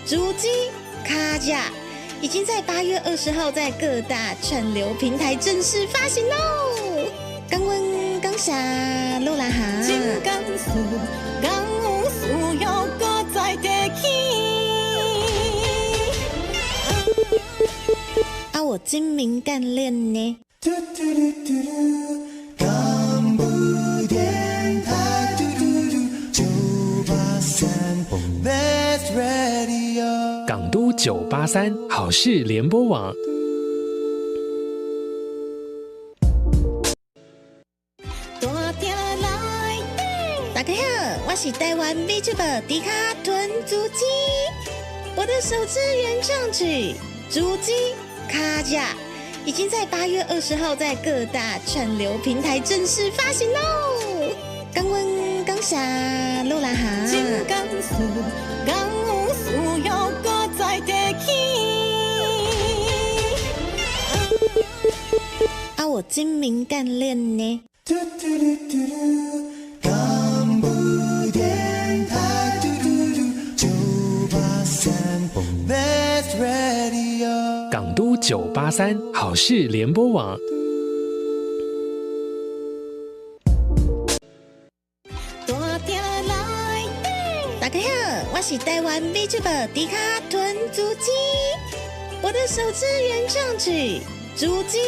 主机卡甲已经在8月20号在各大串流平台正式发行喽！港温港下罗啦哈，真港事，港有需要搁再提起。啊，我精明干练呢。港部电台983 Best Radio， 港都983好事联播网。大家好，我是台湾 VTuber 迪卡屯主机，我的首支原创曲《主机卡甲》已经在8月20号在各大串流平台正式发行喽！港温港下罗啦哈，真港事，港有需要搁再提起。啊，我精明干练呢。港部电台983 Best Radio， 港都983好事联播网。大家好，我是台湾 VTuber 迪卡屯主机，我的首支原创曲《主机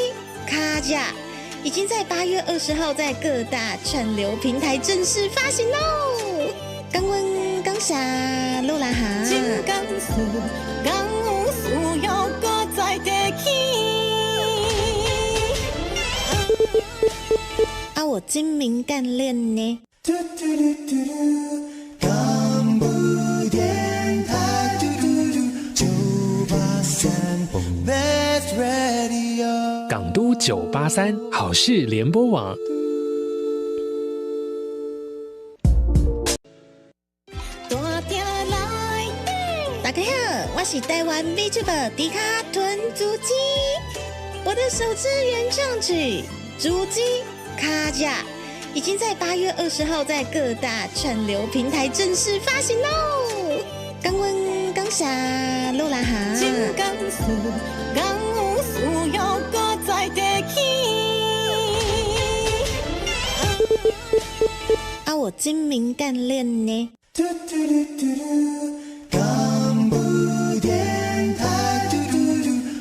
卡甲》已经在8月20号在各大串流平台正式发行喽！港温港下罗啦哈，真港事，港有需要搁再提起。啊，我精明干练呢。港部电台983 Best Radio， 港都983好事联播网。大家好，我是台湾 VTuber 迪卡屯主机，我的首支原创曲《主机卡甲》已经在8月20号在各大串流平台正式发行喽！港温港下罗啦哈，真港事，港有需要搁再提起。啊，我精明干练呢。港部电台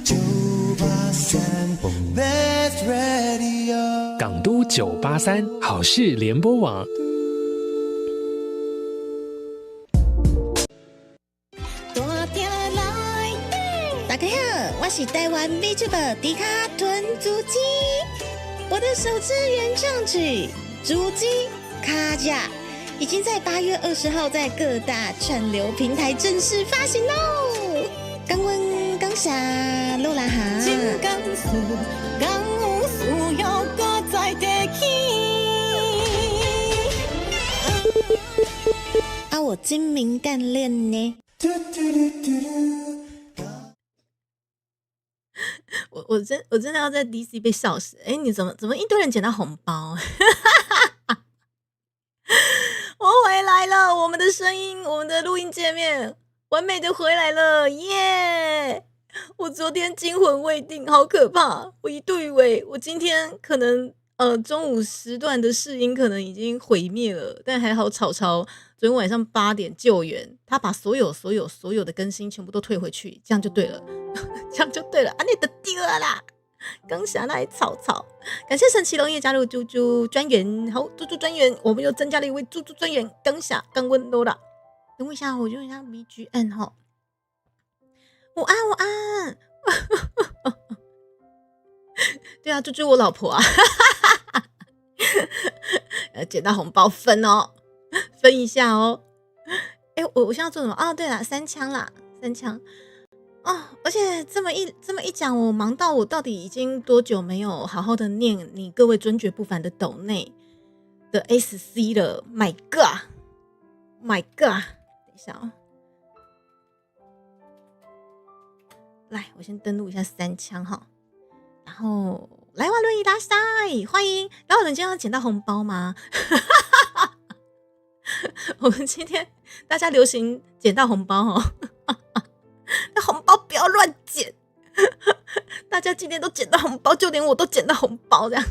983 Best Radio， 港都983好事联播网。大家好，我是台湾 VTuber 迪卡屯主机，我的首支原创曲《主机卡甲》已经在8月20号在各大串流平台正式发行喽！港温港下罗啦哈，真港事，港有需要搁再提起。啊，我精明干练呢。我真的要在 DC 被笑死！哎，你怎么一堆人捡到红包？我回来了，我们的声音，我们的录音界面完美的回来了，耶！我昨天惊魂未定，好可怕！我一度以为我今天可能中午时段的试音可能已经毁灭了，但还好草草昨天晚上8点救援，他把所有的更新全部都退回去，这样就对了，这样就对了啊！你的第二啦，刚下来草草，感谢神奇龙也加入猪猪专员，好，猪猪专员，我们又增加了一位猪猪专员，刚下刚温柔啦。等我一下，我用一下 BGM 哈。午安午安，对啊，猪猪我老婆啊，捡到红包分哦，分一下哦。哎，我现在要做什么？哦，对了，3枪啦，3枪。哦，而且这么一讲，我忙到我到底已经多久没有好好的念你各位尊爵不凡的斗内的 SC 了 ？My God，My God， 等一下哦，来，我先登录一下3枪哈，然后来哇轮椅大赛，欢迎！然后你今天要捡到红包吗？我们今天大家流行捡到红包哦。要乱捡。大家今天都捡到红包，就连我都捡到红包，这样。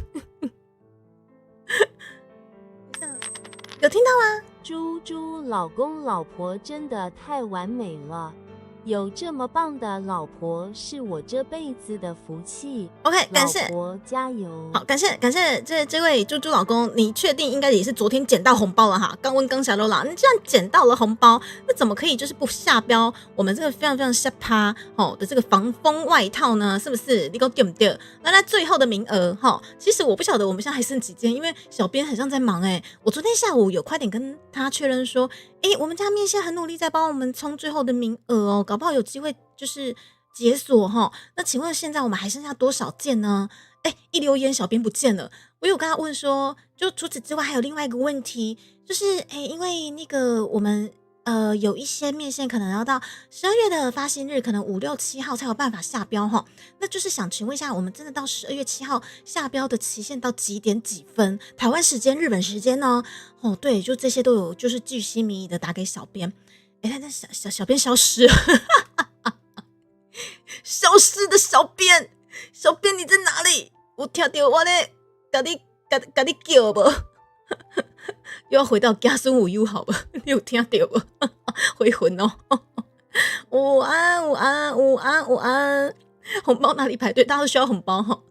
有听到吗？猪猪老公老婆真的太完美了，有这么棒的老婆是我这辈子的福气。OK， 感谢，老婆加油！好，感谢这位猪猪老公，你确定应该也是昨天捡到红包了哈？刚问刚小肉啦，你既然捡到了红包，那怎么可以就是不下标我们这个非常非常下趴的这个防风外套呢？是不是？你给我对不对？那最后的名额其实我不晓得我们现在还剩几件，因为小编很像在忙我昨天下午有快点跟他确认说，我们家面线很努力在帮我们冲最后的名额哦，搞不好有机会就是解锁那请问现在我们还剩下多少件呢？一留言小编不见了，我有跟他问说，就除此之外还有另外一个问题，就是因为那个我们有一些面线可能要到12月的发行日，可能5、6、7号才有办法下标那就是想请问一下，我们真的到12月7号下标的期限到几点几分？台湾时间、日本时间呢？对，就这些都有，就是巨细靡遗的打给小编。但小编消失了，消失的小编你在哪里？有听到我咧，甲你叫无？又要回到家孙无忧好吧？你有听到无？回魂哦！午安，红包哪里排队？大家都需要红包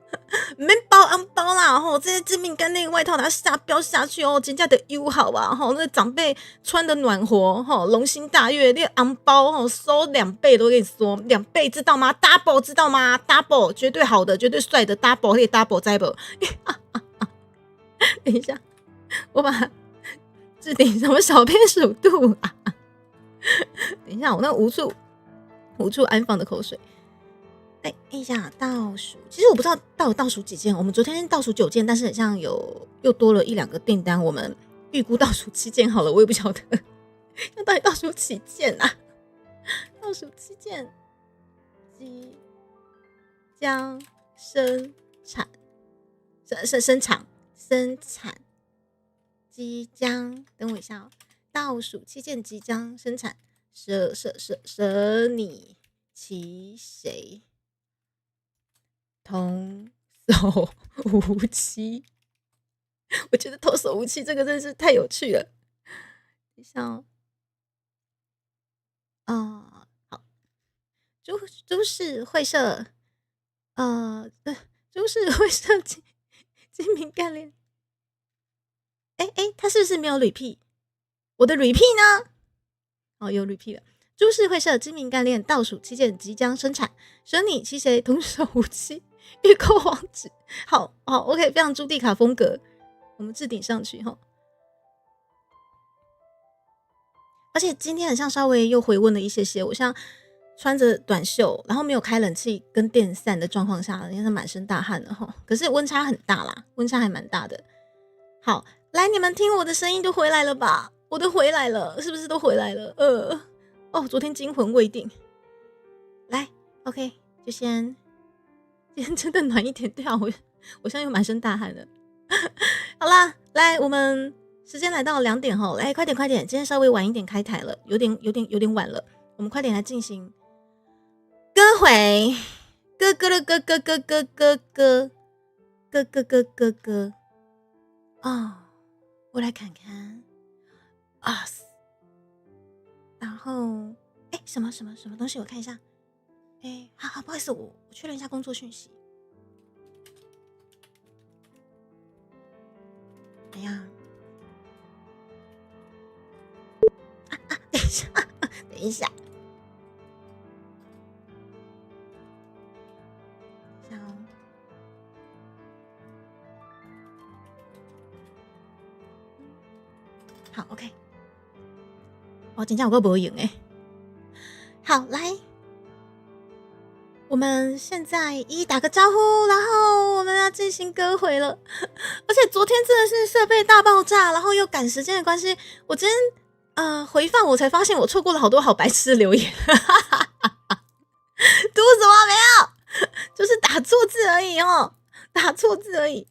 免包红包啦这些致命干练外套拿下标下去真的的优好吧那长辈穿的暖和龙心大悦，那红包收2倍，都跟你说2倍，知道吗 ？double 知道吗 ？double 绝对好的，绝对帅的 double， 那 double 在不？等一下，我把置顶什么小编数度啊？等一下，我那无处安放的口水。一下倒数，其实我不知道倒数几件，我们昨天倒数9件，但是好像又多了1、2个订单，我们预估倒数7件好了，我也不晓得要到底倒数几件啊？倒数7件，即将生产，即将，等我一下倒数7件即将生产，舍你其谁？童叟无欺，我觉得童叟无欺这个真是太有趣了。等一下好，株式会社，株式会社精明干练。他是不是没有repeat？我的repeat呢？有repeat了。株式会社精明干练倒数7件即将生产，舍你其谁？童叟无欺。预购网址，好 ，OK， 非常朱蒂卡风格，我们置顶上去而且今天好像稍微又回温了一些，我像穿着短袖，然后没有开冷气跟电扇的状况下，应该是满身大汗了可是温差很大啦，温差还蛮大的。好，来，你们听我的声音都回来了吧？我都回来了，是不是都回来了？昨天惊魂未定。来 ，OK， 就今天真的暖一点，对啊，我现在又满身大汗了。好啦，来，我们时间来到2点来，快点，今天稍微晚一点开台了，有点晚了，我们快点来进行歌回，歌我来看看啊，然后什么东西？我看一下。好，不好意思，我确认一下工作讯息。等一下，好 ，OK。真的有够没用好，来。我们现在一打个招呼，然后我们要进行歌回了。而且昨天真的是设备大爆炸，然后又赶时间的关系，我今天回放我才发现我错过了好多好白痴的留言。读什么没有？就是打错字而已打错字而已。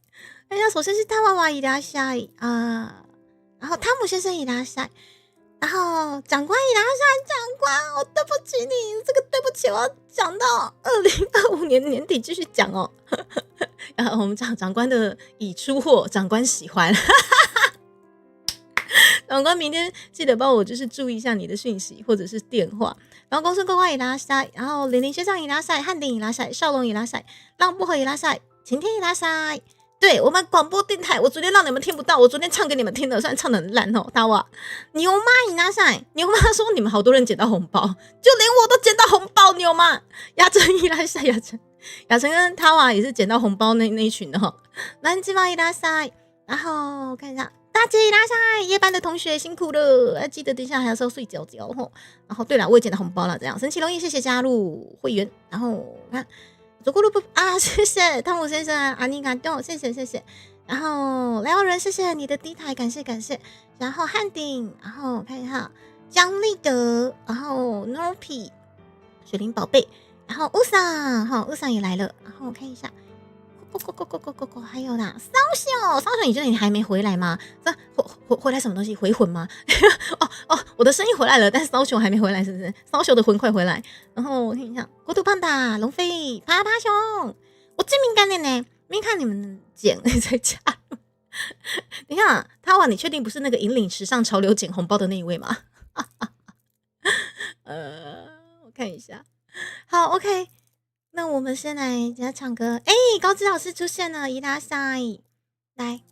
首先是大娃娃伊拉夏然后汤姆先生伊拉夏。然后长官伊拉夏，长官，我对不起你，这个对不起，我要讲到2025年年底继续讲哦。然后我们长官的已出货，长官喜欢。长官明天记得帮我就是注意一下你的讯息或者是电话。然后公司乖乖也拉塞，然后玲玲学长也拉塞，汉典也拉塞，少龙也拉塞，浪薄荷也拉塞，晴天也拉塞。对，我们广播电台，我昨天让你们听不到，我昨天唱给你们听的，虽然唱得很烂哦。大瓦牛妈也拉塞，牛妈说你们好多人捡到红包，就连我都捡到红包。牛妈亚成也拉塞，亚成跟他瓦也是捡到红包那一群的哈。蓝芝麻也拉塞，然后看一下。大姐拉塞，夜班的同学辛苦了，记得等一下还要稍睡觉觉吼。然后对了，我也捡到红包了，这样神奇容易，谢谢加入会员。然后看走过路不啊，谢谢汤姆先生，阿尼感动，谢谢。然后莱奥人，谢谢你的第一台，感谢。然后汉鼎，然后看一下江立德，然后 Norpi 水灵宝贝，然后乌桑，哈乌桑也来了。然后我看一下。还有啦，骚秀，你觉得你还没回来吗？回来什么东西？回魂吗？哦，我的声音回来了，但是骚秀还没回来，是不是？骚秀的魂快回来。然后我看一下，国土胖达、龙飞、爬熊，我最敏感的呢，没看你们捡在加入。你看，他哇，你确定不是那个引领时尚潮流捡红包的那一位吗？我看一下，好 ，OK。那我们先来给他唱歌。高知老师出现了，伊拉塞，来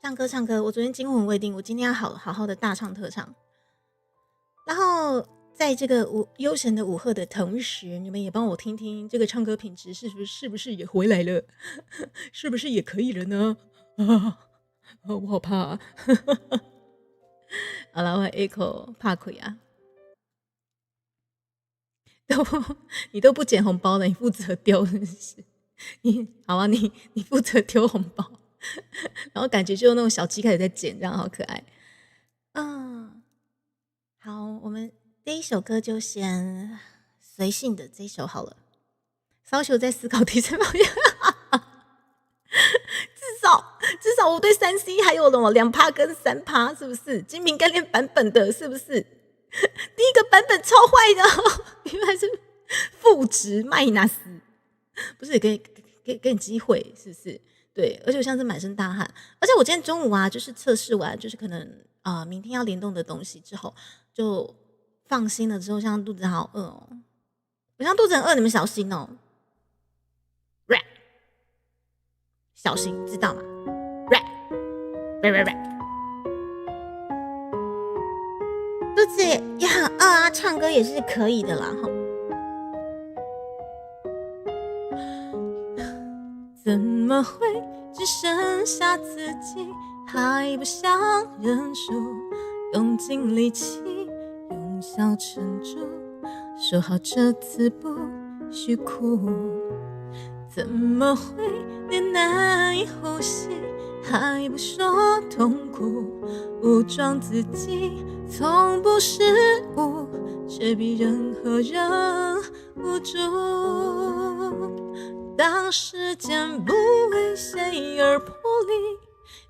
唱歌。我昨天惊魂未定，我今天要好好的大唱特唱。然后在这个悠闲的午后的同时，你们也帮我听听这个唱歌品质是不是也回来了？是不是也可以了呢？我好怕啊！好了，我 echo 怕亏啊。你都不捡红包了，你负责丢是不是？好啊，你负责丢红包，然后感觉就那种小鸡开始在捡，这样好可爱。好，我们第一首歌就先随性的这一首好了。骚球在思考第三方面，至少我对3C 还有什么2%跟3%，是不是？精明干练版本的，是不是？第一个版本超坏的，原来是负值麦纳斯，不是给你机会，是不是？对，而且我像是满身大汗，而且我今天中午啊，就是测试完，就是可能明天要联动的东西之后，就放心了之后，像肚子好饿哦，我像肚子很饿，你们小心哦，小心，知道吗？肚子也很饿啊，唱歌也是可以的啦哈。怎么会只剩下自己，还不想认输，用尽力气，用笑撑住，说好这次不许哭。怎么会连难以呼吸，还不说痛苦，武装自己，从不失误，却比任何人无助。当时间不为谁而破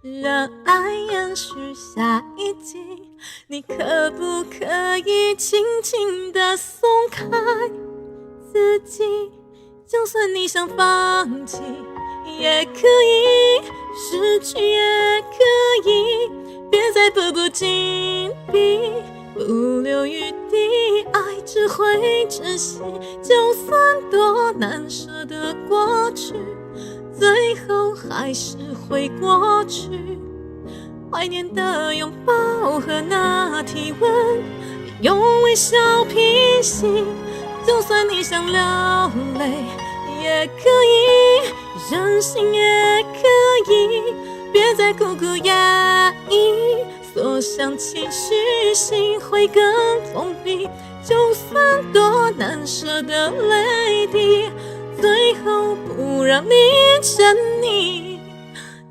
离，让爱延续下一季，你可不可以轻轻地松开自己？就算你想放弃，也可以失去，也可以，别再步步紧逼，不留余地，爱只会窒息。就算多难舍的过去，最后还是会过去。怀念的拥抱和那体温，用微笑平息。就算你想流泪，也可以任性，也可以，别再苦苦压抑，所想情绪心会更封闭。就算多难舍的泪滴，最后不让你沉溺。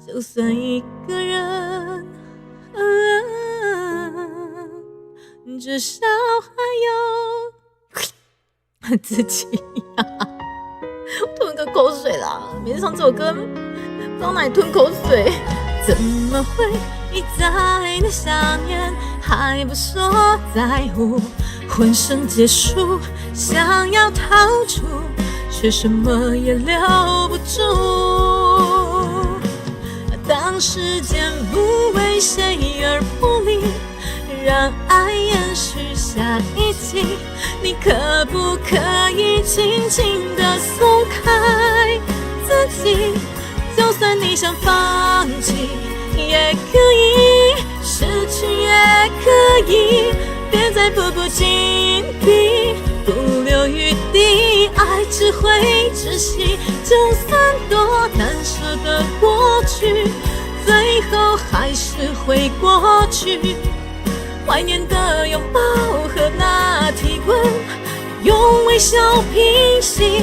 就算一个人，至少还有自己吞个口水啦，每次唱这首歌不知道哪里吞口水。怎么会一再的想念，还不说在乎，浑身解数，想要逃出，却什么也留不住。当时间不为谁而不离，让爱延续下一集，你可不可以轻轻地松开自己？就算你想放弃，也可以失去，也可以，别再步步紧逼，不留余地，爱只会窒息。就算多难舍的过去，最后还是会过去。怀念的拥抱和那体温，用微笑平息。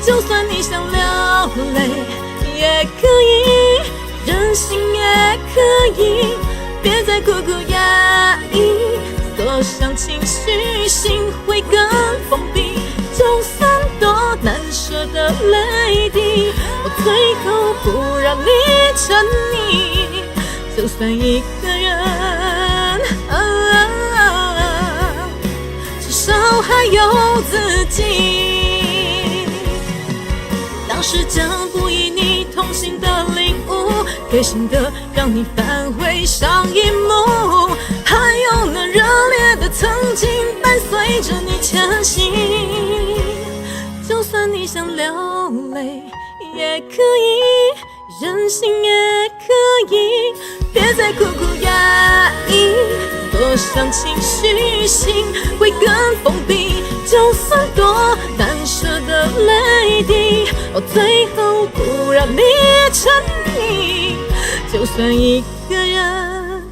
就算你想流泪，也可以任性，也可以，别再苦苦压抑，锁上情绪，心会更封闭。就算多难舍的泪滴，我最后不让你沉溺。就算一个人，至少还有自己。当时将不以你同行的领悟，贴心的让你返回上一幕，还有那热烈的曾经伴随着你前行。就算你想流泪，也可以任性，也可以，别再苦苦压抑，锁上情绪，心会更封闭。就算多难舍的泪滴，我最后不让你沉溺。就算一个人，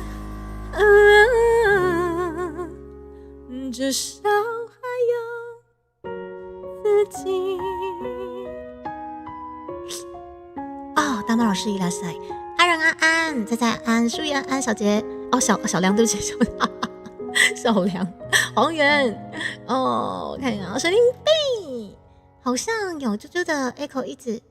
至少还有自己。哦，大猫老师伊拉塞，阿仁安安，在在安，舒怡安安，小杰，哦小梁，对不起，小梁，黄源，哦，我看一下，神灵贝，好像有啾啾的 echo 一直，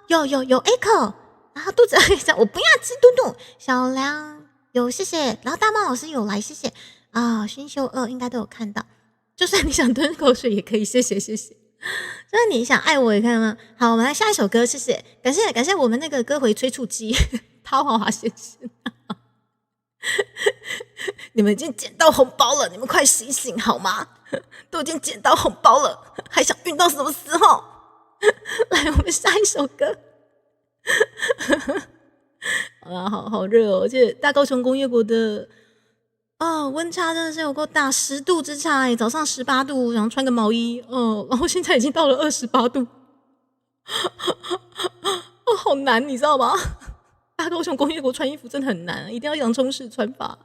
有 echo，然后肚子很想，我不要吃嘟嘟，小梁有谢谢，然后大猫老师有来谢谢啊，新秀2应该都有看到，就算你想吞口水也可以，谢谢。就算你想爱我也看到吗？好，我们来下一首歌，谢谢，感谢我们那个歌回催促机，涛华华先生，你们已经捡到红包了，你们快醒醒好吗？都已经捡到红包了，还想运到什么时候？来，我们下一首歌。好啦，好热哦，而且大高雄工业国的温差真的是有够大，10度之差欸，早上18度，然后穿个毛衣，然后现在已经到了28度，好难，你知道吗？大高雄工业国穿衣服真的很难，一定要洋葱式穿法，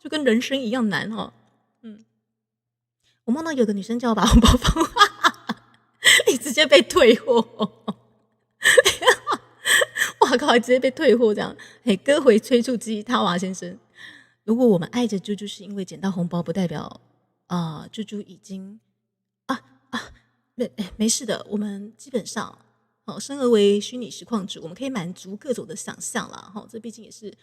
就跟人生一样难哦。我梦到有个女生叫我把红包放，你直接被退货，哇靠，还直接被退货这样。歌回催促机，塔瓦先生。如果我们爱着猪猪是因为捡到红包，不代表猪猪已经没事的。我们基本上生而为虚拟实况主，我们可以满足各种的想象啦。这毕竟也是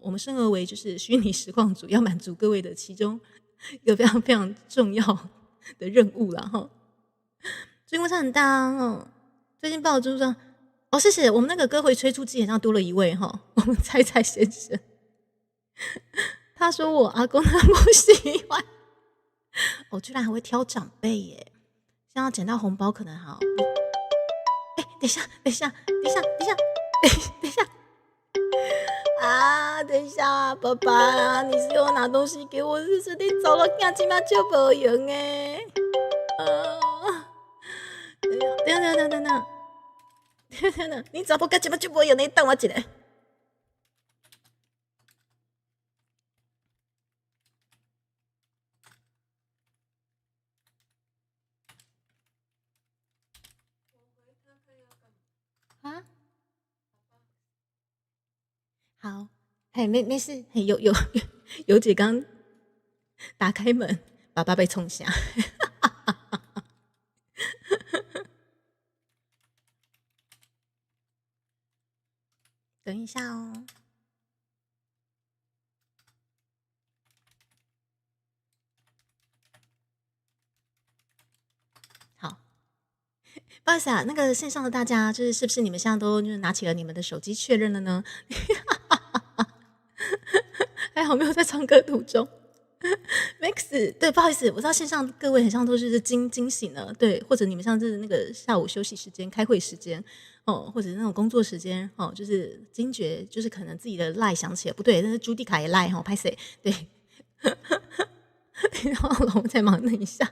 我们生而为就是虚拟实况主，要满足各位的其中一个非常非常重要的任务啦。最近温差很大最近报猪猪谢谢我们那个歌回催促机，好像多了一位我们菜菜先生。他说我阿公他不喜欢，我居然还会挑长辈耶！现在捡到红包可能好，等一下啊！等一下，爸爸，你是要拿东西给我，是不是？你走了，今天就没用哎！等，你走不今天就没用，你等我一下。好，没事，有姐刚打开门，爸爸被冲下。等一下哦。不好意思啊，那个线上的大家，是不是你们现在都就是拿起了你们的手机确认了呢？还好没有在唱歌途中。Max， 对，不好意思，我知道线上各位很像都是惊醒了，对，或者你们像是那个下午休息时间、开会时间哦，或者那种工作时间哦，就是惊觉，就是可能自己的赖想起来不对，那是朱迪卡也赖哈，拍谁？对，然后我再忙了一下。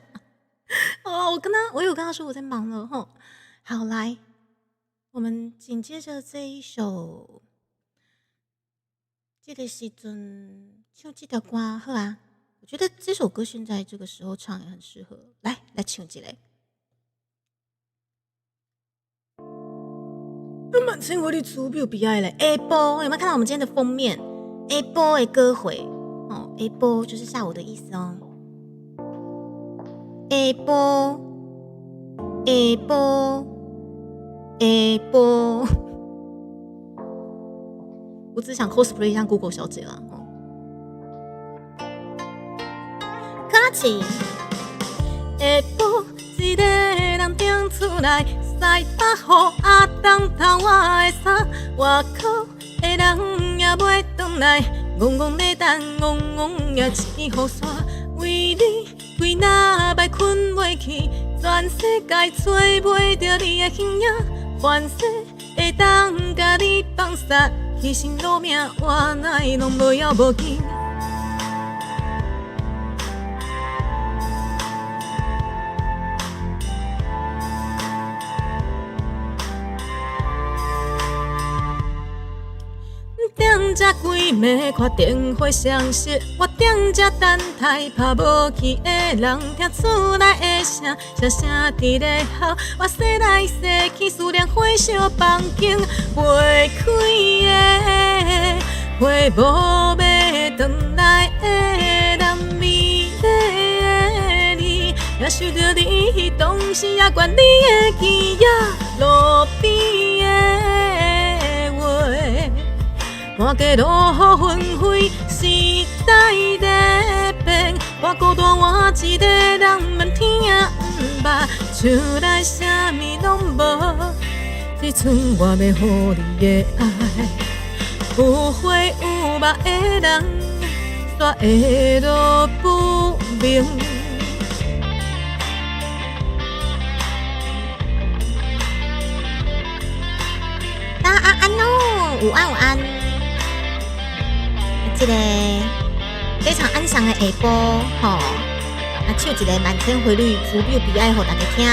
哦，我有跟他说我在忙了哈。好，来，我们紧接着这一首，这个时阵唱这条歌好啊。我觉得这首歌现在这个时候唱也很适合，来唱一个。满天我的祖表悲哀嘞 ，A 波有没有看到我们今天的封面 ？A 波的歌会哦 ，A 波就是下午的意思哦。A 波 A 波 A 波，我只想 cosplay 一下 Google 小姐啦。下晡一个人踮厝内晒北雨，阿东偷我的衫，外口的人也袂转来，戆戆咧等，戆戆也起雨伞。为你规若摆困袂去，全世界找袂着你的形影，凡世会当甲你放煞，牺牲路命我奈拢无要无紧。踮遮规暝看灯火相识，我踮遮等待拍无去的人，听厝内的声，声声伫咧吼。我洗来洗去，思念火烧房间，袂开的花无要转来的难美丽的你，也想着你当时也怨你的记忆，路边的话。看街路纷飞，时代在变，我孤单换一个人，问天也毋捌，唱来啥物拢无，只剩我要予你的爱。有花有目的人，煞会路不明。大家安哦，午安午安。这个非常安详的下晡，吼，唱一个满天回绿，祖表悲哀，互大家听。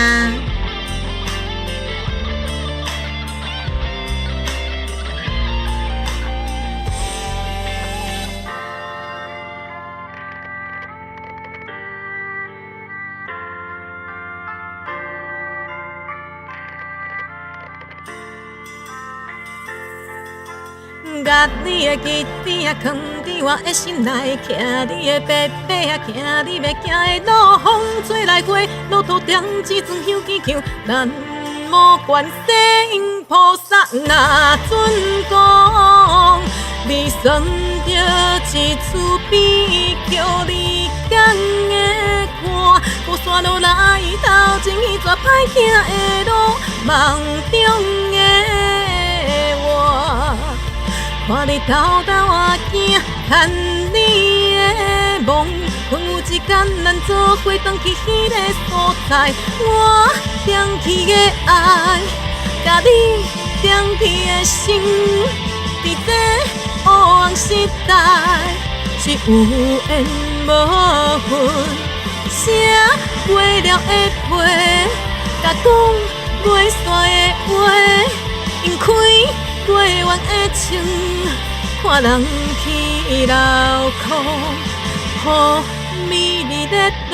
甲你的记忆啊，藏伫我的心内，徛你的白白啊，行你要行的路，风吹来过，路途点一尊香坚强，咱无观世音菩萨那尊公，你选着一次比叫你讲的歌，无山路来头前迄撮歹行的路，梦中的我。看你偷偷仔行，牵你的梦，阮有一天咱做伙返去迄个所在，我点起的爱，甲你点起的心，伫这黑暗时代是有缘无份，写过了的批，甲讲袂煞的话，因开。过往的情，看人去流哭，雨微微的落，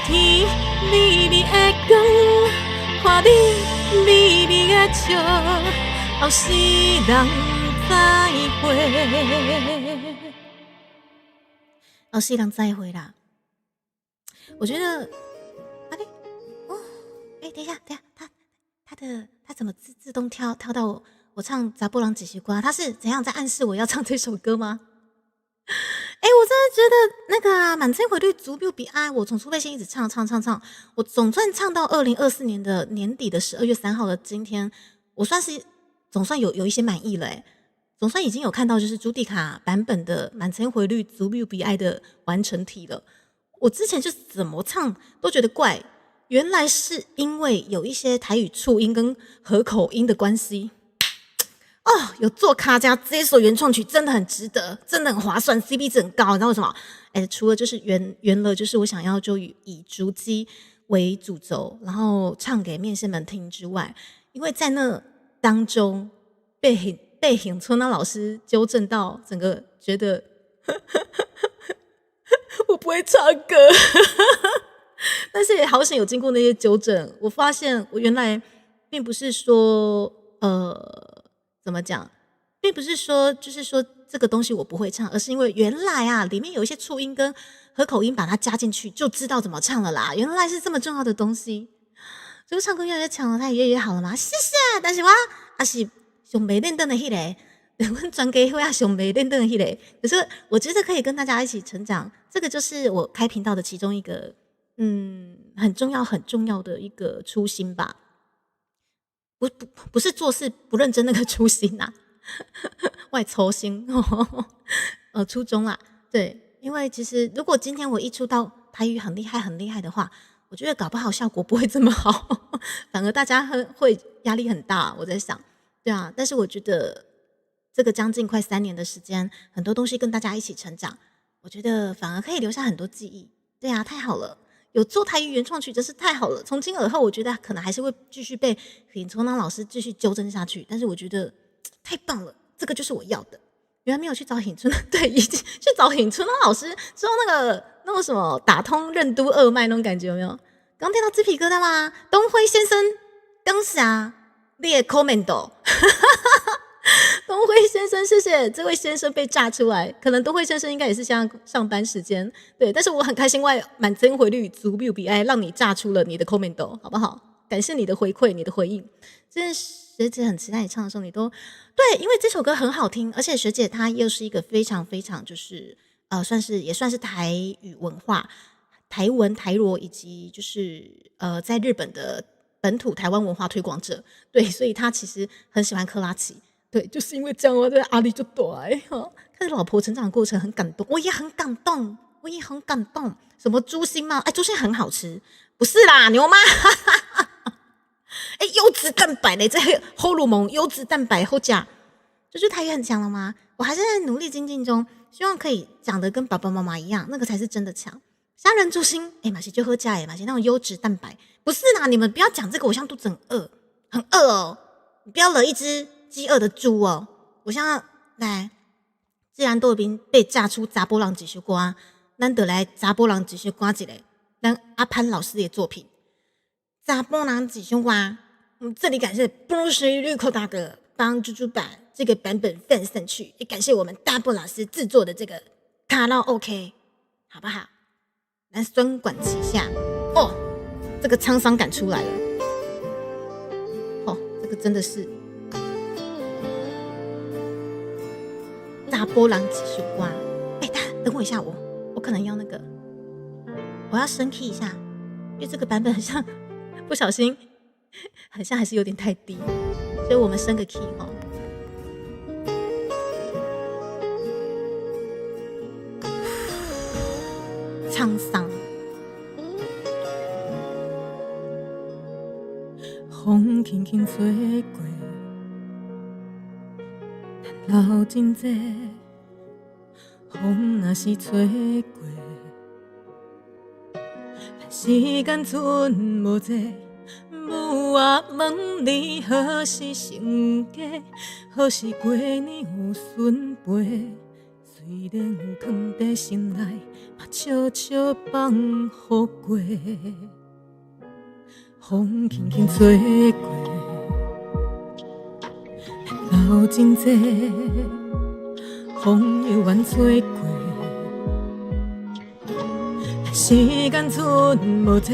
天微微的光，看你微微的笑，后世人再会。后世人再会啦。我觉得，哦，等一下，他怎么自动跳到我唱《查甫人一首歌》？他是怎样在暗示我要唱这首歌吗？我真的觉得那个满天回绿足标比爱，我从出背心一直唱，我总算唱到2024年的年底的12月3号的今天，我总算有一些满意了总算已经有看到就是朱迪卡版本的满天回绿足标比爱的完成体了。我之前就怎么唱都觉得怪，原来是因为有一些台语促音跟合口音的关系。有做卡加这首原创曲真的很值得，真的很划算 ，CP 值很高。你知道为什么？除了就是圆了，就是我想要就以竹鸡为主轴，然后唱给面线们听之外，因为在那当中被尹春娜老师纠正到，整个觉得我不会唱歌，但是也好险有经过那些纠正，我发现我原来并不是说怎么讲，并不是说就是说这个东西我不会唱，而是因为原来里面有一些促音跟合口音，把它加进去就知道怎么唱了啦。原来是这么重要的东西，所以唱歌越来越强了，它也越来越好了嘛。谢谢，但是我还是上没练灯的那个，我专给会上没练灯的那个。可是我觉得可以跟大家一起成长，这个就是我开频道的其中一个很重要的一个初心吧。不是做事不认真那个初心外抽心初衷啦。对，因为其实如果今天我一出道台语很厉害的话，我觉得搞不好效果不会这么好，反而大家会压力很大。我在想，对啊，但是我觉得这个将近快3年的时间，很多东西跟大家一起成长，我觉得反而可以留下很多记忆。对啊，太好了。有做台语原创曲真是太好了，从今而后我觉得可能还是会继续被尹春娜老师继续纠正下去，但是我觉得太棒了，这个就是我要的。原来没有去找尹春娜，对，已经去找尹春娜老师之后，那个什么打通任督二脉那种感觉有没有？刚听到鸡皮疙瘩吗？东辉先生，刚下你的 comment 东辉先生，谢谢这位先生被炸出来，可能东辉先生应该也是像上班时间，对，但是我很开心，满真回率足比比爱让你炸出了你的 comment， 好不好？感谢你的回馈，你的回应，真的学姐很期待你唱的时候，你都对，因为这首歌很好听，而且学姐她又是一个非常非常就是也算是台语文化、台文、台罗以及就是在日本的本土台湾文化推广者，对，所以她其实很喜欢珂拉琪。对，就是因为这样，我的压力就大看着老婆成长的过程很感动，我也很感动。什么猪心吗？猪心很好吃，不是啦，牛妈。优质蛋白嘞，这荷尔蒙优质蛋白好假，就是台语很强了吗？我还是在努力精进中，希望可以长得跟爸爸妈妈一样，那个才是真的强。虾仁猪心，马西就喝加马西那种优质蛋白，不是啦，你们不要讲这个，我现在肚子很饿哦，你不要惹一只饥饿的猪哦！我现在来，既然都已经被炸出查甫人几首歌，咱就来查甫人几首歌一个，咱阿潘老师的作品《查甫人几首歌》。这里感谢 Bruce 绿口大哥帮猪猪把这个版本分上去，也感谢我们大布老师制作的这个卡拉 OK， 好不好？来双管齐下哦，这个沧桑感出来了哦，这个真的是。大波浪几首歌，等我一下，我可能要我要升 key 一下，因为这个版本很像不小心，很像还是有点太低，所以我们升个 key 哦。沧桑，风轻轻吹过。流真多，风若是吹过，但时间剩无多。母啊，问你何时成家？何时过年有孙陪？虽然有藏在心内，嘛悄悄放予过。风轻轻吹过。流真多，风又愿吹过，时间剩无多，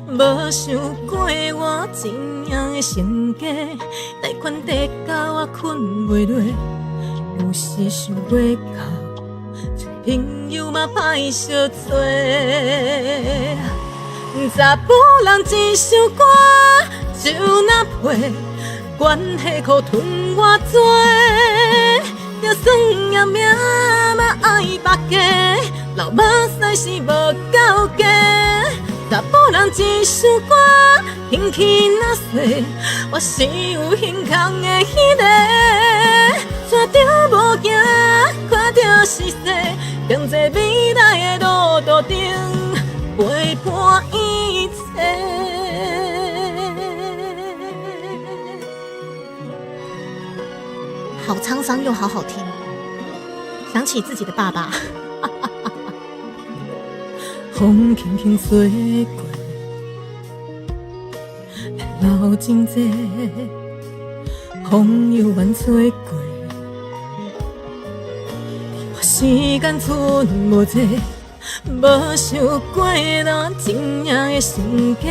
无想过我怎样的成家，贷款得到我困袂落，有时想袂到，朋友嘛歹相做。查甫人一首歌就那配，关系可吞偌多，就算也命嘛爱别家，流目屎是无够价。查甫人一首歌兴起若细，我是有胸空的迄个，怎着无行，看着是世，向这未来的路途顶陪伴一切。好沧桑又好好听，想起自己的爸爸。风轻轻吹过，流真济，风又远吹过，时间剩无多，无想过咱真正的身价，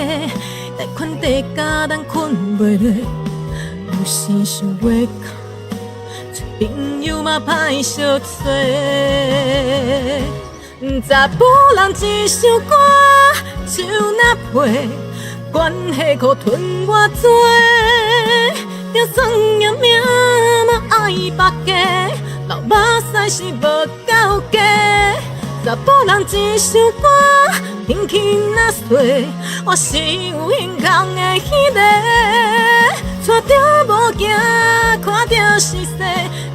贷款地价咱困袂落，有时想要靠，找朋友嘛歹相找。查甫人一首歌就那配，关系可吞偌多，就算也命嘛爱别家，流目屎是无够价。查甫人一首歌兴起若细，我是有胸空的迄个，怎着无行，看着是世，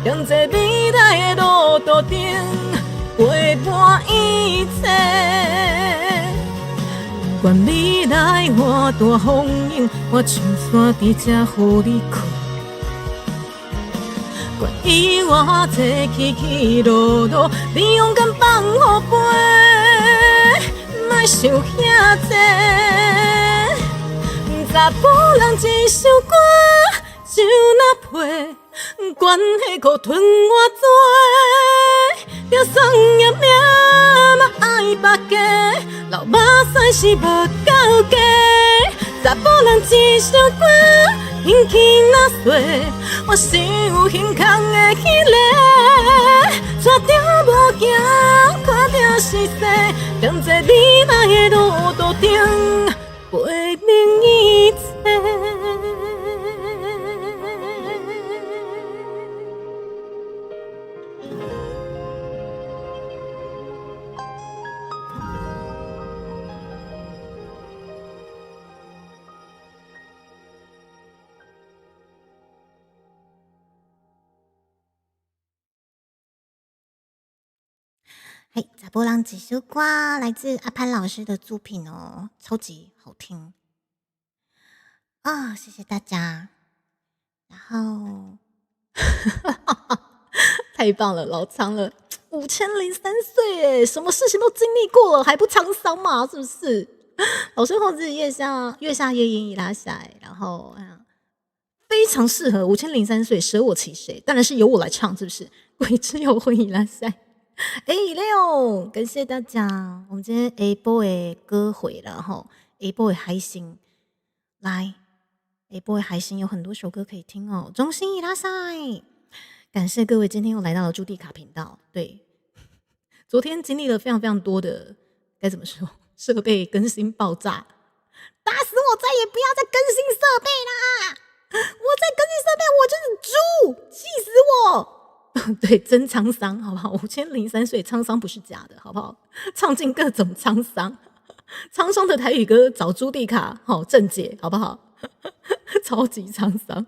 向这未来的路途顶陪伴一切，愿未来换大风影，我像山伫这予你开。愿意我坐起起落落，你勇敢放乎飞，莫想遐济。查甫人一首歌就那配，关系可吞偌多，就算也命嘛爱别家，流目屎是无够价。查甫人一首歌兴起若细，我是有胸空的迄个，怎着无行，看着是世，向这未来的路途顶陪明一切。嘿，查甫人一首歌来自阿潘老师的作品哦，超级好听啊！谢谢大家。然后，太棒了，老苍了，5003岁哎，什么事情都经历过了，还不沧桑嘛？是不是？老师后自己月下夜莺一拉下来，然后非常适合5003岁，舍我其谁？当然是由我来唱，是不是？鬼之有婚一拉下。六，感谢大家。我们今天 A boy 歌回了哈 ，A boy 还行，来 A boy 还行，有很多首歌可以听哦。中心伊拉塞，感谢各位今天又来到了朱蒂卡频道。对，昨天经历了非常非常多的该怎么说，设备更新爆炸，打死我再也不要再更新设备啦！我再更新设备，我就是猪，气死我！对，真沧桑，好不好？5003岁，沧桑不是假的，好不好？唱尽各种沧桑，沧桑的台语歌找朱蒂卡，好正解，好不好？超级沧桑，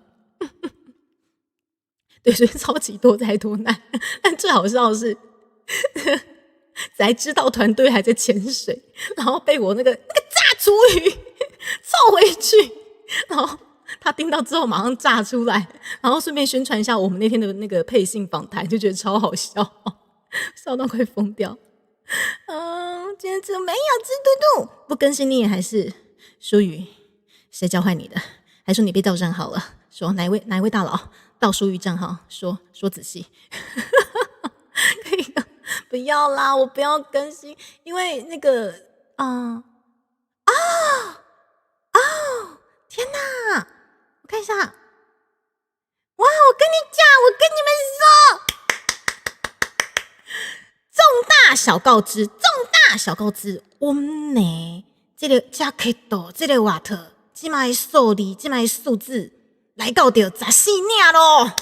对，所以超级多灾多难。但最好笑的是，才知道团队还在潜水，然后被我那个炸厨余凑回去，然后。他听到之后马上炸出来，然后顺便宣传一下我们那天的那个配信访谈，就觉得超好笑，笑到快疯掉。今天只没有吃嘟嘟，不更新你也还是淑宇，谁教坏你的？还说你被盗账号了？说哪一位大佬盗淑宇账号？说仔细，可以不要啦，我不要更新，因为那个天哪！我看一下，哇！我跟你讲，我跟你们说，终大小告知，重大小告知，我们呢，这个加克多，这个瓦特，即卖数字，即卖数字来到着14年咯。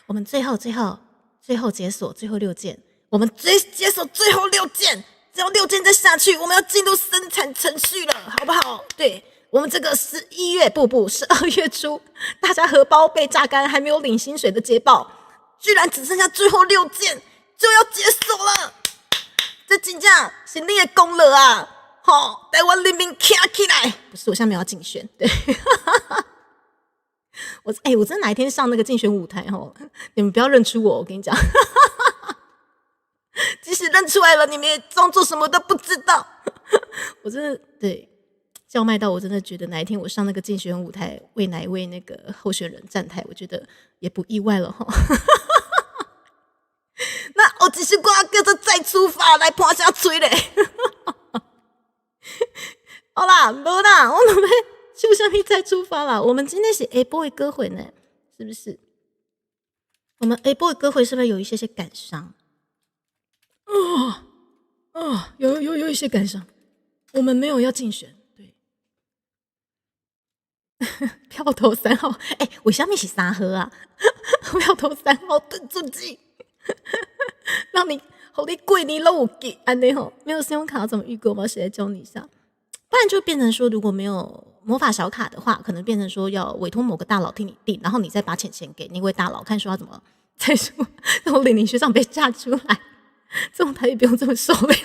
我们最后解锁最后6件，我们解锁最后6件，只要6件再下去，我们要进入生产程序了，好不好？对。我们这个11月12月初，大家荷包被榨干，还没有领薪水的捷报，居然只剩下最后6件就要解锁了，这真正是你的功劳啊！吼，台湾人民站起来！不是，我现在没有要竞选，对，我真的哪一天上那个竞选舞台吼，你们不要认出我，我跟你讲，即使认出来了，你们也装作什么都不知道，我真的对。叫卖到我真的觉得哪一天我上那个竞选舞台为哪一位那个候选人站台，我觉得也不意外了哈。那我只是歌叫做再出发来盘下吹嘞。好啦，没啦，我们就下面再出发啦。我们今天是 A Boy 歌会呢，是不是？我们 A Boy 歌会是不是有一些感伤？有一些感伤。我们没有要竞选。票投3号，为什么是3号啊？票投3号蹲住机，让你过年都有给安内吼，没有信用卡怎么预购吗？谁来教你一下？不然就变成说，如果没有魔法小卡的话，可能变成说要委托某个大佬替你订，然后你再把钱给那位大佬，看说要怎么再说，然后领学长被炸出来，这种台语不用这么熟练。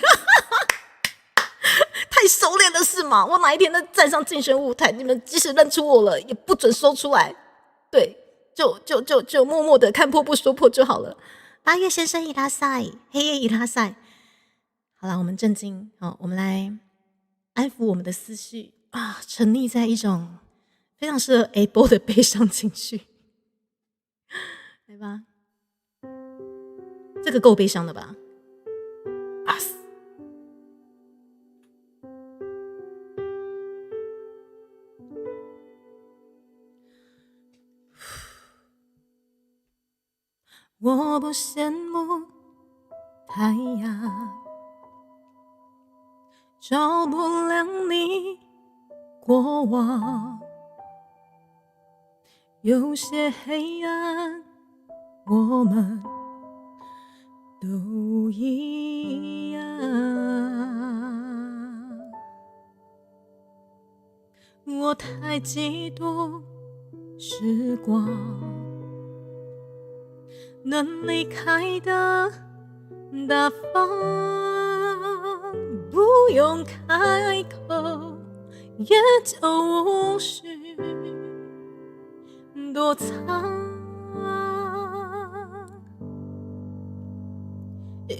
太熟练的是吗？我哪一天再站上竞选舞台，你们即使认出我了，也不准说出来。对，就默默的看破不说破就好了。8月先生伊拉塞，黑夜伊拉塞。好了，我们正经，我们来安抚我们的思绪啊，沉溺在一种非常适合 A 波的悲伤情绪。来吧，这个够悲伤的吧？啊！我不羡慕太阳，照不亮你过往。有些黑暗，我们都一样。我太嫉妒时光，能离开的大方，不用开口也就无需躲藏。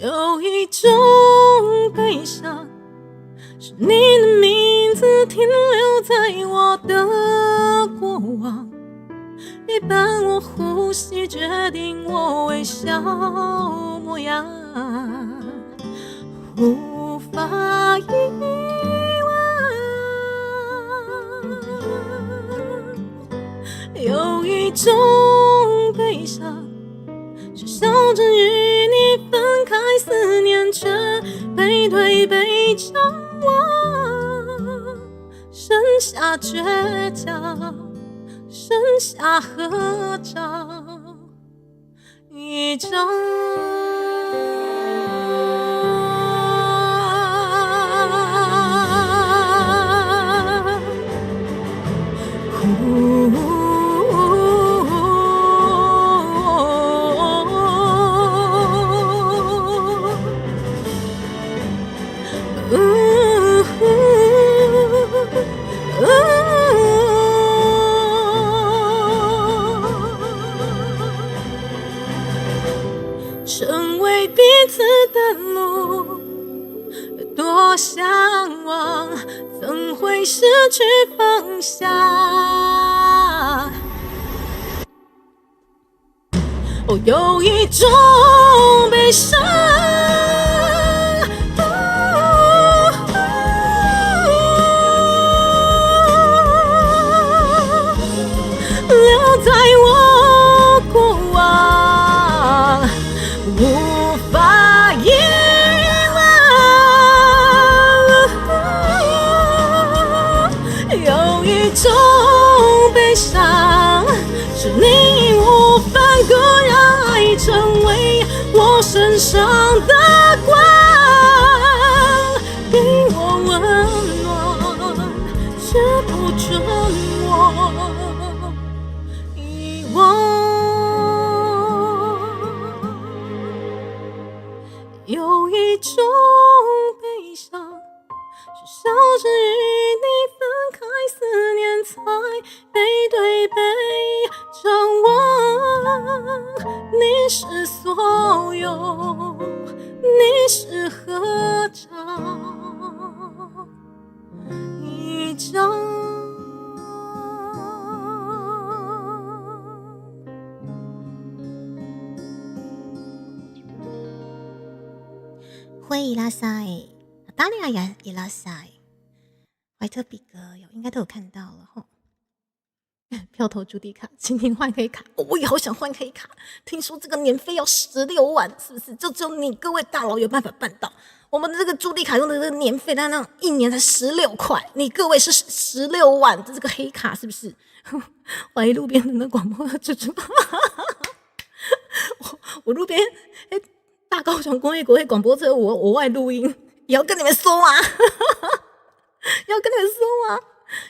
有一种悲伤，是你的名字停留在我的过往，陪伴我呼吸，决定我微笑模样，无法遗忘。有一种悲伤，是笑着与你分开，4年却背对背张望，剩下倔强，剩下合照一张。成为彼此的路，多向往，怎会失去方向？哦，有一种悲伤，留在我过往，无法知与你分开，思念才背对背张望。你是所有，你是合照一张。灰伊拉塞，达利亚也伊拉塞，怀特比格应该都有看到了吼。票投朱迪卡，今天换黑卡，我也好想换黑卡。听说这个年费要16万，是不是？就只有你各位大佬有办法办到。我们的这个朱迪卡用的这个年费，那一年才16块，你各位是16万，这个黑卡是不是？怀疑路边的那广播猪猪，我路边大高雄工业国会广播车，我外录音也要跟你们说啊，要跟你们说啊。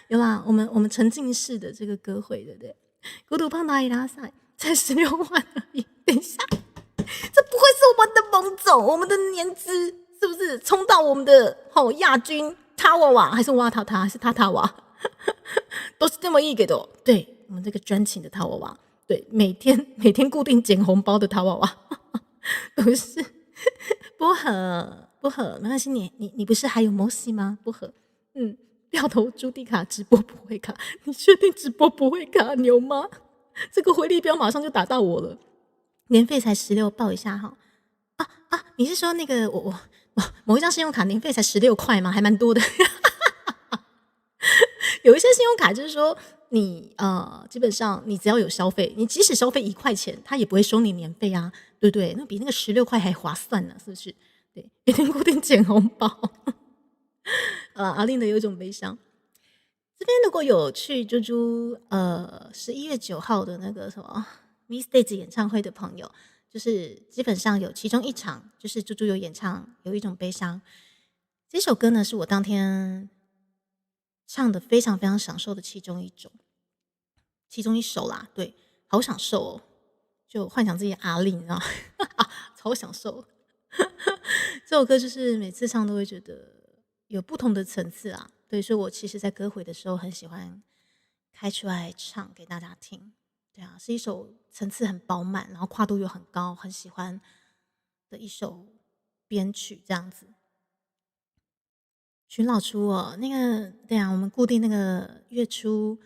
有啦，我们沉浸式的这个歌会，对不对？孤独胖达伊拉塞才16万而已。等一下，这不会是我们的盟总，我们的年资是不是冲到我们的亚军塔娃娃，还是瓦塔塔，还是塔塔娃，都是这么一个的。对，我们这个专情的塔娃娃，对，每天固定捡红包的塔娃娃，不是不合，没关系，你不是还有摩西吗？不合，票投朱迪卡直播不会卡，你确定直播不会卡牛吗？这个回力标马上就打到我了。年费才16，报一下哈。你是说那个我某一张信用卡年费才16块吗？还蛮多的。有一些信用卡就是说你基本上你只要有消费，你即使消费1块钱，他也不会收你年费啊，对不对？那比那个16块还划算呢，是不是？对，每天固定捡红包。阿令的有一种悲伤。这边如果有去猪猪11月9号的那个什么 V Stage 演唱会的朋友，就是基本上有其中一场就是猪猪有演唱有一种悲伤。这首歌呢是我当天唱的非常非常享受的其中一首啦，对，好享受哦，就幻想自己阿令，你知道吗？超享受。这首歌就是每次唱都会觉得有不同的层次啊，对，所以我其实在歌会的时候很喜欢开出来唱给大家听，对啊，是一首层次很饱满，然后跨度又很高，很喜欢的一首编曲这样子。群老出哦，那个对啊，我们固定那个月初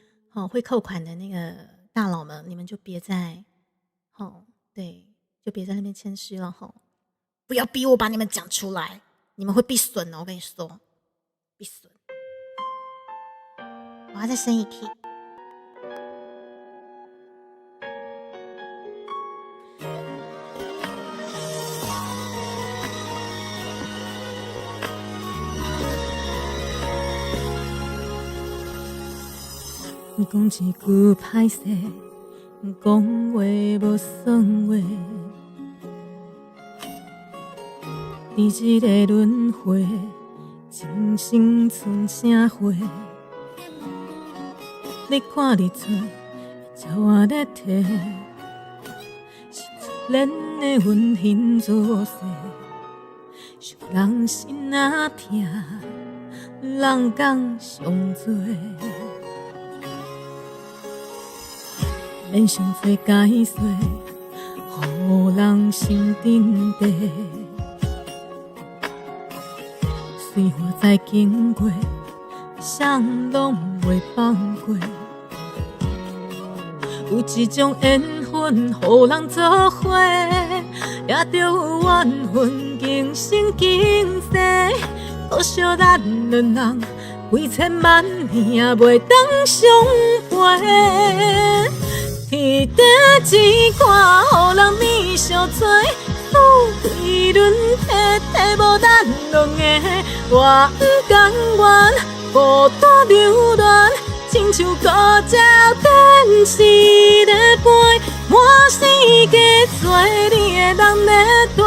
会扣款的那个大佬们，你们就别再对，就别在那边谦虚了不要逼我把你们讲出来，你们会必损哦，我跟你说。必损！我要再升一 key。讲一句歹势，讲话无算话，伫这个轮回。人生剩啥货？你看日出，鸟仔咧啼，是自然的温馨作势。想人心仔痛，人讲上多，免伤多解说，予人心顶地。随我在经过，谁拢袂放过。有一种缘分，予人做伙，也着有缘分，今生今世。多少咱两人，几千万年也袂当相陪。天地之看，予人面相随。对轮体无咱两个，我不甘愿孤单流连，亲像孤鸟展翅咧飞，满世界做你的人咧对，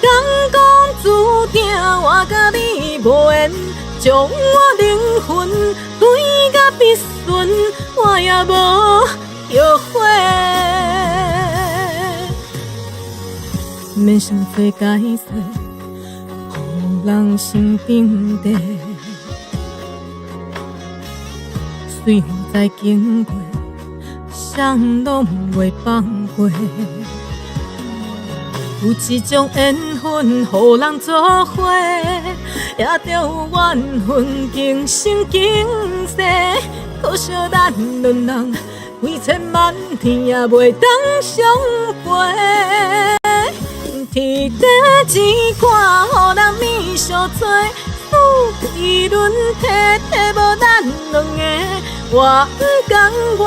敢讲注定我甲你无缘，将我灵魂对甲必顺，我也无后悔。免伤多解说，予人心顶地。随在经过，谁拢袂放过。有一种缘分，予人作伙，也着有缘分今生今世。可惜咱两人几千万天也袂当相陪。天地之看，予人美相做，几轮体无咱两个。我不甘愿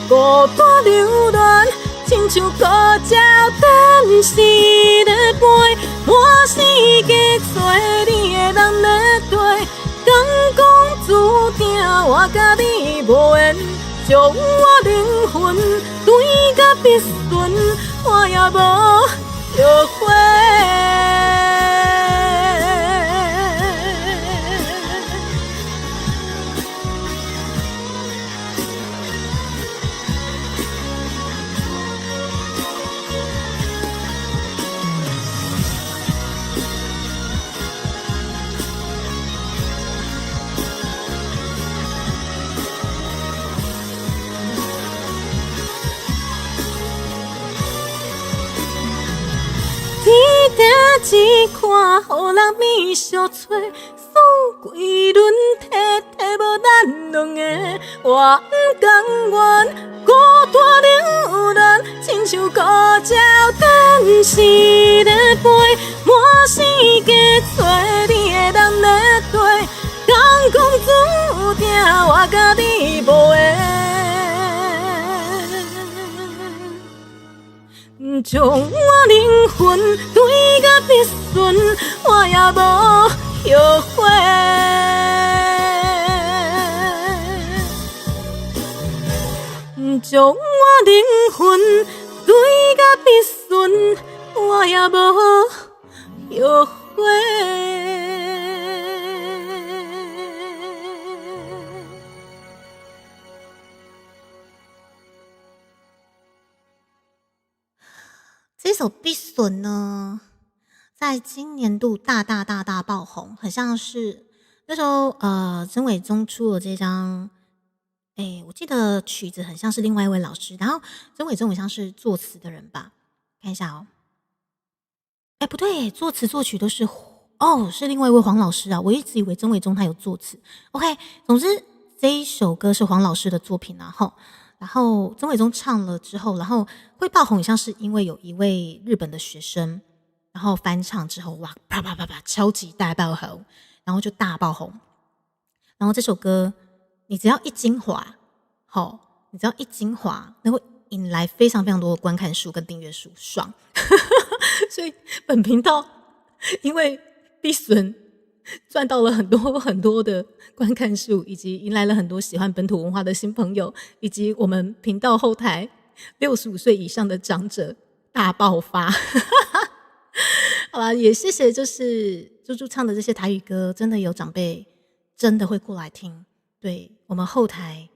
孤单流连，亲像孤鸟等时在飞。满世界找你的人在对，敢讲注定我甲你无缘，将我灵魂对甲必顺，我也无后悔。天地一看，予人美相撮，数几轮体无咱两个。我不甘愿孤单流连，亲像孤鸟等时在飞。满世界找你的人在对，敢讲注定我甲你无缘。将我灵魂对甲必顺，我也无后悔。将我灵魂对甲必顺，我也无后悔。这首《必损》呢，在今年度大爆红，很像是那时候曾伟忠出了这张，我记得曲子很像是另外一位老师，然后曾伟忠很像是作词的人吧，看一下哦，不对，作词作曲都是是另外一位黄老师啊，我一直以为曾伟忠他有作词。OK， 总之这一首歌是黄老师的作品啊，然后曾伟忠唱了之后，然后会爆红，像是因为有一位日本的学生，然后翻唱之后，哇，啪啪啪啪，超级大爆红，然后就大爆红。然后这首歌，你只要一精华，你只要一精华，那会引来非常非常多的观看数跟订阅数，爽。所以本频道因为必损赚到了很多很多的观看数，以及迎来了很多喜欢本土文化的新朋友，以及我们频道后台65岁以上的长者大爆发。好啦，也谢谢就是猪猪唱的这些台语歌，真的有长辈真的会过来听，对我们后台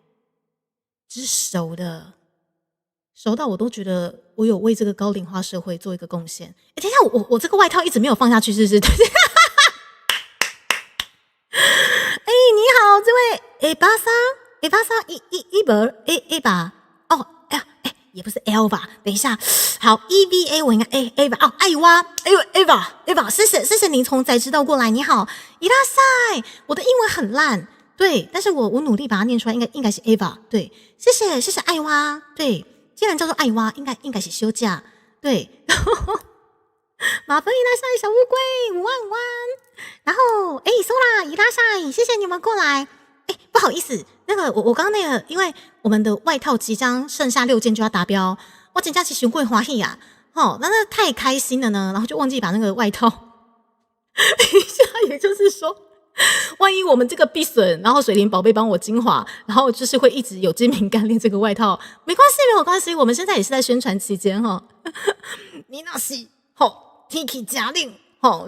之熟的，熟到我都觉得我有为这个高龄化社会做一个贡献。等一下，我这个外套一直没有放下去，是不是？你好，这位巴莎一本吧，也不是 L 吧？等一下，好 EVA 我应该 A 吧？艾娃，Ava，谢谢您从仔知道过来。你好，伊拉塞，我的英文很烂，对，但是我努力把它念出来，应该是 Ava， 对，谢谢艾娃，对，既然叫做艾娃，应该是休假，对，马芬伊拉塞小乌龟，午安。然后收啦，伊拉塞，谢谢你们过来。不好意思，那个我刚刚那个，因为我们的外套即将剩下6件就要达标，我真的是太欢喜啊！那太开心了呢，然后就忘记把那个外套。等一下，也就是说，万一我们这个必损，然后水灵宝贝帮我精华，然后就是会一直有精明干练这个外套，没有关系，我们现在也是在宣传期间你那是天气真冷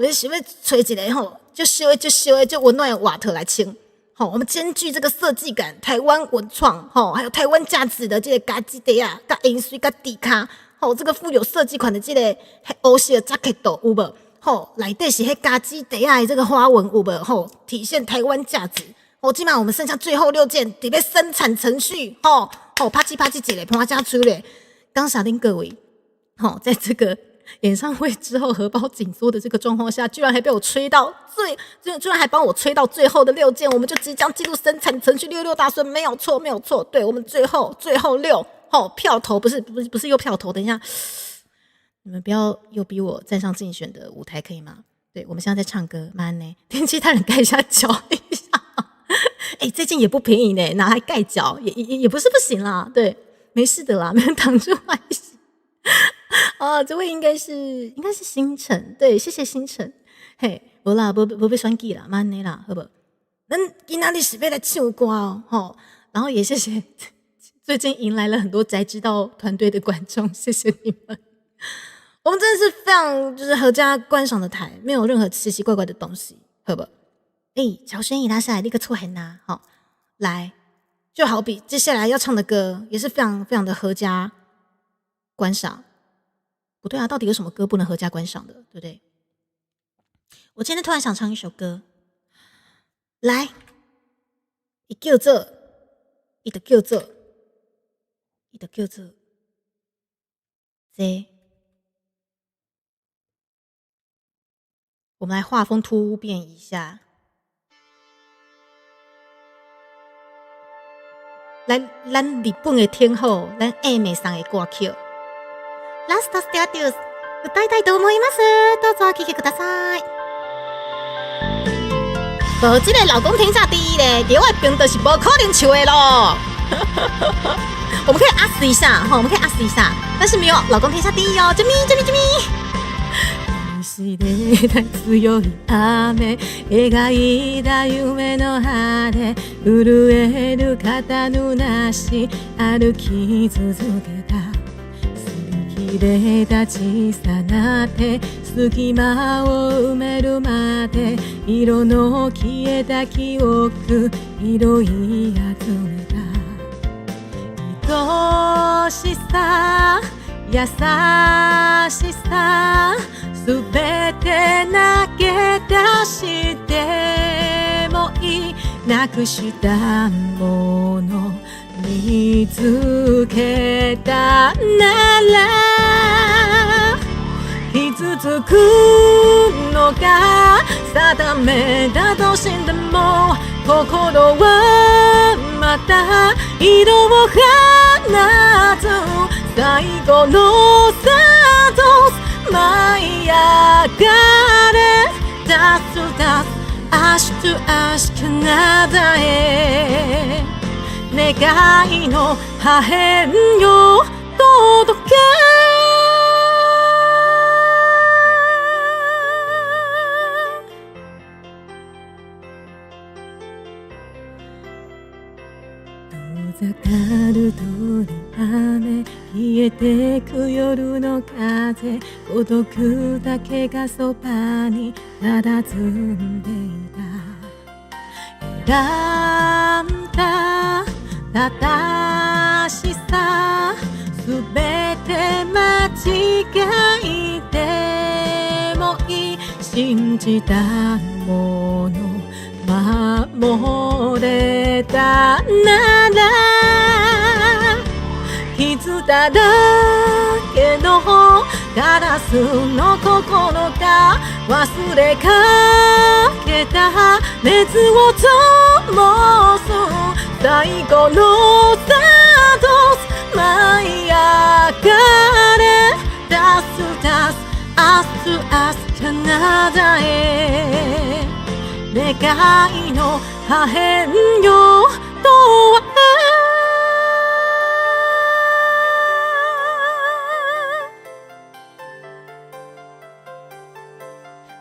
你想要吹一个就烧的就温暖的瓦特来穿我们兼具这个设计感、台湾文创还有台湾价值的这个嘎机袋啊、嘎银水、嘎底卡这个富有设计款的这个欧式的 jacket 有无？内底是迄嘎机袋啊的这个花纹有无？体现台湾价值今晚我们剩下最后6件，得被生产程序，啪叽啪叽几嘞，啪加出嘞。刚傻令各位，在这个演唱会之后荷包紧缩的这个状况下，居然还被我吹到居然还帮我吹到最后的6件，我们就即将进入生产程序66大顺，没有错，没有错。对，我们最后6，票头不是又票头，等一下，你们不要又逼我站上竞选的舞台，可以吗？对，我们现在在唱歌，慢呢，天气太冷，盖一下脚一下。这件也不便宜呢，拿来盖脚也不是不行啦。对，没事的啦，没人挡住还行。这位应该是星辰，对，谢谢星辰。嘿，无啦，不被选举啦，慢呢啦，好不好？咱今仔日是要来唱歌哦，然后也谢谢最近迎来了很多宅知道团队的观众，谢谢你们。我们真的是非常就是合家观赏的台，没有任何奇奇怪怪的东西，好不好？乔轩怡拉下来立刻错很呐，来，就好比接下来要唱的歌也是非常非常的合家观赏。不对啊，到底有什么歌不能合家观赏的，对不对？我今天突然想唱一首歌，来，伊就叫做这。我们来画风突变一下，咱日本的天后，咱A妹上的歌曲。ラストステアデュース歌いたいと思います。どうぞお聴きください。无这个老公天下第一嘞，在我的兵就是无可能唱的咯。我们可以阿死一下，我们可以阿死一下，但是没有老公天下第一哦。救命！西で強い雨描いた夢の葉で震える肩のなし歩き続けた擦り切れた小さな手隙間を埋めるまで色の消えた記憶拾い集めた愛しさ優しさすべて投げ出してもいいなくしたもの見つけたなら傷つくのが定めだとしても心はまた色を放つ最後のサドス舞い上がれダスダス足と足奏へ願いの破片よ届け遠ざかる通り雨消えてく夜の風孤独だけがそばに佇んでいた選んだ正しさすべて間違いでもいい信じたもの守れたなら傷だらけのガラスの心が忘れかけた熱を灯す最後のサドス舞い上がれダスダスアスアスカナダへ願いの破片よとは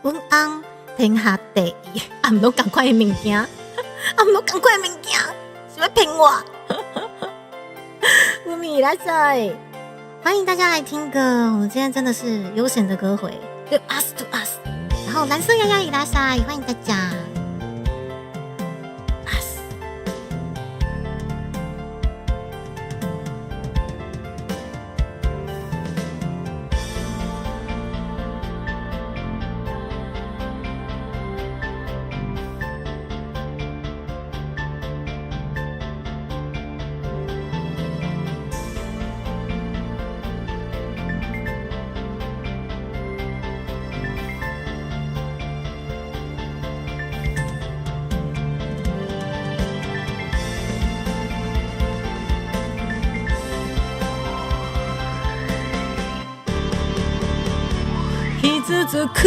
阮翁天下第一，毋通赶快的物件，毋通赶快的物件，是要骗我？乌米拉塞，欢迎大家来听歌。我们今天真的是悠闲的歌回，就 us to us。然后蓝色丫丫伊拉塞，欢迎大家。づく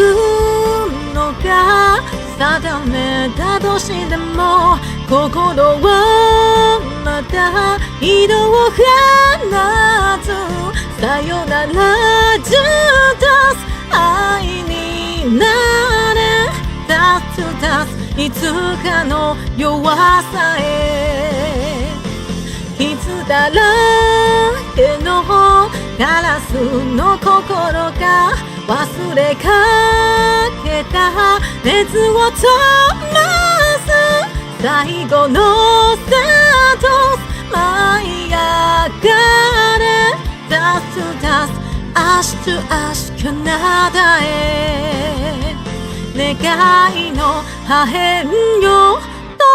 のが定めだとしても心はまた移動を放つさよならジュータス愛になれだつだついつかの弱さへ傷だらけのガラスの心が忘れかけた熱を灯す最後のスタート舞い上がれダストダスアッシュアッシュカナダへ願いの破片よと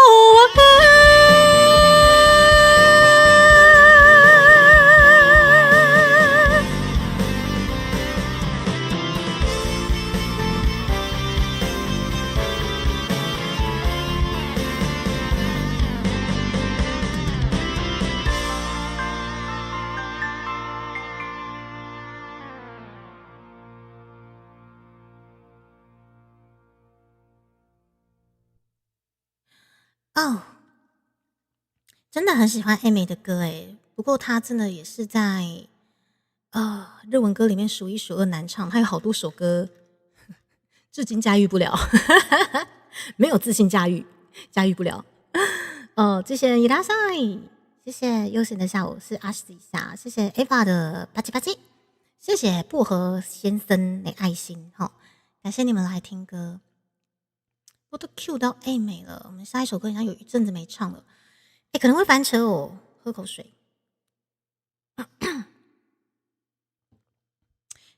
哦，真的很喜欢 A 美的歌诶，不过她真的也是在日文歌里面数一数二难唱，她有好多首歌至今驾驭不了，没有自信驾驭不了。谢谢伊拉塞，谢谢悠闲的下午是阿西一下，谢谢 Eva 的吧唧吧唧，谢谢薄荷先生的爱心，感谢你们来听歌。我都 Q 到 A 美了，我们下一首歌好像有一阵子没唱了，可能会翻车哦，喝口水。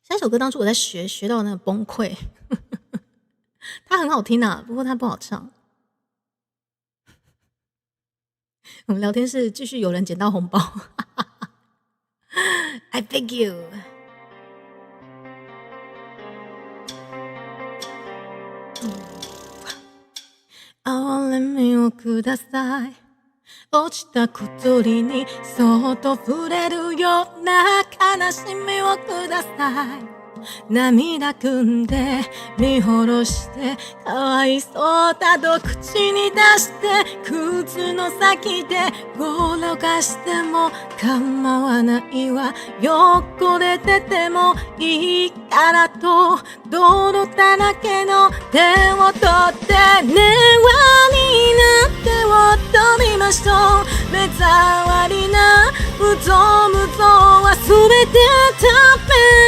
下一首歌当初我在学到那个崩溃，它很好听啊，不过它不好唱。我们聊天室继续有人捡到红包I beg you。哀れみをください落ちた小鳥にそっと触れるような悲しみをください涙汲んで見下ろしてかわいそうだと口に出して靴の先で転がしても構わないわ汚れててもいいからと泥だらけの手を取って根輪になって踊りましょう目障りなうぞむぞはすべて食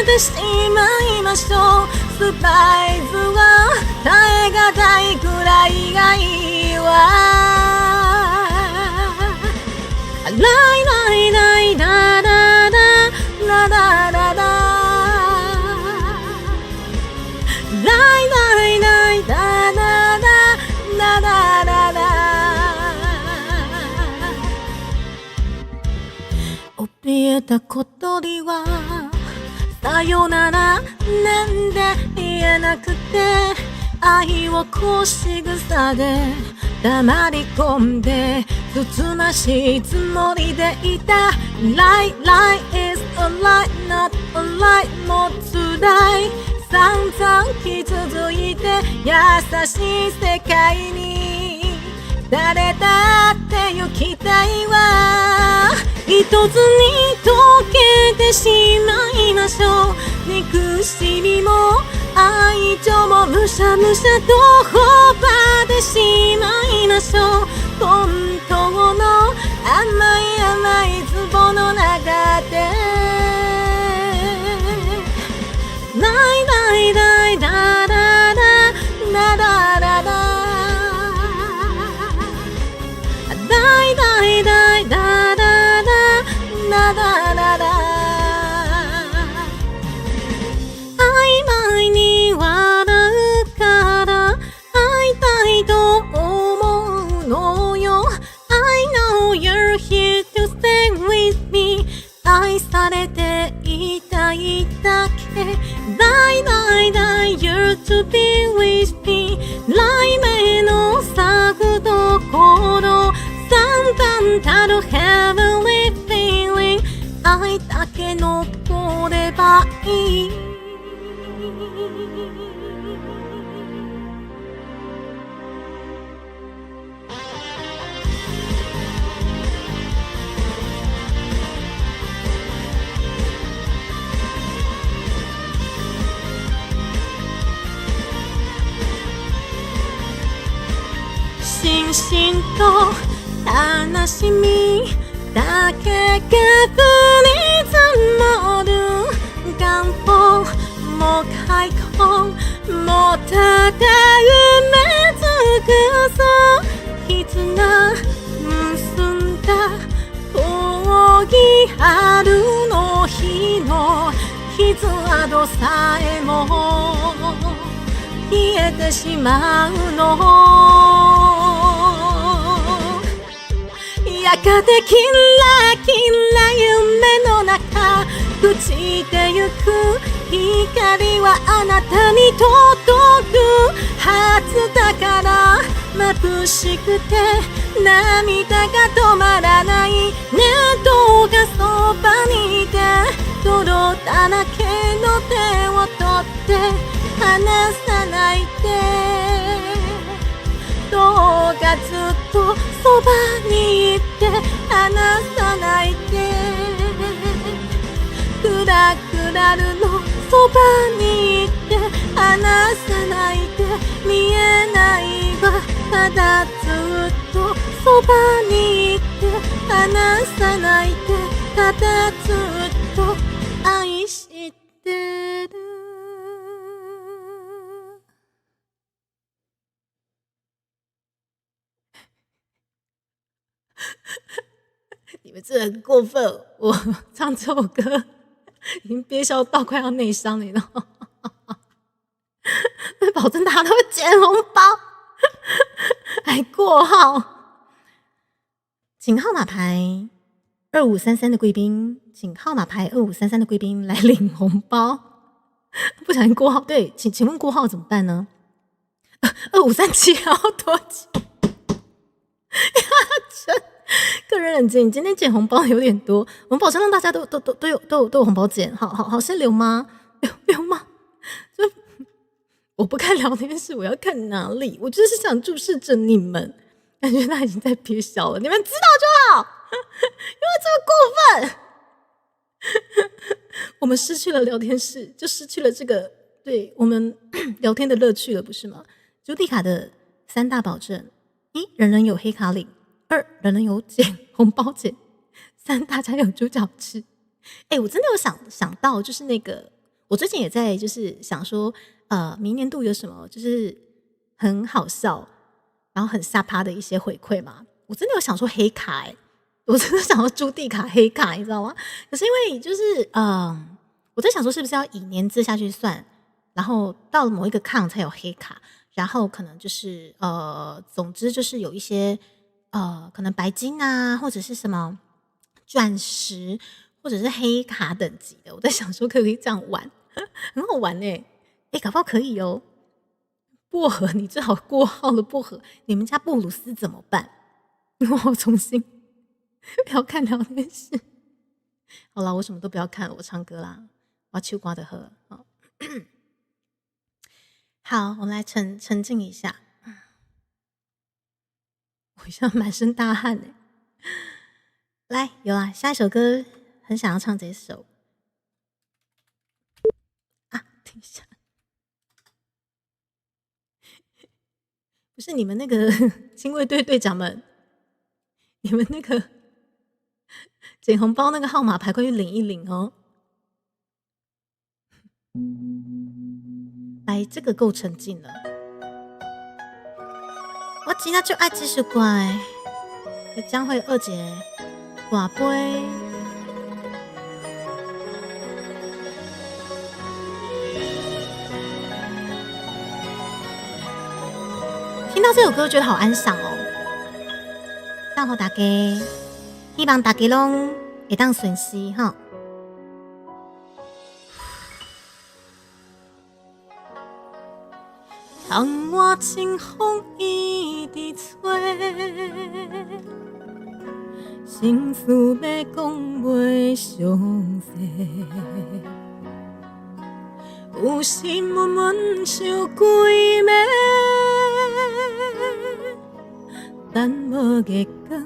べてしまいましょうスパイスは耐え難いくらいがいいわライライライラララララララライライライラララララララ怯えた小鳥はさよならなんで言えなくて愛を腰草で黙り込んでつつましいつもりでいた Lie, lie is a lie, not a lie もう辛い散々傷ついて優しい世界に誰だって行きたいわ一つに溶けてしまいましょう憎しみも愛情もむしゃむしゃと頬張ってしまいましょう本当の甘い甘い壺の中でライライライラララララララライライライララララララ曖昧に笑うから会いたいと思うのよ I know you're here to stay with me 愛されていたいだけ Lie, lie, lie, you're to be with me 雷鳴の咲くところ散々たる heavenly feeling 愛だけ残ればいい心心动，悲しみだけが降り積もる願望も開口もただ夢尽くす絆結んだ遠い春の日の傷跡さえも消えてしまうのやがてキラキラ夢の中朽ちてゆく光はあなたに届くはずだから眩しくて涙が止まらないねどうかそばにいて泥だらけの手を取って離さないでどうかずっとそばにいて離さないでクラクラルのそばにいて離さないで見えないわただずっとそばにいて離さないでただずっと愛してる你们真的很过分，我唱这首歌已经憋笑到快要内伤了，你知道吗？保证大家都会捡红包，还过号，请号码牌2533的贵宾，请号码牌2533的贵宾来领红包。不小心过号，对，请问过号怎么办呢？2537还要多久？个人冷静，今天捡红包有点多，我们保证让大家都有红包捡。好，先留吗？留吗？就我不看聊天室，我要看哪里？我就是想注视着你们，感觉他已经在憋笑了，你们知道就好，因为这么过分，我们失去了聊天室，就失去了这个对我们聊天的乐趣了，不是吗？朱迪卡的3大保证：一，人人有黑卡领。2，人人有捡红包捡；3，大家有猪脚吃。我真的有想到，就是那个，我最近也在就是想说，明年度有什么就是很好笑，然后很下趴的一些回馈嘛。我真的有想说黑卡，我真的想说朱棣卡黑卡，你知道吗？可是因为就是我在想说是不是要以年资下去算，然后到了某一个抗才有黑卡，然后可能就是总之就是有一些。可能白金啊，或者是什么钻石，或者是黑卡等级的，我在想说可不可以这样玩，很好玩搞不好可以哦。薄荷，你最好过号了薄荷，你们家布鲁斯怎么办？我重新不要看聊天室。好啦，我什么都不要看了，我唱歌啦，我要秋瓜的喝。好，我们来沉浸一下。我现在满身大汗来，有啦，下一首歌很想要唱这首啊，等一下，不是你们那个亲卫队队长们，你们那个捡红包那个号码牌，快去领一领哦。来，这个够沉浸了。我今仔就爱这首歌的，是江蕙二姐大杯。听到这首歌觉得好安详哦。送给大家，希望大家拢会当顺时哈。窗外清风一直吹，心事要讲袂详细，有时闷闷想几暝，等无月光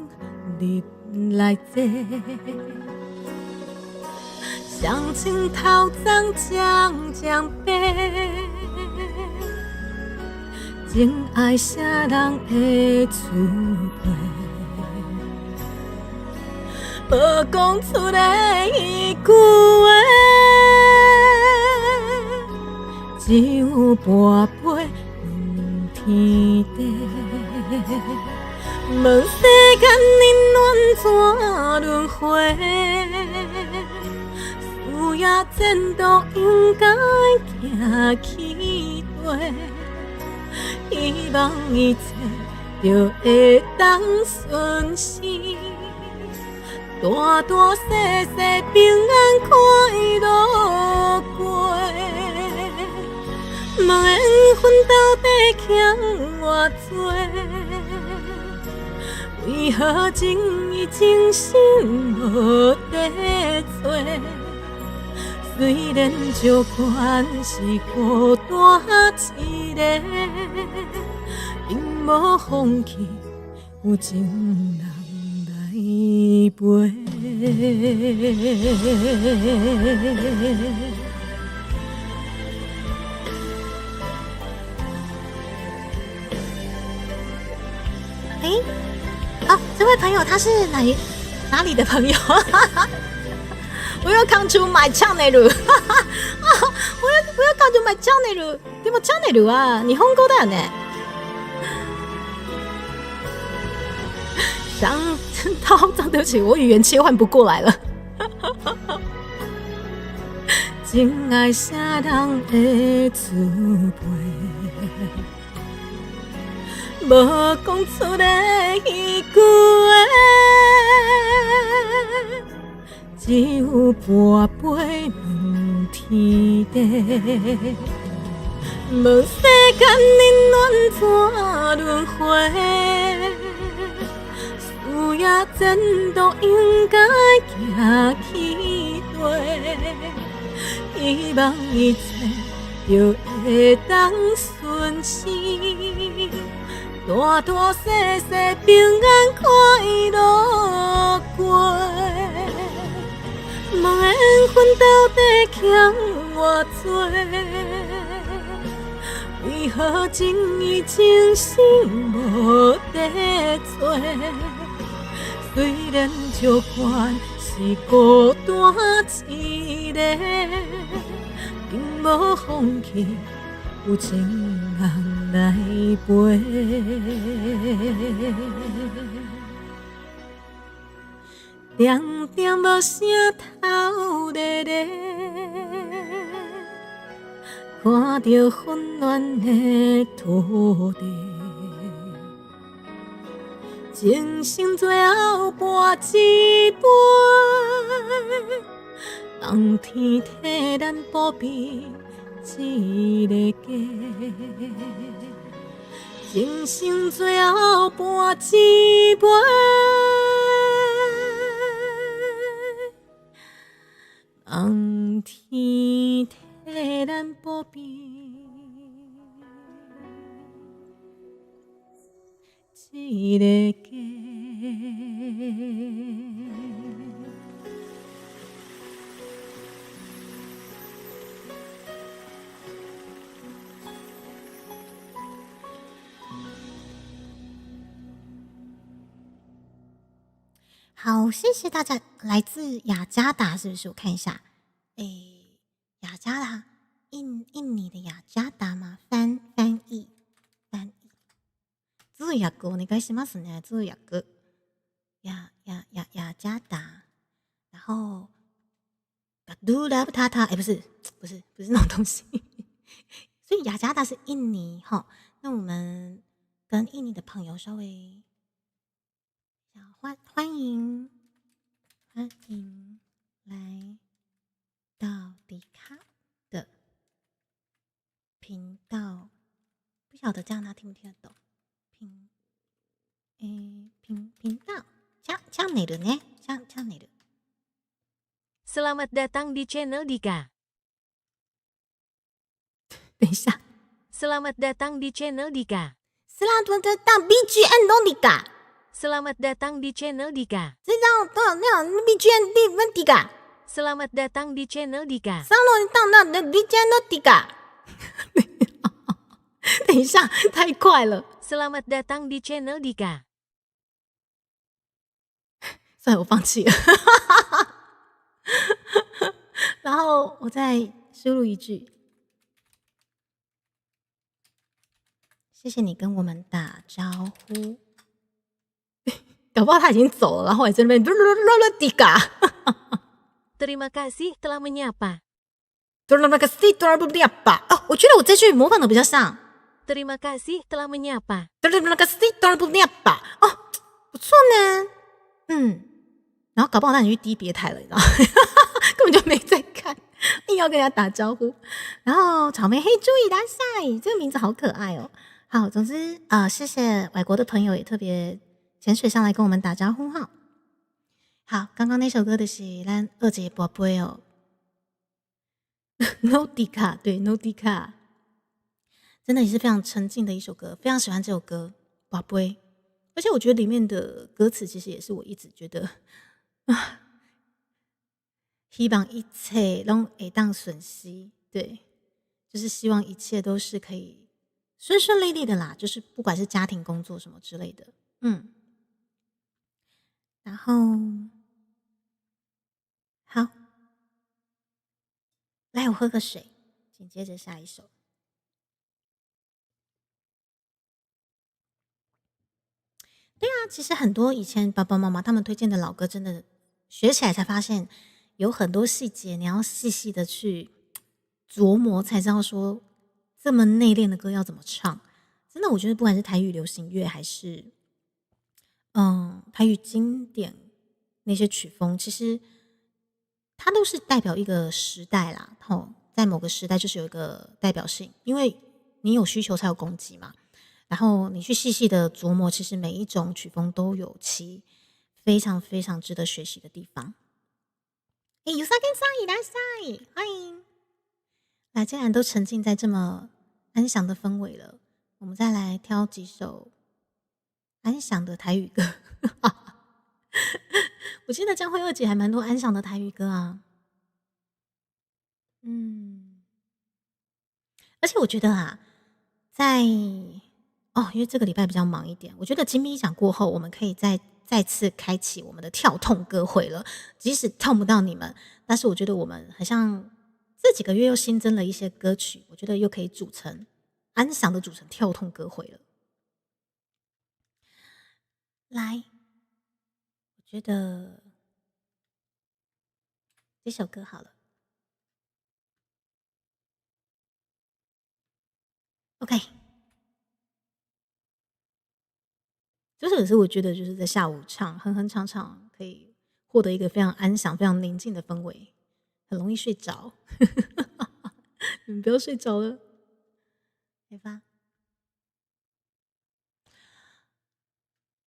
入来坐，双亲头鬃渐渐白。情爱啥人会滋味？无讲出来一句话，只有跋杯问天地。问世间冷暖怎轮回？有也前途应该行起地。希望一切就会当顺心，大大细细平安快乐过。问缘分到底欠偌多？为何情义真心无地做？虽然酒款是孤单一个，因无放弃，有情人来陪。这位朋友他是哪里的朋友？Welcome to my channel Welcome to my channel でもチャンネルは日本語だよね。对不起，我语言切换不过来了。情爱啥人会滋味？无讲出来一句话，只有跋杯问天地。问世间冷暖怎轮回？有也前途应该行起地。希望一切就会当顺心。大大细细平安快乐过，问缘分到底欠偌多？为何情义真心无地做？虽然酒款是孤单一个，并无放弃，有情人来陪。点点无声头咧咧，看着混乱的土地，情深最后跋一杯，人天替咱保庇一个家。情深最后跋一杯，人天替咱保庇一个家。好，谢谢大家。来自雅加达是不是？我看一下，雅加达，印尼的雅加达吗？翻译。通訳お願いしますね。通訳。雅加达，然后 do love 他，不是那种东西。所以雅加达是印尼哈。那我们跟印尼的朋友稍微。欢迎来到迪卡的频道，不晓得这样他听不听得懂？频道channel呢？channel。Selamat datang di channel Dika。等一下 ，Selamat datang di channel Dika。Selamat datang BGM Dika。Selamat datang di channel Dika。这张BGM Dika。Selamat datang di channel Dika。Selamat datang di channel Dika。等一下，太快了。 Selamat datang di channel Dika。算了，我放弃了。然后我再输入一句：谢谢你跟我们打招呼。搞不好他已经走了，然后我还在那边迪嘎。Terima kasih telah menyapa。哦，我觉得我这句模仿的比较像。Terima kasih telah menyapa。哦，不错呢。然后搞不好他已经去低别台了，你知道吗？根本就没在看，硬要跟人家打招呼。然后草莓黑猪伊拉塞，这个名字好可爱哦。好，总之谢谢外国的朋友也特别潜水上来跟我们打招呼哈。好，刚刚那首歌的是咱二姐宝贝哦。No Dika， 对 No Dika， 真的也是非常沉静的一首歌，非常喜欢这首歌宝贝。而且我觉得里面的歌词其实也是我一直觉得希望一切都会当顺遂，对，就是希望一切都是可以顺顺利利的啦，就是不管是家庭工作什么之类的。然后好，来我喝个水，紧接着下一首。对啊，其实很多以前爸爸妈妈他们推荐的老歌，真的学起来才发现有很多细节，你要细细的去琢磨，才知道说这么内敛的歌要怎么唱。真的，我觉得不管是台语流行乐，还是台语经典那些曲风，其实它都是代表一个时代啦。在某个时代就是有一个代表性，因为你有需求才有供给嘛。然后你去细细的琢磨，其实每一种曲风都有其非常非常值得学习的地方。有沙跟沙伊来塞，欢迎！来，既然都沉浸在这么安详的氛围了，我们再来挑几首安详的台语歌。我记得江蕙二姐还蛮多安详的台语歌啊。而且我觉得啊，因为这个礼拜比较忙一点，我觉得金咪奖过后，我们可以再次开启我们的跳痛歌会了。即使跳不到你们，但是我觉得我们好像这几个月又新增了一些歌曲，我觉得又可以组成安详的组成跳痛歌会了。来，我觉得这首歌好了。OK。这首也是我觉得就是在下午唱哼哼唱唱可以获得一个非常安详非常宁静的氛围，很容易睡着。你们不要睡着了，来吧。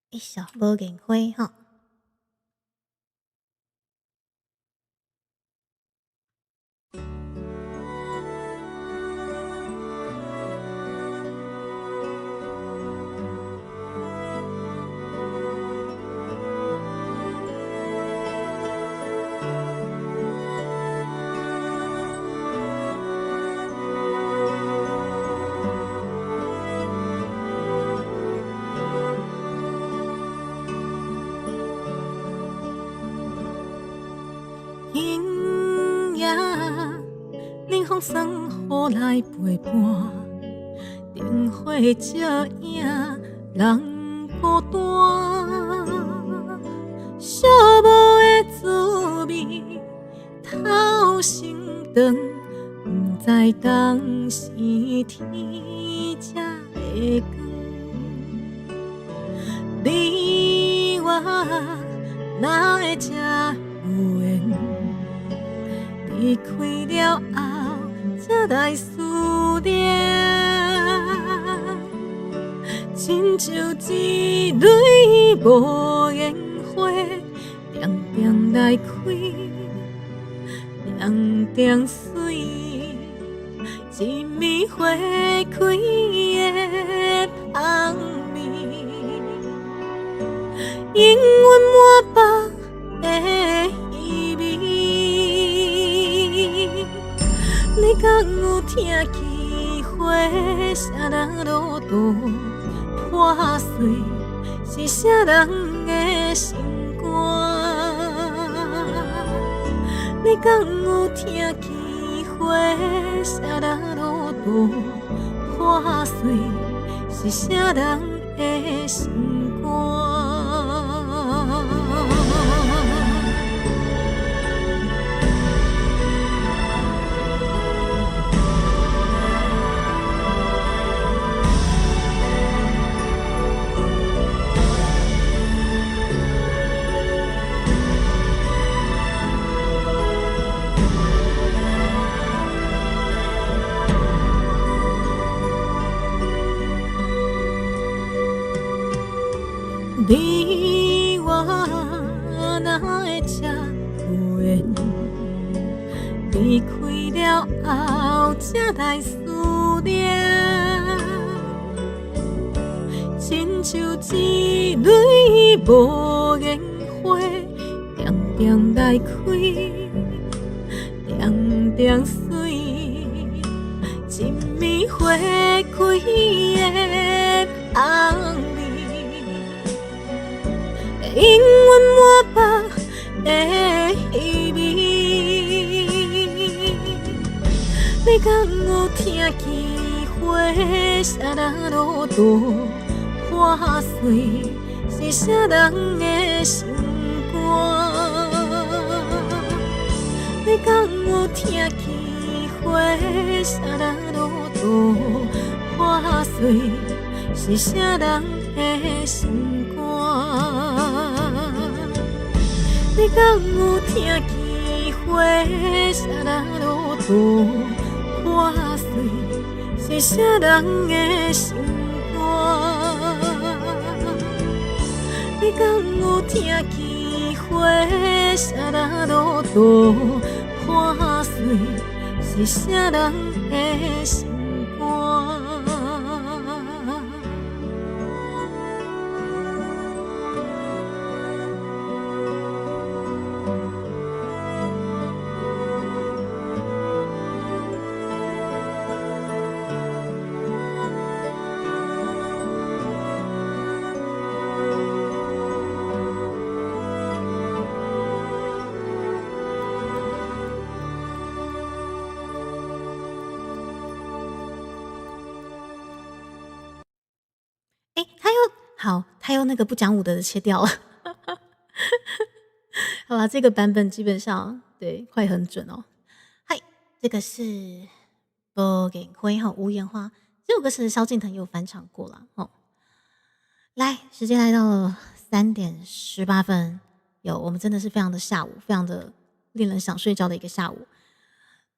一首无言花哈。风霜雨来陪伴，灯火照影人孤单。寂寞的滋味，透心肠，不知当时天才会光。你我哪会这有缘？离开了后，才来思念，亲像一蕊无言花，点点来开，点点水，一暝花开的香味，永远满腹的意味。你敢有听见花，啥人路途破碎，是啥人的心肝？你敢有听见花，啥人路途破碎，是啥人的心肝？你我哪会这有缘？离开了后才来思念，亲像一蕊无言花，点点来开，点点水，一暝花开的香味。永远抹白的稀微，你敢有听见花啥人路途破碎，是啥人的心肝？你敢有听见花啥人路途破碎，是啥人的心肝？你敢有听见花啥人路途破碎，是啥人的心肝？你敢有听见花啥人路途破碎，是啥人的心肝？他又那个不讲武德的切掉了。好啦，这个版本基本上对快很准哦。嗨，这个是无言花无言花，这首歌是萧敬腾也有翻唱过啦哦。来，时间来到了3:18，我们真的是非常的下午，非常的令人想睡觉的一个下午。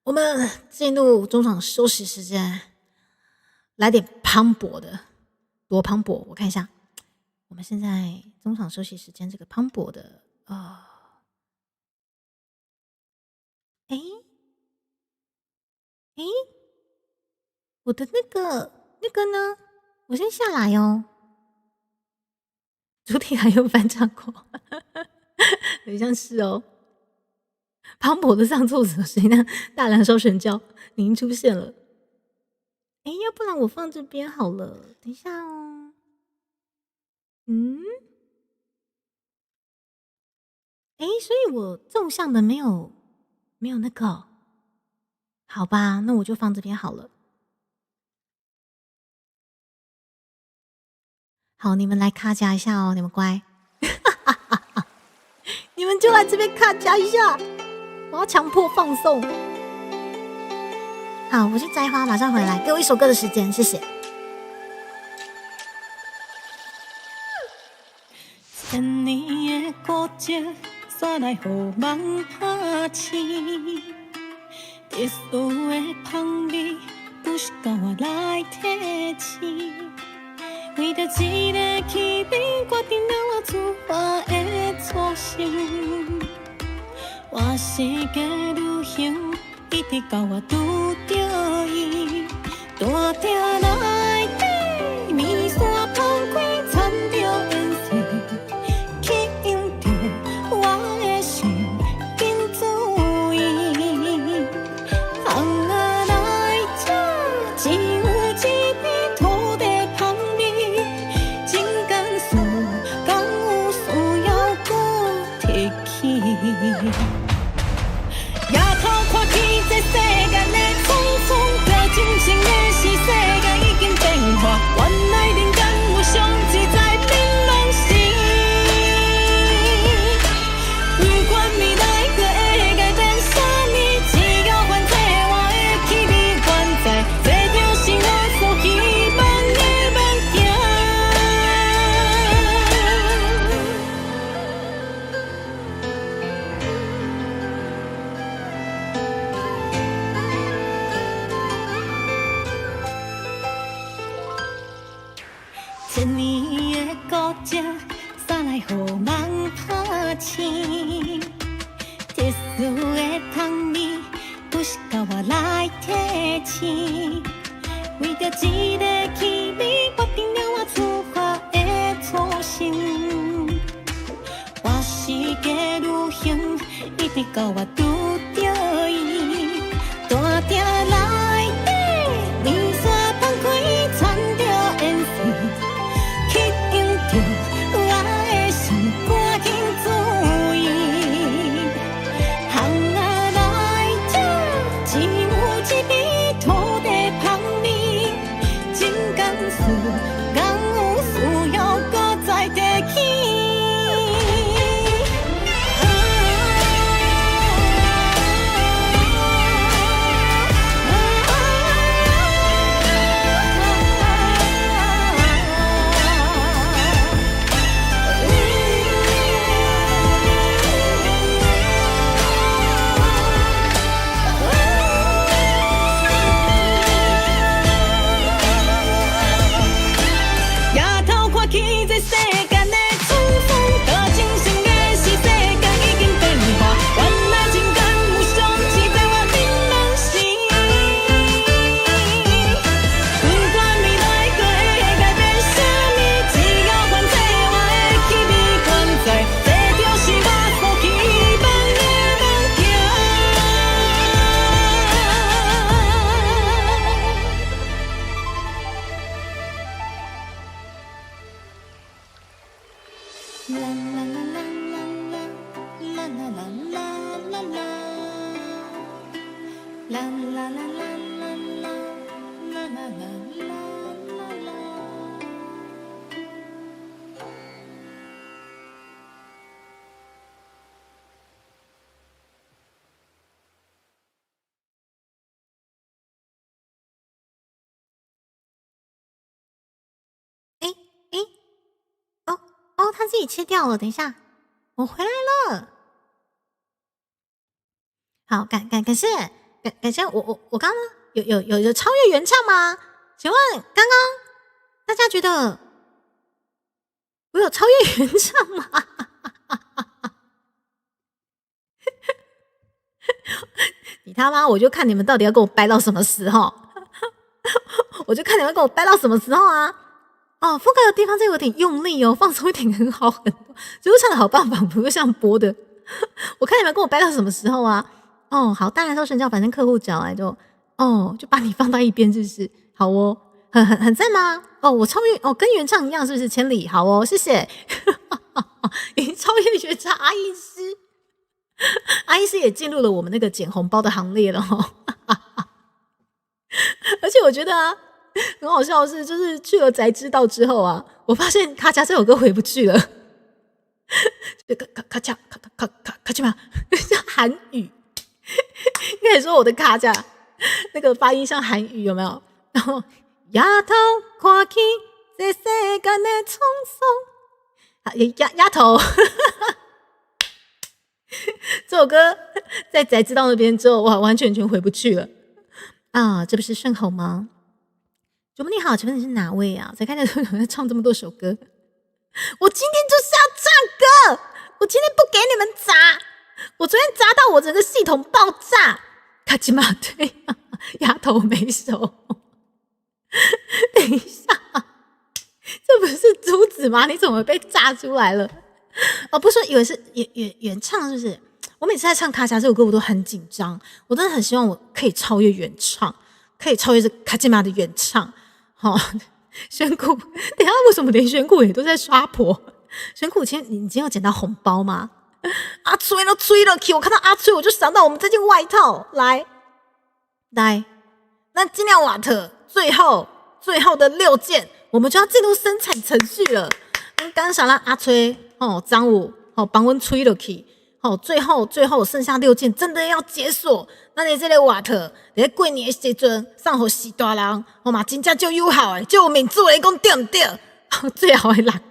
我们进入中场休息时间，来点磅礴的，多磅礴？我看一下。我们现在中场休息时间，这个磅礴的我的那个呢？我先下来哦。主题还有翻唱过，好像是哦。磅礴的上厕所，谁呢？大燃烧神教，您出现了。要不然我放这边好了，等一下哦。所以我纵向的没有那个，好吧，那我就放这边好了。好，你们来卡夹一下哦，你们乖，你们就来这边卡夹一下，我要强迫放送。好，我去摘花，马上回来，给我一首歌的时间，谢谢。千年的孤寂，煞来予梦拍醒。特殊的香味，不是甲我来提醒。为着一个气味，决定了我自发的初心。我世界旅行，一直到我拄着伊。大厅内底，面纱放开，掺着颜色，吸引着我的心，紧注意。窗仔内这一位。煞来予人拍醒。铁丝的汤味，不是甲我来提醒。为着一个气味，决定了我出发的初心。我是个旅行，一直到我拄着伊。大鼎内底，面线放开，穿着烟丝，去迎着我的心，赶紧注意。行啊来这，只有一味土地香味，真甘肃，敢有需要搁再提起？他自己切掉了。等一下，我回来了。好，感谢我刚刚有超越原唱吗？请问刚刚大家觉得我有超越原唱吗？你他妈，我就看你们到底要跟我掰到什么时候，我就看你们跟我掰到什么时候啊！哦，副歌的地方这有点用力哦，放松一点很好很多。结果唱的好棒，仿佛像播的。我看你们跟我掰到什么时候啊？哦，好，大人说神教，反正客户找来就把你放到一边，是不是？好哦，很赞吗？哦，我超越哦，跟原唱一样，是不是？千里，好哦，谢谢。已经超越原唱，阿医师也进入了我们那个捡红包的行列了哦。而且我觉得啊，很好笑的是，就是去了宅知道之后啊，我发现卡恰这首歌回不去了。卡恰嘛，像韩语。应该说我的卡恰那个发音像韩语，有没有？然后丫头看起这世间的匆匆，丫头。这首歌在宅知道那边之后，我完全回不去了啊！这不是顺口吗？主播你好，请问你是哪位啊？才看见有人唱这么多首歌，我今天就是要唱歌，我今天不给你们砸，我昨天砸到我整个系统爆炸。卡吉玛对，丫头没手。等一下，这不是珠子吗？你怎么被炸出来了？哦，不是说以为是原唱，是不是？我每次在唱卡恰这首歌，我都很紧张，我真的很希望我可以超越原唱，可以超越这卡吉玛的原唱。好，选股，等一下为什么连选股也都在刷婆？选股前你今天有捡到红包吗？阿吹都吹了去，我看到阿吹我就想到我们这件外套，来，那今天瓦特最后的6件，我们就要进入生产程序了。刚想让阿吹张武帮我吹了去，最后剩下6件真的要解锁。那你这个瓦特在过年的时阵送给四大人，嘛真正就友好的，就有民主的讲对不对？最好的人。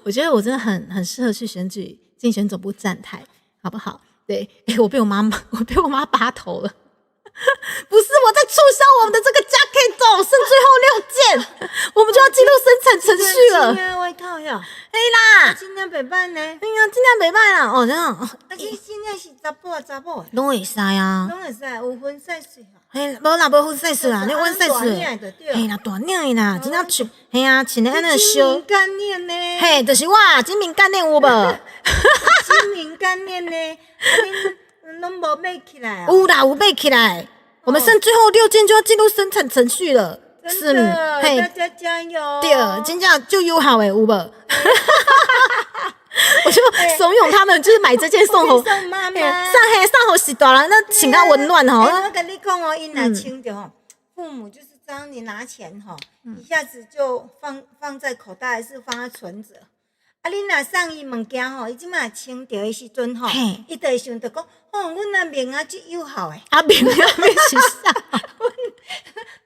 我觉得我真的很适合去选举竞选总部站台，好不好？对，我被我妈拔头了。不是我在促销我们的这个 jacket， 剩最后6件，我们就要进入生产程序了。外套好呀，嘿啦，今天袂歹呢。哎呀，真正袂歹啦，哦，真的，啊，你真正是查甫啊查某诶，拢会使啊。拢会使有分细水吼。嘿，无啦，无分细数啦，你阮细数。大领的就对嘿啦，大领的啦，真正穿，嘿啊，穿的安尼烧。干练呢？嘿，就是我精明干练有无？精明干练呢？恁拢无买起来哦。有啦，有买起来。我们剩最后6件就要进入生产程序了。真的，嘿大家加油！对，真正就友好诶，有无？我就怂恿他们，就是买这件送吼，送妈妈上吼是大人，那请他温暖吼。我跟你讲哦，因若穿着吼，父母就是当你拿钱吼，一下子就放在口袋，还是放在存折。啊，你若送伊物件吼，伊即马穿着的时阵吼，伊就会想着讲，阮阿明啊，即友好诶。阿明是啥？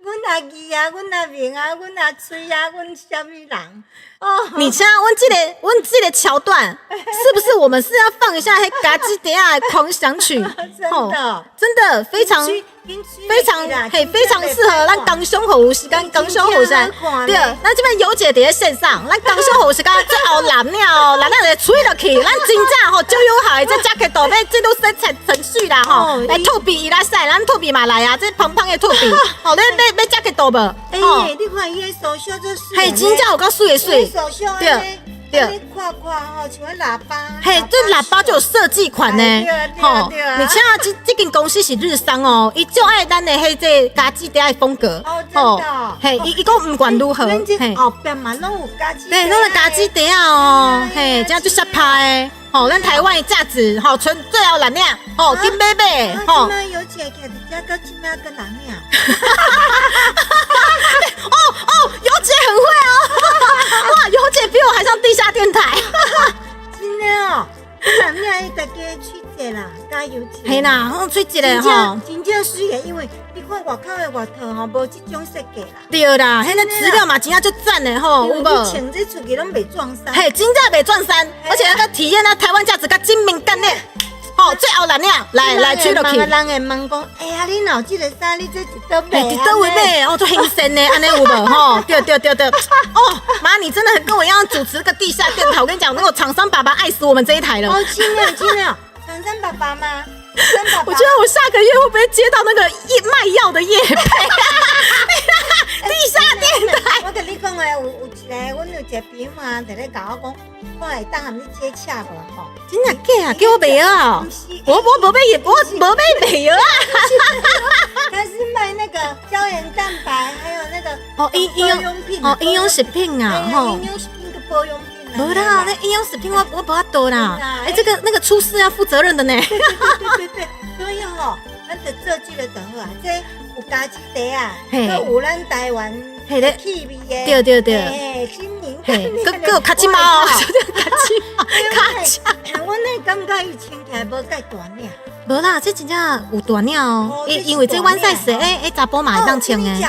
阮阿姨啊，阮阿明啊，阮阿翠啊，阮虾米人？哦，你像问这个桥段，是不是我们是要放一下黑嘎吱嗲的狂想曲？真的非常非常适合咱刚胸口有时间刚胸口山。对，咱这边尤姐伫咧线上，咱刚胸口有时间最后蓝鸟就吹落去，咱真正吼就友好的这加克豆要进入生产程序啦吼。来兔比伊来晒，咱兔比嘛来啊，这胖胖的兔比，好，要加克豆无？哎，你看伊的手袖就是，嘿，真正有够水的水。对对，看看吼，像个喇叭。嘿，这喇叭就有设计款呢，吼，而且这间公司是日商哦，伊就爱咱的迄个家己的风格，哦，嘿，伊讲不管如何，嘿，后边嘛拢有家己，对，拢有家己的哦，嘿，这样就下拍的，吼，咱台湾的价值，吼，纯最后蓝亮，吼，金贝贝，吼，那有钱给人家到今麦跟蓝亮，哦，尤姐很会哦，哇，尤姐比我还上地下电台，真的哦，蓝亮大家去者啦，加油者，嘿啦，好吹一个吼，真正水的，因为你看外口的外套吼，无这种设计啦，对啦，迄个资料嘛，真正就赞的吼，有无？你穿这出去拢袂撞衫，嘿，真正袂撞衫，而且那个体验呢，台湾价值甲精明干练。哦，最后蓝亮来吹落去。人会问讲，哎呀，你哪这个衫，你这一倒买？伫倒位买？哦，都很神呢，安尼有无？吼，对。哦，妈，你真的很跟我一样主持个地下电台。我跟你讲，那个厂商爸爸爱死我们这一台了。哦，真的，厂商爸爸吗？我觉得我下个月会不会接到那个卖药的业配？地下电台。我跟你讲诶，有一个，阮有一个朋友嘛，在咧甲我讲，我会当含你接洽无吼？真的假啊？叫我卖药啊？我无买卖药啊！他是卖那个胶原蛋白，还有那个营养用品营养食品啊，吼，营养食品跟保养品。无啦，那营养食品我不法度啦。哎，这个那个出事要负责任的呢。对，所以吼，咱就做这个就好啊。这有家己地啊，佮有咱台湾气味的。对。哎，新年。佮有卡其猫，卡其。我那感觉伊穿起来无介大领。无啦，这真正有大领哦。因为这弯赛时，查甫嘛会当穿诶。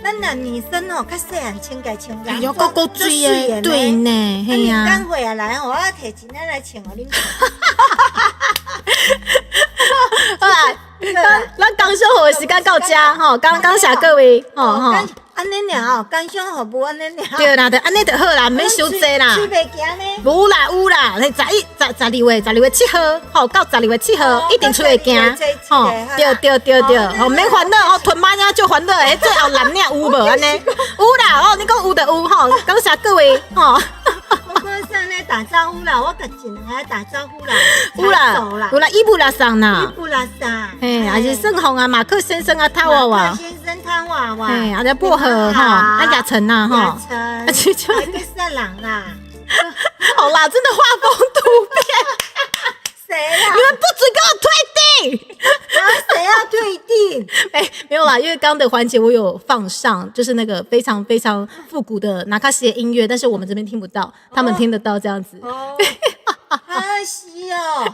咱若女生吼，较细汉穿家穿人，有够水诶，对呢，嘿呀。干会啊来吼，我摕钱仔来穿互恁穿。好啦，咱刚上好的时间到这吼，感谢各位吼。安尼尔吼，感谢服务安尼尔。对啦，安尼就好啦，免伤济啦。去袂行呢？有啦，迄12月7号，吼到12月7号一定出会行。吼，对，吼免烦恼，吼吞妈呀就烦恼，最后蓝领有无安尼？有啦，哦，你讲有就有吼，感谢各位吼。我上来打招呼啦，我甲一两个打招呼啦，有啦，伊布拉桑啦，嘿，还是盛虹啊，马克先生啊，他娃娃，先生他娃娃，嘿，还有薄荷哈，亚晨呐哈，亚晨，还有个色狼啦，好啦，真的画风突变，谁啦？你们不准给我退订，谁要退订？没有啦，因为刚刚的环节我有放上，就是那个非常非常复古的纳卡西的音乐，但是我们这边听不到，他们听得到这样子。可惜哦，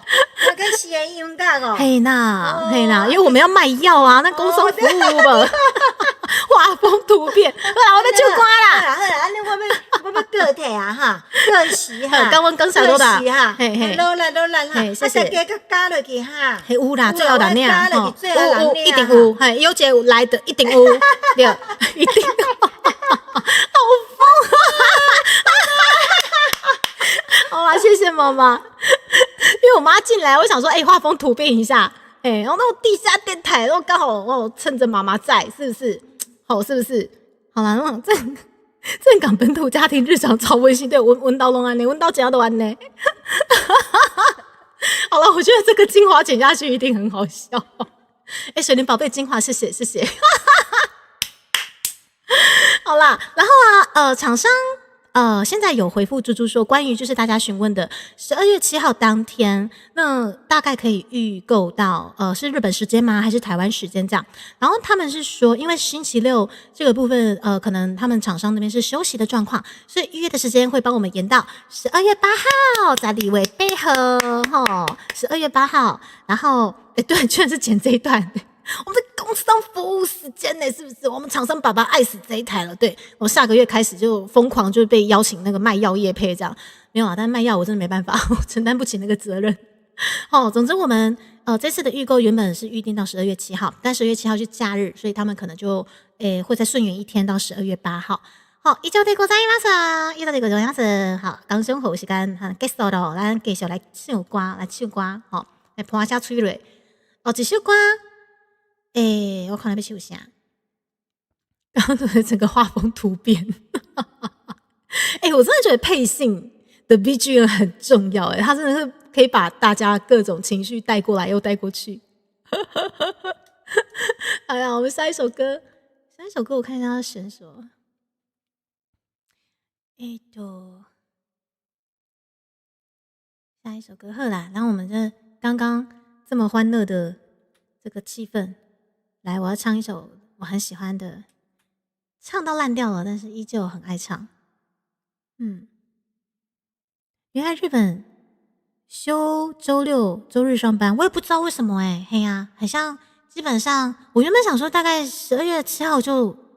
那个是音乐哦。嘿啦，因为我们要卖药啊，那工商服务吧。画风突变，好啦，我要唱歌啦。好啦，安尼我要个体啊哈，个时哈。刚刚下落啦，嘿，落啦哈，谢谢。大家加落去哈。嘿，有啦，最后蓝领哈，有一定有，嘿，有姐来的一定有，对，一定。好疯啊！妈，谢谢妈妈。因为我妈进来，我想说，画风突变一下，然后那种地下电台，然后刚好趁着妈妈在，是不是？好，是不是？好啦，那种正港本土家庭日常超温馨，对，闻到龙安呢，闻到怎样的玩呢？好了，我觉得这个精华剪下去一定很好笑。水莲宝贝精华，谢谢谢谢。好啦，然后啊，厂商现在有回复猪猪说，关于就是大家询问的12月7号当天，那大概可以预购到是日本时间吗？还是台湾时间这样？然后他们是说，因为星期六这个部分可能他们厂商那边是休息的状况，所以预约的时间会帮我们延到12月8号，在立委背后12月8号，然后对，居然是剪这一段。我们在公司当服务时间呢，是不是？我们厂商爸爸爱死这一台了。对，我下个月开始就疯狂就被邀请那个卖药业配这样，没有啊，但是卖药我真的没办法，我承担不起那个责任。总之我们这次的预购原本是预定到12月7号，但12月7号是假日，所以他们可能就会再顺延一天到12月8号。好，以上でございます。以上でございます。好，刚上好时间结束了，咱继续来唱歌，好，来播下催泪。这首歌。我看那边休息啊，刚刚整个画风突变。我真的觉得配信的 BGM 很重要，它真的是可以把大家各种情绪带过来又带过去。哎呀，我们下一首歌我看一下要选什么。下一首歌好啦，然后我们这刚刚这么欢乐的这个气氛。来，我要唱一首我很喜欢的，唱到烂掉了，但是依旧很爱唱。原来日本休周六周日上班，我也不知道为什么嘿呀，很像基本上我原本想说大概12月7号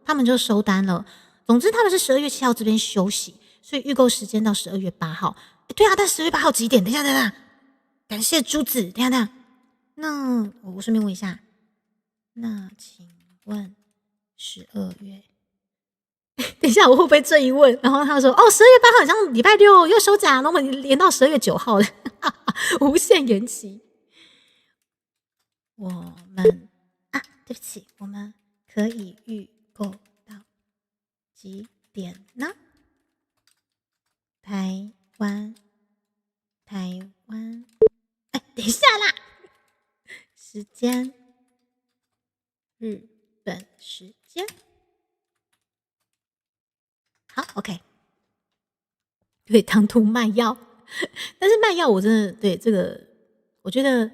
他们就收单了。总之他们是12月7号这边休息，所以预购时间到12月8号。对啊，但12月8号几点？等一下，感谢珠子，等一下，那我顺便问一下。那请问12月？等一下，我会不会这一问？然后他说：“12月8号好像礼拜六又收假，然后我们连到12月9号了，无限延期。”我们对不起，我们可以预购到几点呢？台湾，等一下啦，时间。日本时间好 ，OK。对，唐突卖药，但是卖药我真的对这个，我觉得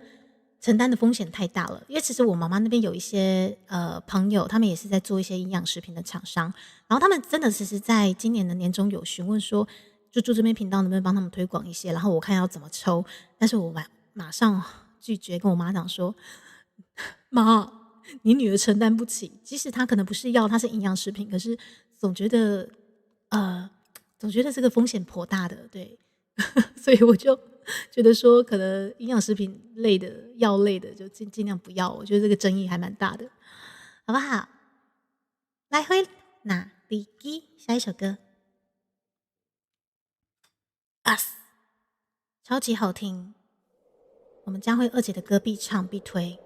承担的风险太大了。因为其实我妈妈那边有一些朋友，他们也是在做一些营养食品的厂商，然后他们真的其实在今年的年中有询问说，就这边频道能不能帮他们推广一些，然后我看要怎么抽，但是我马上拒绝，跟我妈讲说，妈。你女儿承担不起，即使她可能不是药，她是营养食品，可是总觉得这个风险颇大的，对，所以我就觉得说，可能营养食品类的、药类的就尽量不要，我觉得这个争议还蛮大的，好不好？来回那比基下一首歌，Us， 超级好听，我们将会二姐的歌必唱必推。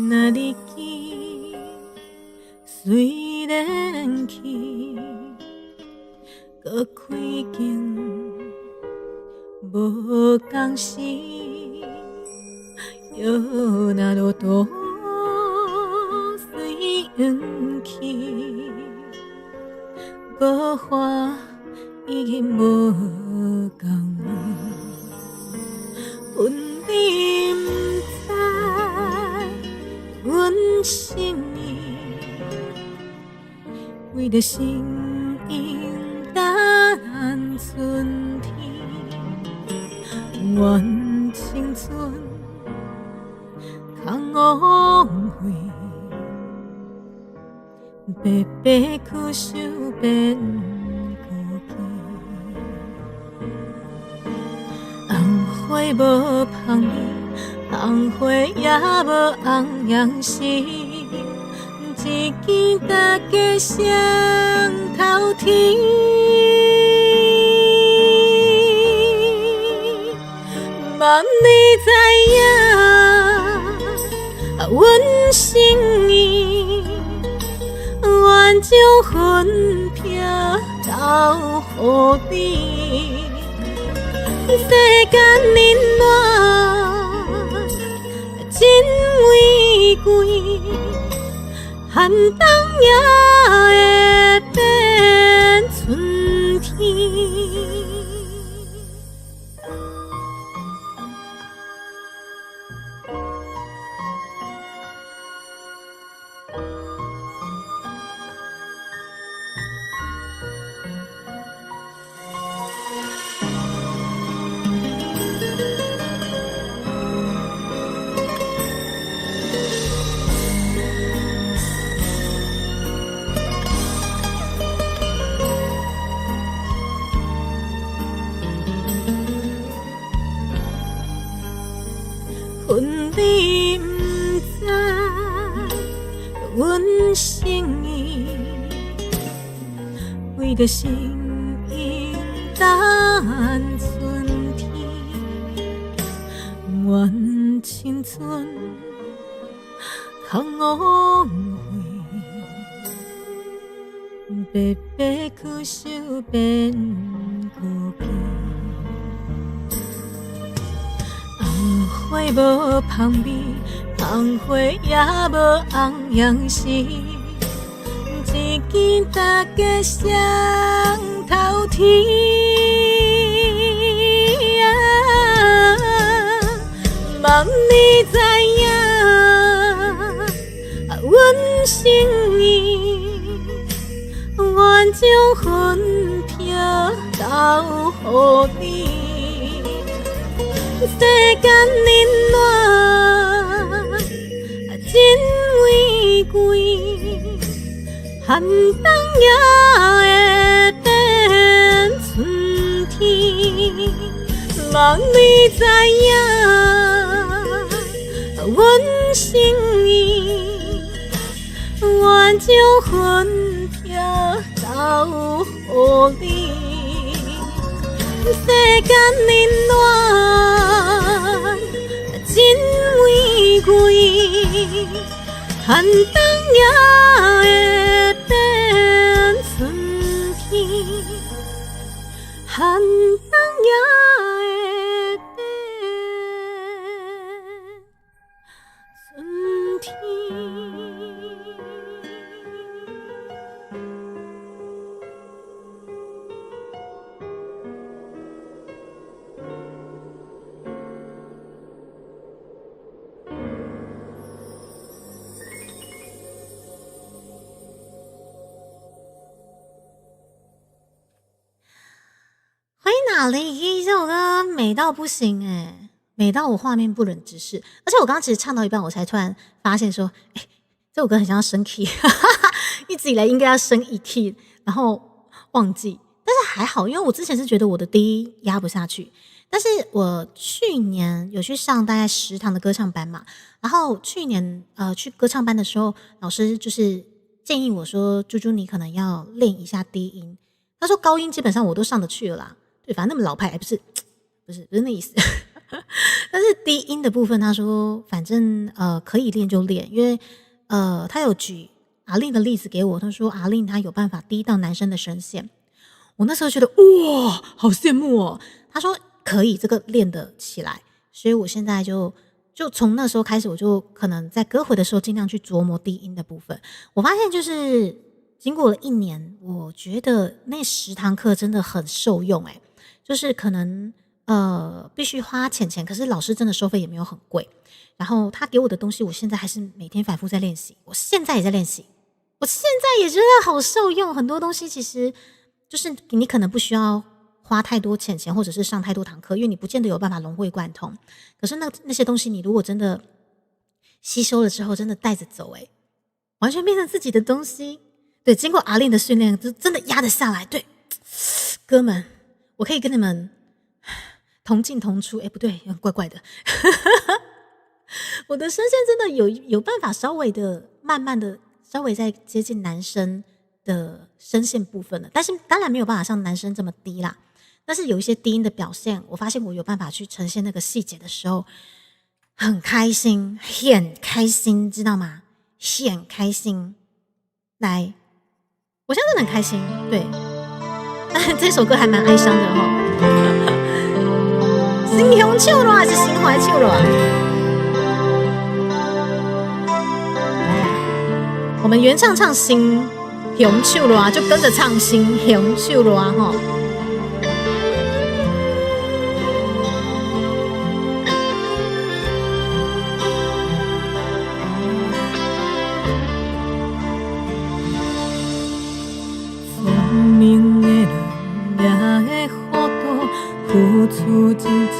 那日记虽然去，搁开经无共时，又那路途随远去，无花已经无共阮你不知。阮心意，为着心因等变春天，愿青春空误会，白白苦守变孤寂。红花无香味，红花也无红样式，只见大家双头天。望你知影，阮心意，愿将魂魄交予你。世间冷暖，真为贵，寒冬也会变春天。恨你不知，阮心意为着心因等春天，愿青春空误会，白白苦守变孤寂。花无香味，红花也无红样式，只见大家双头天。望你知影，阮心意，愿将魂魄交予你。世间冷暖，真为贵，寒冬也会变春天。望你知影，阮心意，愿将魂魄交予你。世间冷暖，真为贵，寒冬也会变春天，寒冬也会变春天。欢迎哪里？这首歌美到不行哎，美到我画面不忍直视。而且我刚刚其实唱到一半，我才突然发现说，这首歌很像要升 key， 一直以来应该要升一 key， 然后忘记。但是还好，因为我之前是觉得我的低音压不下去。但是我去年有去上大概10堂的歌唱班嘛，然后去年去歌唱班的时候，老师就是建议我说，猪猪你可能要练一下低音。他说高音基本上我都上得去了啦。对，反正那么老派，不是那意思。但是低音的部分，他说反正可以练就练，因为他有举阿令的例子给我，他说阿令他有办法低到男生的声线。我那时候觉得哇，好羡慕哦。他说可以，这个练得起来，所以我现在就从那时候开始，我就可能在歌回的时候尽量去琢磨低音的部分。我发现就是经过了1年，我觉得那10堂课真的很受用就是可能必须花钱，可是老师真的收费也没有很贵。然后他给我的东西，我现在还是每天反复在练习。我现在也在练习，我现在也觉得好受用。很多东西其实就是你可能不需要花太多钱，或者是上太多堂课，因为你不见得有办法融会贯通。可是那些东西，你如果真的吸收了之后，真的带着走，完全变成自己的东西。对，经过阿令的训练，就真的压得下来。对，哥们，我可以跟你们同进同出。不对，怪怪的。我的声线真的有办法稍微的慢慢的稍微在接近男生的声线部分了，但是当然没有办法像男生这么低啦。但是有一些低音的表现，我发现我有办法去呈现那个细节的时候，很开心，很开心，知道吗？很开心。来，我现在真的很开心，对。这首歌还蛮哀伤的心胸笑了还是心怀笑了？我们原唱唱心雄笑了，就跟着唱心雄笑了哈。聪明的人也会糊涂，付出真情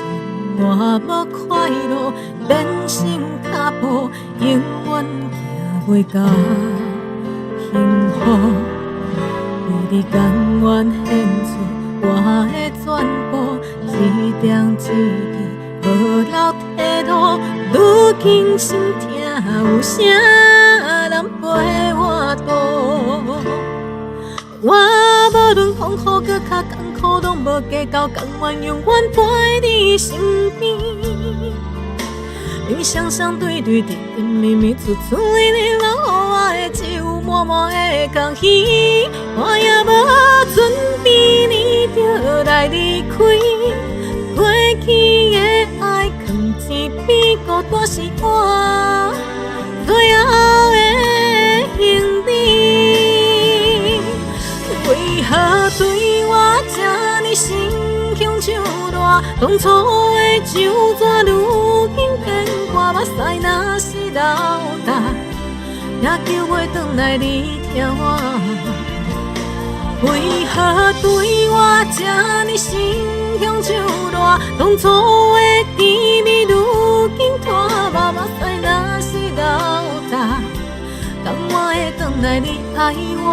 换无快乐，变成脚步，永远行袂到幸福。为你甘愿献出我的全部，一点一滴无留退路。如今心痛，有啥人陪我渡？我无论风雨搁较艰苦，拢无计较，甘愿永远陪你身边。你双双对对，甜甜蜜蜜，处处为你留予我的，只有满满的空虚。我也无准备，你就来离开。过去的爱，藏一边，孤单是我最后的行李。为何对我这呢心胸像热？当初的旧纸，如今变我目屎若是流干，也叫袂转来你疼我。为何对我这呢心胸像热？当初的甜蜜，如今拖目目屎若是流干，甘我会转来你爱我？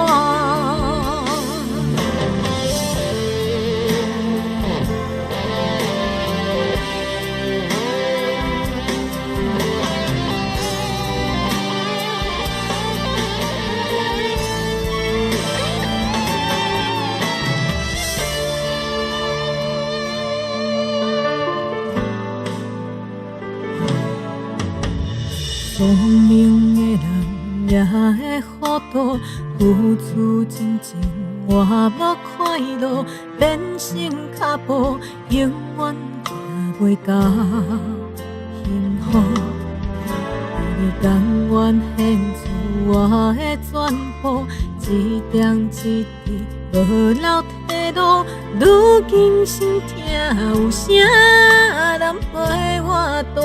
聪明的人也会糊涂，付出真情换无快乐，变成脚步，永远行袂到幸福。为你甘愿献出我的全部，一点一滴无留退路。如今心痛，有啥人陪我渡？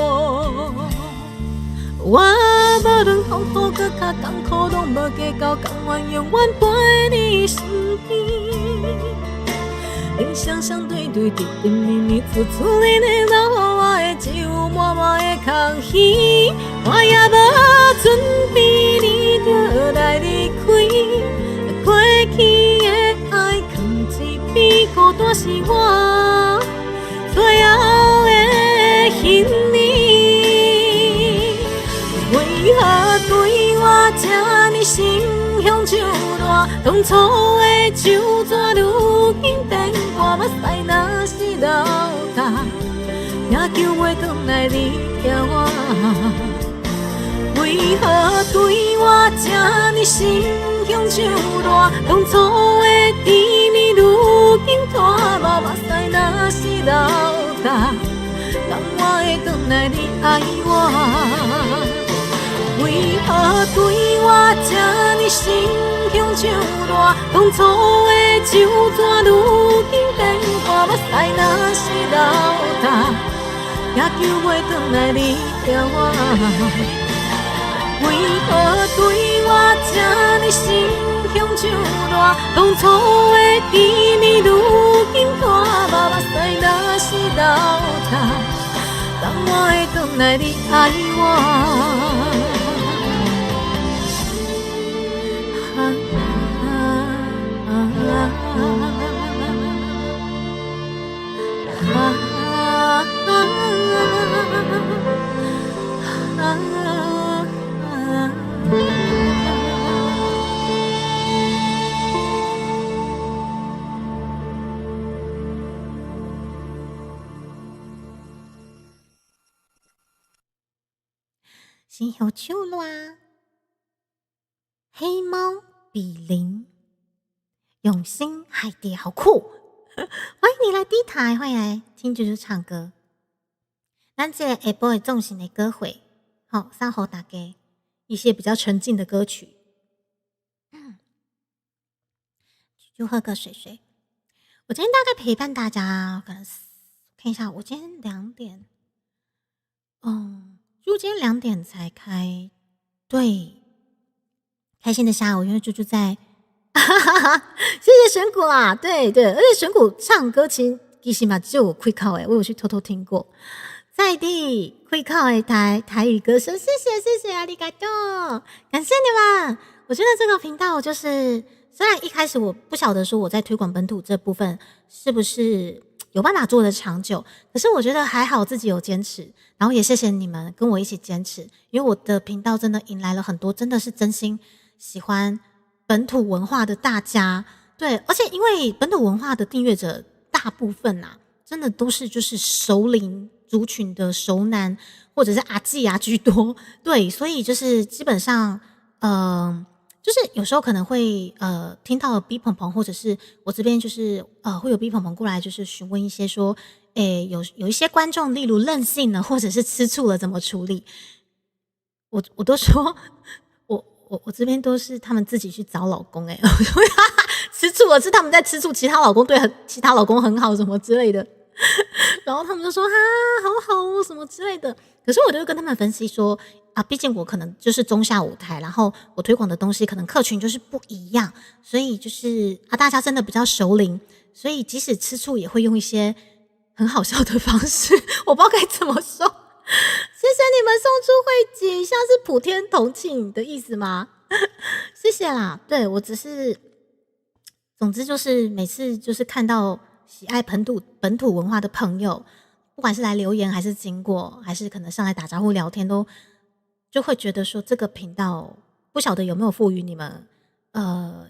我无论风雨搁较艰苦，拢无计较，甘愿永远陪你身边。你双双对对，甜甜蜜蜜，处处你留予我的，只有满满的空虚。我也无准备，你就来离开。过去的爱，藏一边，孤单是我最后的行李。为何对我这呢心胸像热？当初的旧纸，如今变我目屎若是流干，也叫袂转来你疼我。为何对我这呢心胸像热？当初的甜蜜，如今拖目目屎若是流干，甘我会转来你爱我？为何对我这呢心胸像热？当初的旧纸，如今变我目屎若是流干，也叫袂转来你疼我。为何对我这呢心胸像热？当初的甜蜜，如今拖我会回来你爱我。是好笑啦！黑猫比邻，用心海蝶好酷！欢迎你来第台，欢迎来听啾啾唱歌。咱这个下晡的纵情的歌会，好送给大家一些比较沉静的歌曲。就喝个水水。我今天大概陪伴大家，可能看一下，我今天2点，猪今天2点才开，对，开心的下午，因为猪猪在，谢谢选股啦，对对，而且选股唱歌其实嘛只有我会靠我有去偷偷听过，在地会靠的台语歌声，谢谢阿里嘎多，感谢你们。我觉得这个频道就是，虽然一开始我不晓得说我在推广本土这部分是不是有办法做得长久，可是我觉得还好自己有坚持，然后也谢谢你们跟我一起坚持，因为我的频道真的迎来了很多真的是真心喜欢本土文化的大家，对，而且因为本土文化的订阅者大部分真的都是就是熟龄族群的熟男或者是阿纪居多，对，所以就是基本上就是有时候可能会听到 B 鹏鹏，或者是我这边就是会有 B 鹏鹏过来，就是询问一些说，有一些观众，例如任性了，或者是吃醋了，怎么处理？我都说，我这边都是他们自己去找老公，吃醋了是他们在吃醋，其他老公对其他老公很好什么之类的，然后他们就说好好哦什么之类的，可是我就跟他们分析说。毕竟我可能就是中下舞台，然后我推广的东西可能客群就是不一样，所以就是大家真的比较熟龄，所以即使吃醋也会用一些很好笑的方式，我不知道该怎么说。谢谢你们送出慧姐，像是普天同庆的意思吗？谢谢啦，对，我只是，总之就是每次就是看到喜爱本土文化的朋友，不管是来留言还是经过，还是可能上来打招呼聊天都。就会觉得说这个频道不晓得有没有赋予你们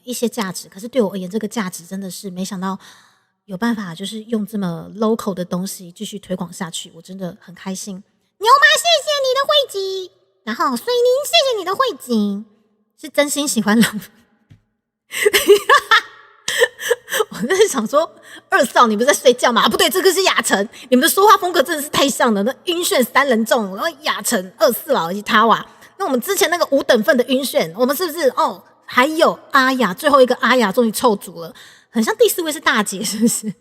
一些价值，可是对我而言这个价值真的是没想到有办法就是用这么 local 的东西继续推广下去，我真的很开心。牛妈谢谢你的汇集，然后水宁谢谢你的汇集，是真心喜欢冷。我在想说二少你不是在睡觉吗？不对，这个是雅晨，你们的说话风格真的是太像了，那晕眩3人众，然后雅晨、24老以及他瓦，那我们之前那个5等份的晕眩，我们是不是还有阿雅，最后一个阿雅终于凑足了，很像第4位是大姐，是不是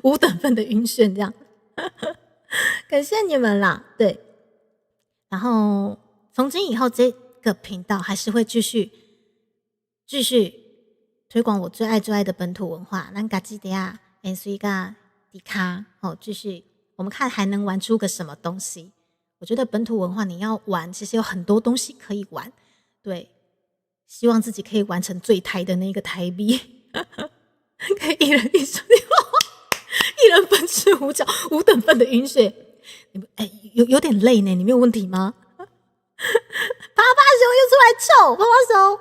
5等份的晕眩这样？感谢你们啦，对，然后从今以后这个频道还是会继续推广我最爱的本土文化，咱家己的所以个迪卡继续，我们看还能玩出个什么东西。我觉得本土文化你要玩，其实有很多东西可以玩。对，希望自己可以完成最台的那个台币，可以一人一首，一人分饰5角5等份的晕眩。你们有点累呢，你没有问题吗？啪啪熊又出来臭，啪啪熊，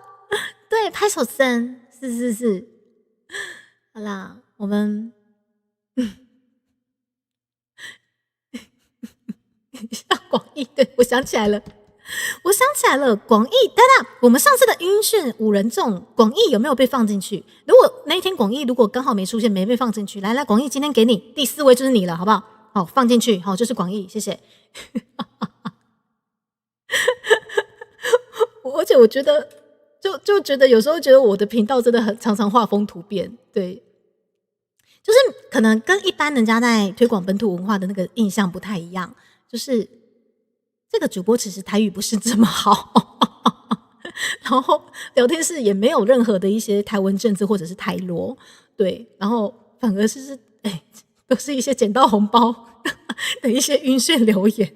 对，拍手声。是，好啦，我们像广义，对，我想起来了，广义，等，我们上次的晕眩5人众，广义有没有被放进去？如果那一天广义如果刚好没出现，没被放进去，来，广义今天给你第4位就是你了，好不好？好，放进去，好，就是广义，谢谢。而且我觉得。就觉得有时候觉得我的频道真的很常常画风突变，对，就是可能跟一般人家在推广本土文化的那个印象不太一样，就是这个主播其实台语不是这么好，然后聊天室也没有任何的一些台文政治或者是台罗，对，然后反而是都是一些捡到红包的一些晕眩留言。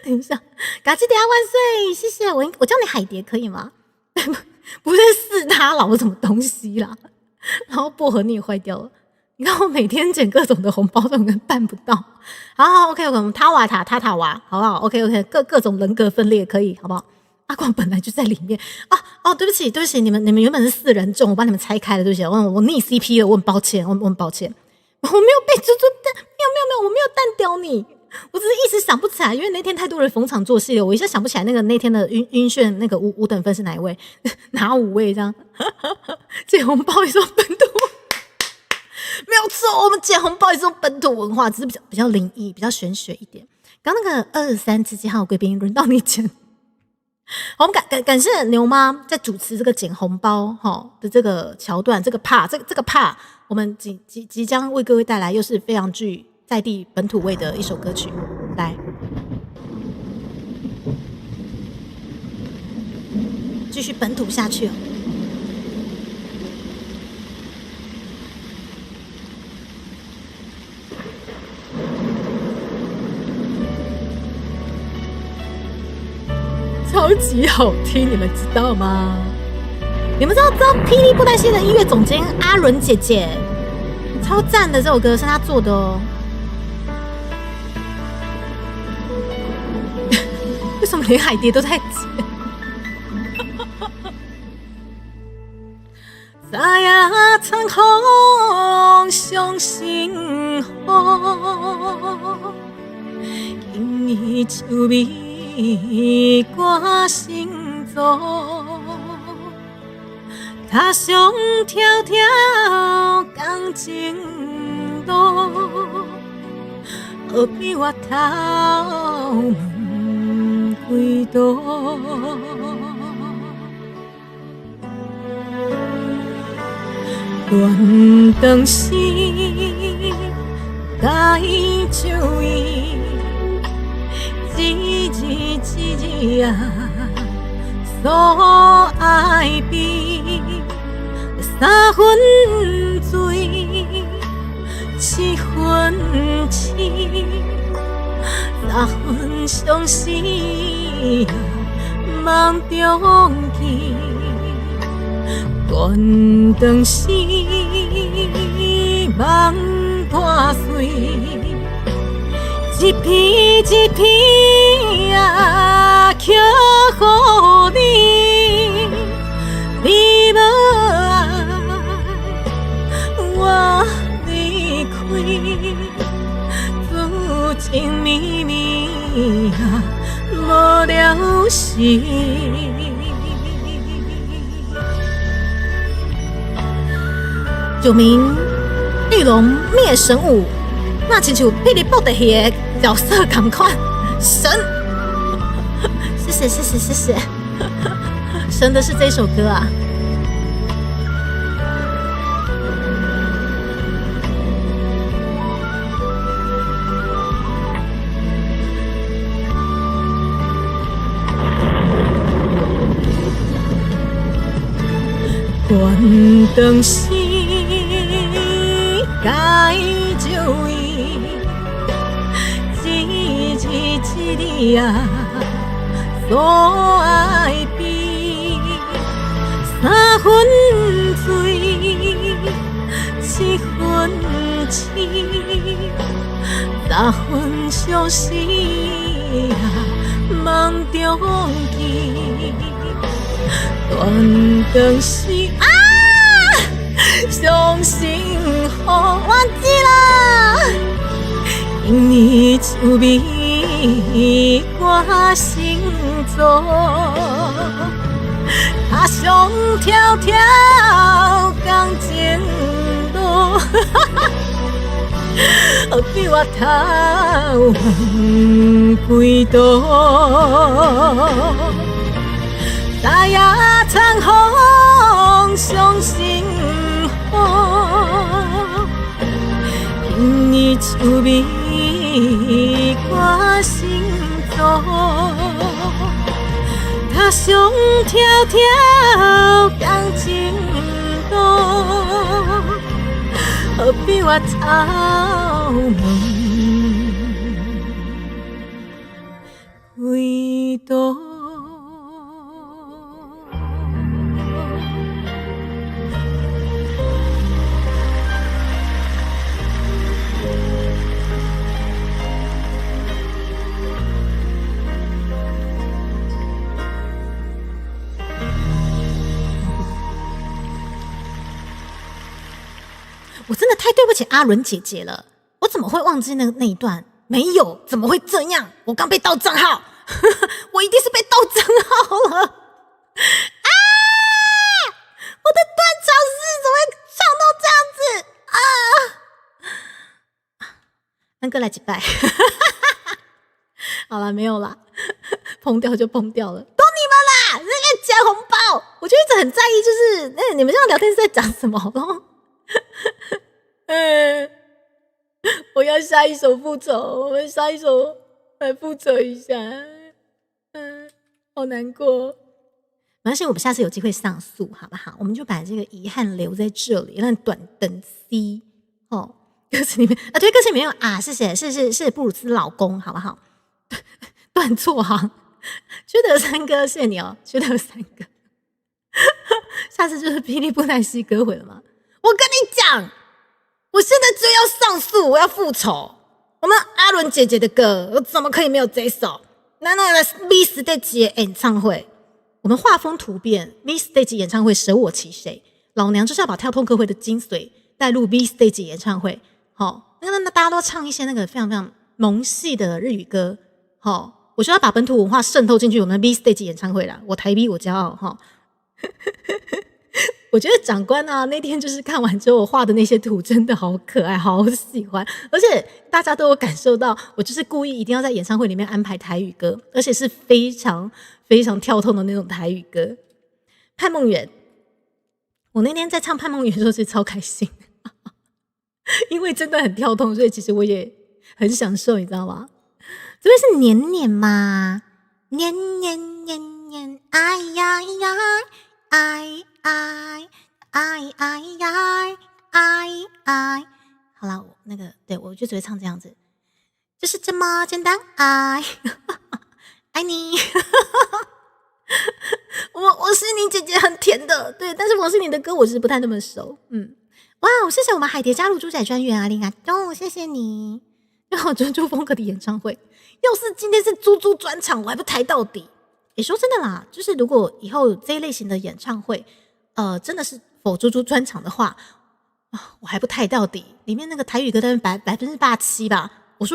等一下，嘎吉迪亚万岁，谢谢我叫你海蝶可以吗？不是四他老什么东西啦，然后薄荷你也坏掉了。你看我每天捡各种的红包都办不到。好 OK， 我们塔瓦塔瓦，好不好 ？OK， 各种人格分裂可以，好不好？阿光本来就在里面哦，对不起，你们原本是4人众，我把你们拆开了，对不起，我逆 CP 了，我很抱歉，我很抱歉，我没有被猪猪蛋，没有，我没有蛋掉你，我只是一时想不起来，因为那天太多人逢场作戏了，我一下想不起来那天的晕眩那个五等分是哪一位，哪5位这样？捡红包也是本土，没有错，我们捡红包也是本土文化，只是比较灵异，比较玄学一点。刚那个23之间还有贵宾，轮到你捡。好，我们感谢牛妈在主持这个捡红包的这个桥段，这个 part， 我们即将为各位带来又是非常具在地本土味的一首歌曲，来，继续本土下去哦。超级好听，你们知道吗？你们知道霹雳布袋戏的音乐总监阿伦姐姐超赞的，这首歌是她做的哦。为什么连海蝶都在接？在呀苍空上幸福，因你手尾。歌声作，踏上条条钢筋路，何必我头问几多？断肠时，该注意。一字啊，所爱比3分醉，7分痴，3分相思梦中记，断肠时梦破碎。一片一片啊，曲予你，你无爱，我离开，自情绵绵啊，无了时。九名玉龙灭神舞。那亲像霹雳布袋戏的角色同款，神，谢谢，神的是这首歌啊。断肠时，该注意。一字啊，所爱比3分醉，7分痴，3分相思啊，梦中记，断肠时啊，伤心好忘记了，因你手尾。歌声作，踏上条条钢筋路，何必我头问几多？在呀苍空上幸福，因你手尾。歌声作，踏上条条钢筋路，何必我头问几度。我真的太对不起阿伦姐姐了，我怎么会忘记那一段？没有，怎么会这样？我刚被盗账号，我一定是被盗账号了啊！我的断肠诗怎么会唱到这样子啊？安哥来几拜，好啦，没有啦，崩掉就崩掉了，都你们啦，那个夹红包，我就一直很在意，就是你们这样聊天是在讲什么？然后我要下一首复仇，我们下一首来复仇一下。好难过。没关系，我们下次有机会上诉，好不好？我们就把这个遗憾留在这里，让短等 C 哦。歌词里面啊，对，歌词里面有啊，是谁？是布鲁斯老公，好不好？断错行，缺德三哥，谢谢你哦，缺德三哥。下次就是霹雳布袋戏歌回了吗？我跟你讲，我现在就要上诉，我要复仇。我们阿伦姐姐的歌，我怎么可以没有这首？那个 V Stage 演唱会，我们画风突变 ，V Stage 演唱会舍我其谁？老娘就是要把跳痛歌会的精髓带入 V Stage 演唱会。好，那大家都唱一些那个非常非常萌系的日语歌。好，我就要把本土文化渗透进去我们的 V Stage 演唱会啦。我台 V 我骄傲哈。我觉得长官啊，那天就是看完之后我画的那些图真的好可爱，好喜欢，而且大家都有感受到，我就是故意一定要在演唱会里面安排台语歌，而且是非常非常跳痛的那种台语歌。盼梦圆，我那天在唱盼梦圆的时候是超开心，因为真的很跳痛，所以其实我也很享受，你知道吗？这边是年年嘛，年年年年，哎呀呀。爱爱爱爱爱爱爱，好啦，那个对我就只会唱这样子，就是这么简单，爱爱你。我是你姐姐，很甜的，对，但是我是你的歌，我是不太那么熟。哇，谢谢我们海蝶加入猪仔专员啊，林啊东，谢谢你。然后猪猪风格的演唱会，要是今天是猪猪专场，我还不抬到底。也说真的啦，就是如果以后这一类型的演唱会，真的是否猪猪专场的话，我还不太到底。里面那个台语歌大概87%吧。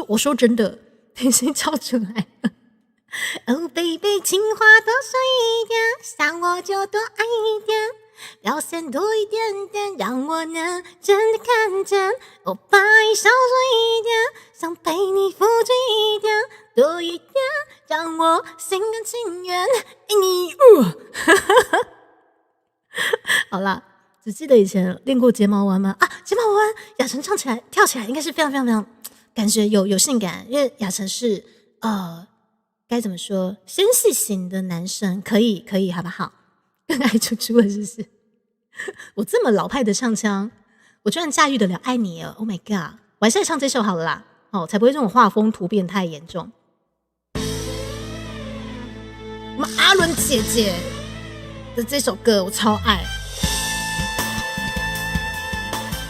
我说真的，等谁唱出来？Oh baby， 情话多说一点，想我就多爱一点，表现多一点点，让我能真的看见。我把爱少说一点，想陪你付出一点。多一点，让我心甘情愿爱你。好啦，只记得以前练过睫毛弯吗？啊，睫毛弯，雅晨唱起来、跳起来应该是非常非常非常感觉有性感，因为雅晨是该怎么说，纤细型的男生，可以，好不好？更爱猪猪了，是不是？我这么老派的唱腔，我居然驾驭得了爱你哦 ！Oh my god， 我还是来唱这首好了啦，才不会这种画风突变太严重。我们阿伦姐姐的这首歌我超爱，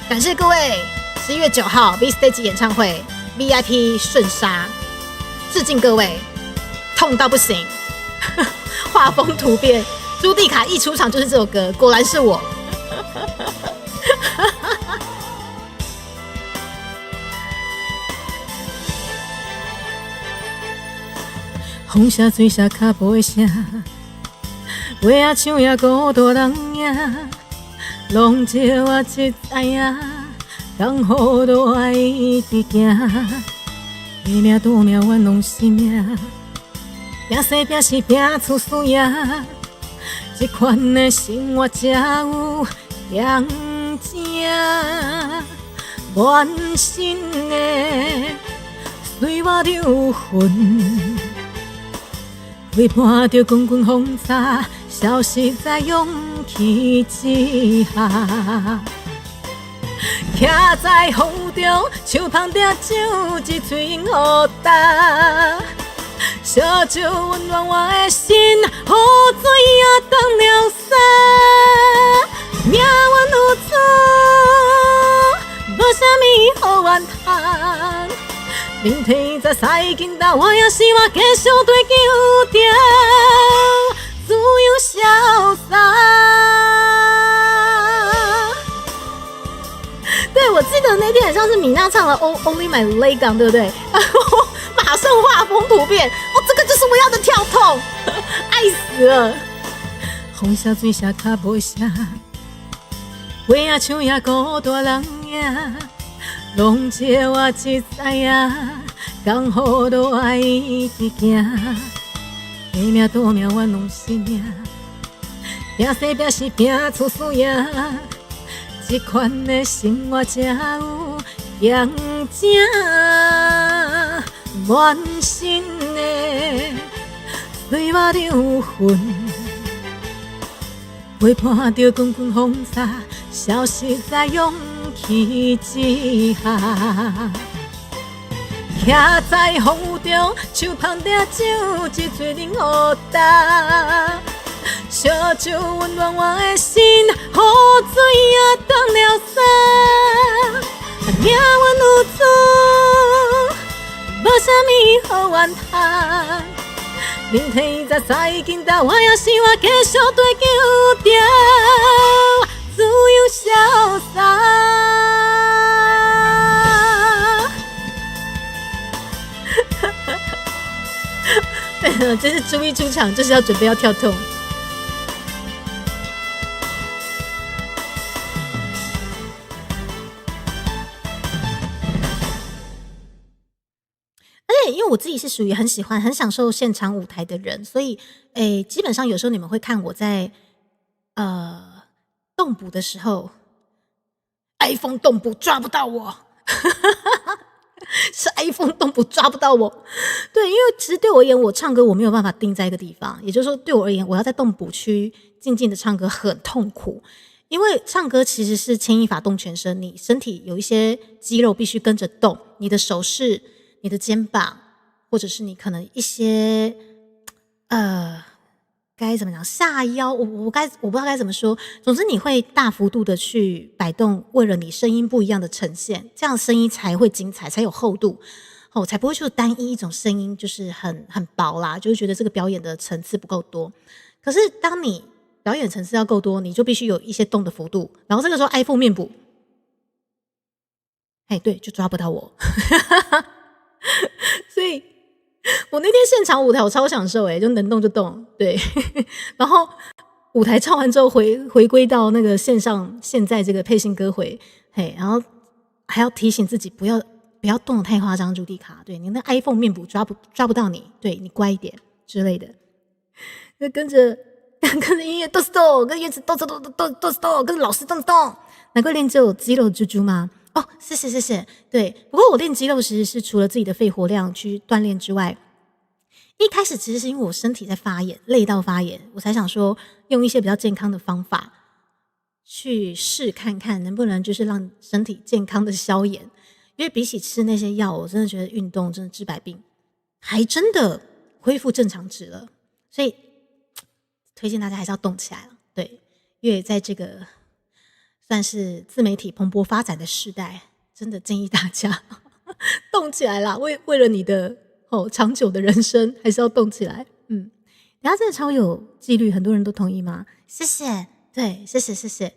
感谢各位11月9号 V Stage 演唱会 VIP 顺杀，致敬各位，痛到不行，画风突变，朱蒂卡一出场就是这首歌，果然是我。风下水下脚步的声，话啊唱呀孤单人呀，拢借我一知影，当好多爱一直行，拼命夺命冤枉生命，拼生拼死拼出输赢，这款的生活才有样正，满身的随我流魂。陪伴着滚滚风沙，消失在勇气之下。徛在风中，手捧着酒，一嘴好干。烧酒温暖我的心，雨水也当了伞，命运有错，无啥物好怨叹。明天再驶紧到，我也希望继续对求着自由潇洒。对，我记得那天很像是米娜唱了 Only My Leg， 对不对？然后马上画风突变，这个就是我要的跳痛，爱死了。风声水声脚步声，话也唱也孤大人影，拢借我一知影，刚好都爱伊伫行，拼命夺命我拢是命，拼生拼死拼出输赢。这款的生活才有验证，满身的碎瓦流魂，陪伴着滚滚风沙，消失在勇气之下。徛在风雨中，手捧着酒，一嘴冷雨干。烧酒温暖我的心，雨水也当了伞。命运有错，无啥物好怨叹。明天再驶紧到，我也希望继续追求着自由潇洒。对了，这是注意出场，就是要准备要跳痛。因为我自己是属于很喜欢、很享受现场舞台的人，所以基本上有时候你们会看我在动捕的时候 ，iPhone 动捕抓不到我，是 iPhone 动捕抓不到我。对，因为其实对我而言，我唱歌我没有办法定在一个地方，也就是说，对我而言，我要在动捕区静静的唱歌很痛苦，因为唱歌其实是牵一发动全身，你身体有一些肌肉必须跟着动，你的手势。你的肩膀，或者是你可能一些该怎么讲下腰，我不知道该怎么说。总之你会大幅度的去摆动，为了你声音不一样的呈现，这样声音才会精彩，才有厚度，才不会就单一一种声音就是很薄啦，就会觉得这个表演的层次不够多。可是当你表演层次要够多，你就必须有一些动的幅度，然后这个时候 iPhone 面补，对，就抓不到我。所以我那天现场舞台我超享受就能动就动，对。然后舞台唱完之后回归到那个线上，现在这个配信歌回，然后还要提醒自己不要动得太夸张，朱迪卡，对，你那 iPhone 面部抓不到你，对，你乖一点之类的。就跟着音乐动是动，跟乐子动是动，跟老师动，难怪练就肌肉猪猪吗？谢谢。对，不过我练肌肉其实是除了自己的肺活量去锻炼之外，一开始其实是因为我身体在发炎，累到发炎，我才想说用一些比较健康的方法去试看看能不能就是让身体健康的消炎。因为比起吃那些药，我真的觉得运动真的治百病，还真的恢复正常值了。所以推荐大家还是要动起来了。对，因为在这个算是自媒体蓬勃发展的时代，真的建议大家动起来啦！为了你的长久的人生，还是要动起来。大家真的超有纪律，很多人都同意吗？谢谢，对，谢谢。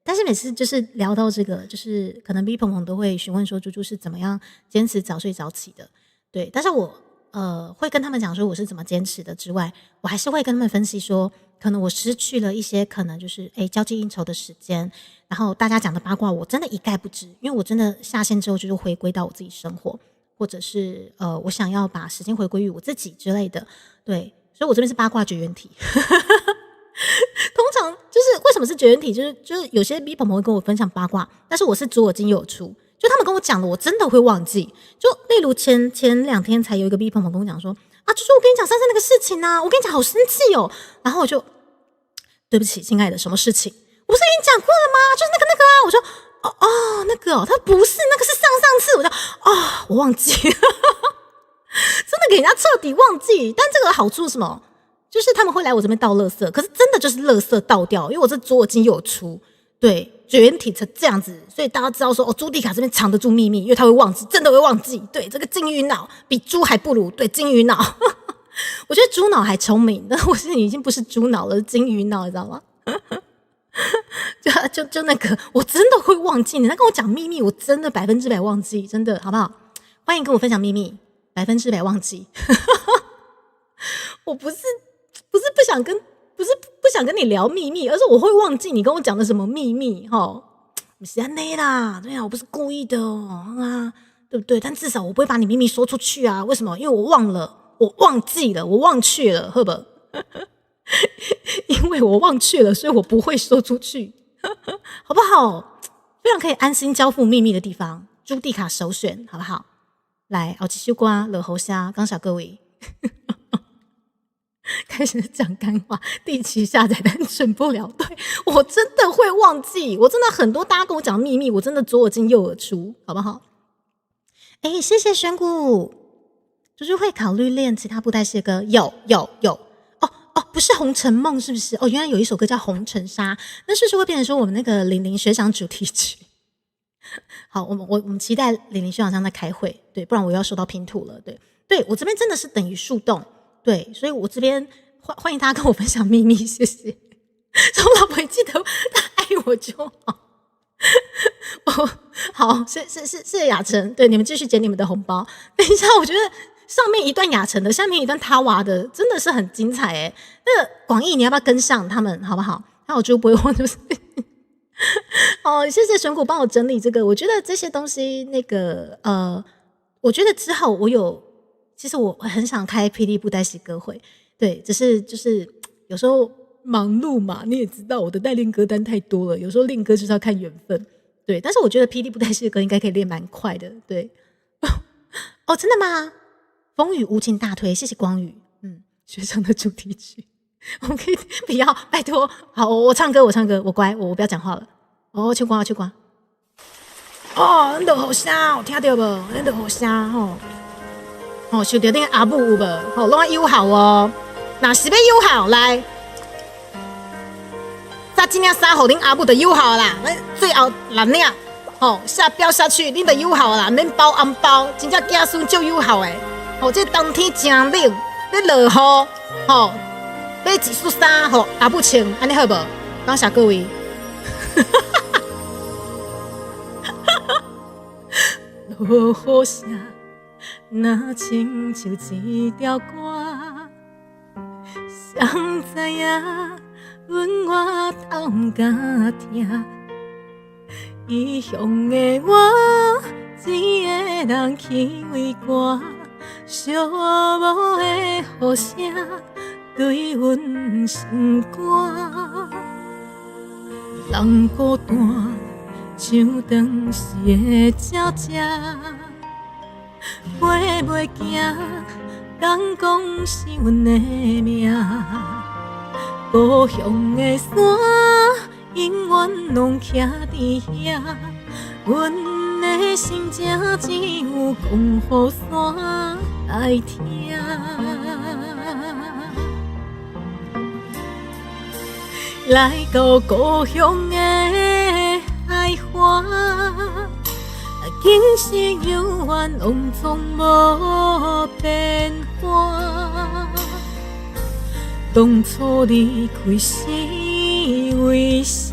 但是每次就是聊到这个，就是可能 B 朋友都会询问说，猪猪是怎么样坚持早睡早起的？对，但是我会跟他们讲说我是怎么坚持的之外，我还是会跟他们分析说，可能我失去了一些可能就是交际应酬的时间，然后大家讲的八卦我真的一概不知，因为我真的下线之后就是回归到我自己生活，或者是我想要把时间回归于我自己之类的。对，所以我这边是八卦绝缘体。通常就是为什么是绝缘体，就是有些 B 朋友会跟我分享八卦，但是我是左耳进右耳出，就他们跟我讲的我真的会忘记。就例如前2天才有一个 B 朋友跟我讲说啊，猪猪我跟你讲上次那个事情啊，我跟你讲好生气哦，然后我就对不起亲爱的，什么事情？我不是跟你讲过了吗？就是那个啊，我说那个他不是那个是上次，我就我忘记了。真的给人家彻底忘记。但这个好处是什么？就是他们会来我这边倒垃圾，可是真的就是垃圾倒掉，因为我这左耳进右耳出，对，绝缘体成这样子，所以大家知道说，哦，朱迪卡这边藏得住秘密，因为他会忘记，真的会忘记。对，这个金鱼脑比猪还不如，对，金鱼脑，我觉得猪脑还聪明，但我现在已经不是猪脑了，是金鱼脑，你知道吗？就那个，我真的会忘记。你在跟我讲秘密，我真的100%忘记，真的，好不好？欢迎跟我分享秘密，100%忘记。我不是不想跟你聊秘密，而是我会忘记你跟我讲的什么秘密，哈，不是安内啦，对啊，我不是故意的哦，啊，对不对？但至少我不会把你秘密说出去啊，为什么？因为我忘了，我忘记了，我忘却了，好不好？因为我忘却了，所以我不会说出去，好不好？非常可以安心交付秘密的地方，朱迪卡首选，好不好？来，熬鸡西瓜、惹猴虾，刚小各位。开始讲干话，第7下载单纯不了。对，我真的会忘记，我真的很多大家跟我讲秘密，我真的左耳进右耳出，好不好？哎，谢谢选股，就是会考虑练其他布袋戏的歌，有。哦，不是红尘梦是不是？哦，原来有一首歌叫红尘沙，那是不是会变成说我们那个玲玲学长主题曲？好，我们期待玲玲学长这样在开会，对，不然我又要收到拼图了，对，我这边真的是等于树洞。对，所以我这边欢迎大家跟我分享秘密，谢谢。从老婆记得他爱我就好。哦，好，谢谢雅晨，对，你们继续捡你们的红包。等一下，我觉得上面一段雅晨的，下面一段他娃的，真的是很精彩诶。那个广义你要不要跟上他们，好不好？那我就不会忘，就是。哦，谢谢选股帮我整理这个，我觉得这些东西，那个我觉得之后其实我很想开霹雳布袋戏歌会，对，只是就是有时候忙碌嘛，你也知道我的代练歌单太多了，有时候练歌就是要看缘分，对。但是我觉得霹雳布袋戏的歌应该可以练蛮快的，对。哦，真的吗？风雨无情大推，谢谢光宇，学长的主题曲，我们可以不要，拜托，好，我唱歌，我乖，我不要讲话了。哦，唱歌。哦，恁就好声，有听到无？恁就好声吼。哦，受到恁阿母有无？吼，拢要友好哦。若是要友好，来，扎几领衫，互恁阿母就友好啦。最后6领，吼，下标下去，恁就友好啦，免包红包，真正子孙足友好诶。吼，这冬天真冷，要落雨，吼，买一束衫，吼，阿母穿，安尼好无？感谢各位。落雨声。若亲像一条歌，谁知影阮我头毋敢听，异乡的我一个人去为歌，寂寞的雨声对阮心肝，人孤单像当时的鸟只。飞袂行，人讲是阮的命。故乡的山，永远拢徛伫遐。阮的心情只有讲予山来听。来到故乡的海花。今生有缘，拢总无变化。当初离开是为啥？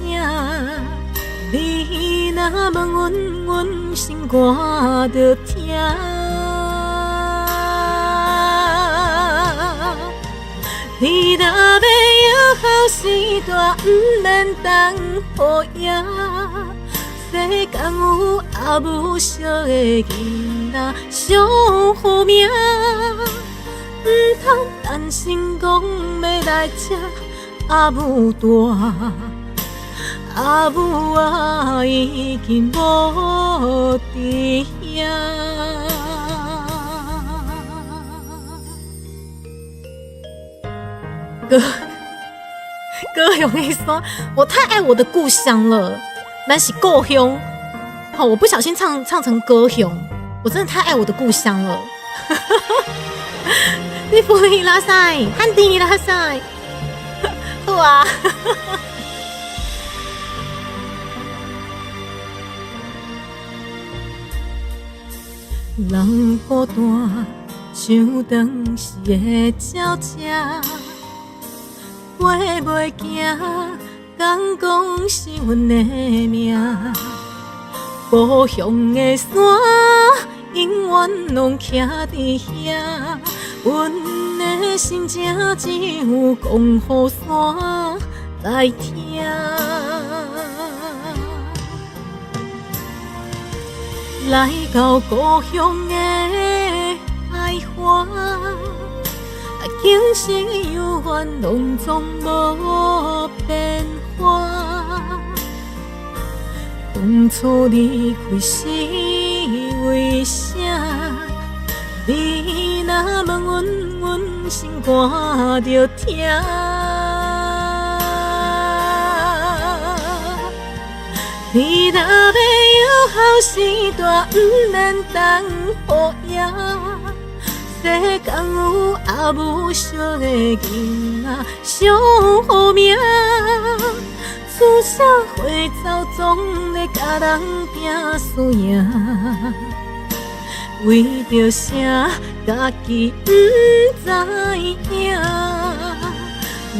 你若问阮，阮心肝着疼。你若要友好时代，毋免等雨夜。世间有阿母惜的囡仔上好命，毋通担心讲要来吃阿母大，阿母啊已经无伫遐。高雄的山，我太爱我的故乡了。咱是故乡，好，我不小心唱成歌雄，我真的太爱我的故乡了。你不会拉塞，汉地拉塞，好啊。人孤单，像当时的鸟只，飞袂行，敢讲是阮的命。故乡的山，永远拢徛伫遐，阮的心情只有讲予山来听。来到故乡的爱花，今生有缘拢总无变化。当初离开是为啥？你若问阮，阮心肝着疼。你若要有好时代，不免等雨夜。世间有阿母惜的囡仔，上好命。出社会走，总咧甲人拼输赢。为着啥，家己不知影。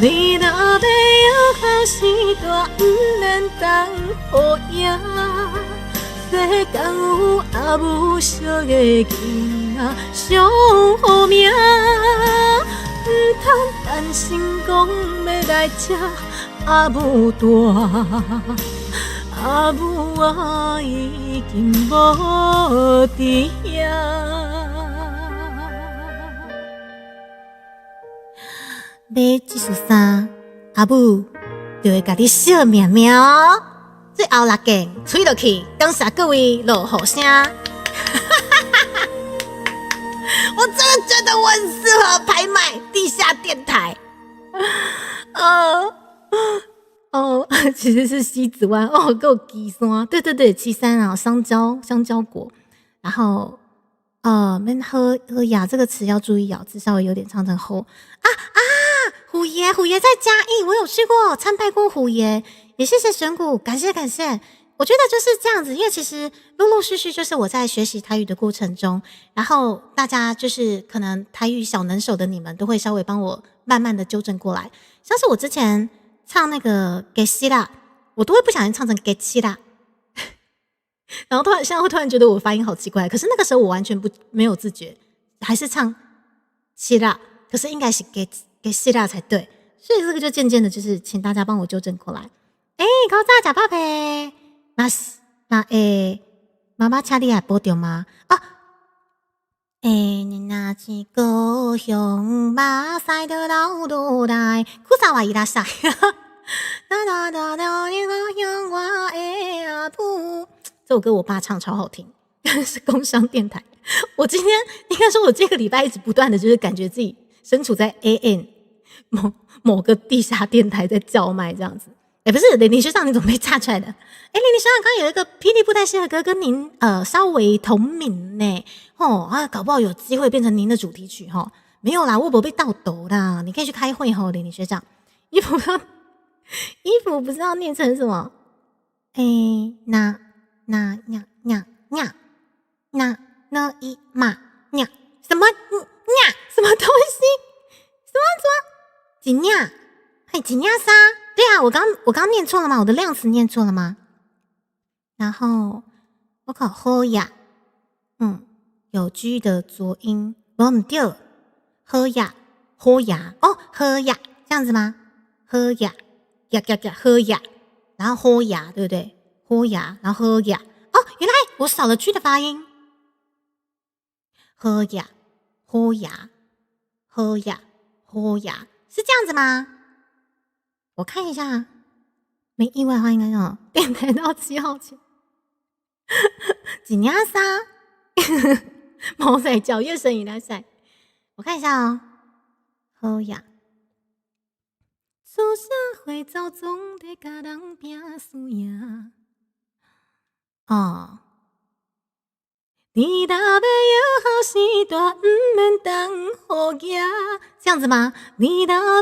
你若要有好时代，不免等雨夜。世间有阿母惜的囡仔，上好命。唔通担心讲要来吃阿母大，阿母啊已经无伫遐。买这束衫，阿母就会甲你笑喵喵。最后6件吹落去，感谢各位落雨声。我真的觉得我很适合拍卖地下电台。其实是西子湾哦，给我鸡酸，对，岐山啊，香蕉果，然后们喝雅这个词要注意咬字，稍微有点唱成吼虎爷在嘉义，我有去过参拜过虎爷，也谢谢选股，感谢。我觉得就是这样子，因为其实陆陆续续就是我在学习台语的过程中，然后大家就是可能台语小能手的你们都会稍微帮我慢慢的纠正过来，像是我之前唱那个给西啦，我都会不小心唱成给西啦，然后现在会突然觉得我发音好奇怪，可是那个时候我完全没有自觉，还是唱西啦，可是应该是给西啦才对，所以这个就渐渐的就是请大家帮我纠正过来。高早吃饱呗。妈妈请你来报着吗？你那是故乡，马赛的老路来，苦啥话伊拉晒？这首歌我爸唱超好听，是工商电台。我今天应该说，我这个礼拜一直不断的就是感觉自己身处在 AM 某个地下电台在叫卖这样子。不是林林学长，你怎么被炸出来的？林林学长刚刚有一个霹雳布袋戏的歌跟您稍微同名呢，搞不好有机会变成您的主题曲哈。没有啦，我没被盗斗啦，你可以去开会哈，林林学长。衣服不知道念成什么？那一嘛什么什么东西？什么几几啥？对啊，我刚念错了吗？我的量词念错了吗？然后我考喝呀，有居的浊音，我唔对，喝呀，喝呀，这样子吗？喝呀，喝呀，然后喝呀，对不对？喝呀，然后喝呀，原来我少了居的发音，喝呀，是这样子吗？我看一下，没意外的话，应该是电台到7号前。几年啥？毛仔叫夜深以来赛。我看一下好呀。出社会走，总得甲人拼输赢。你若要有好时段，不免等好行，这样子吗？你若要有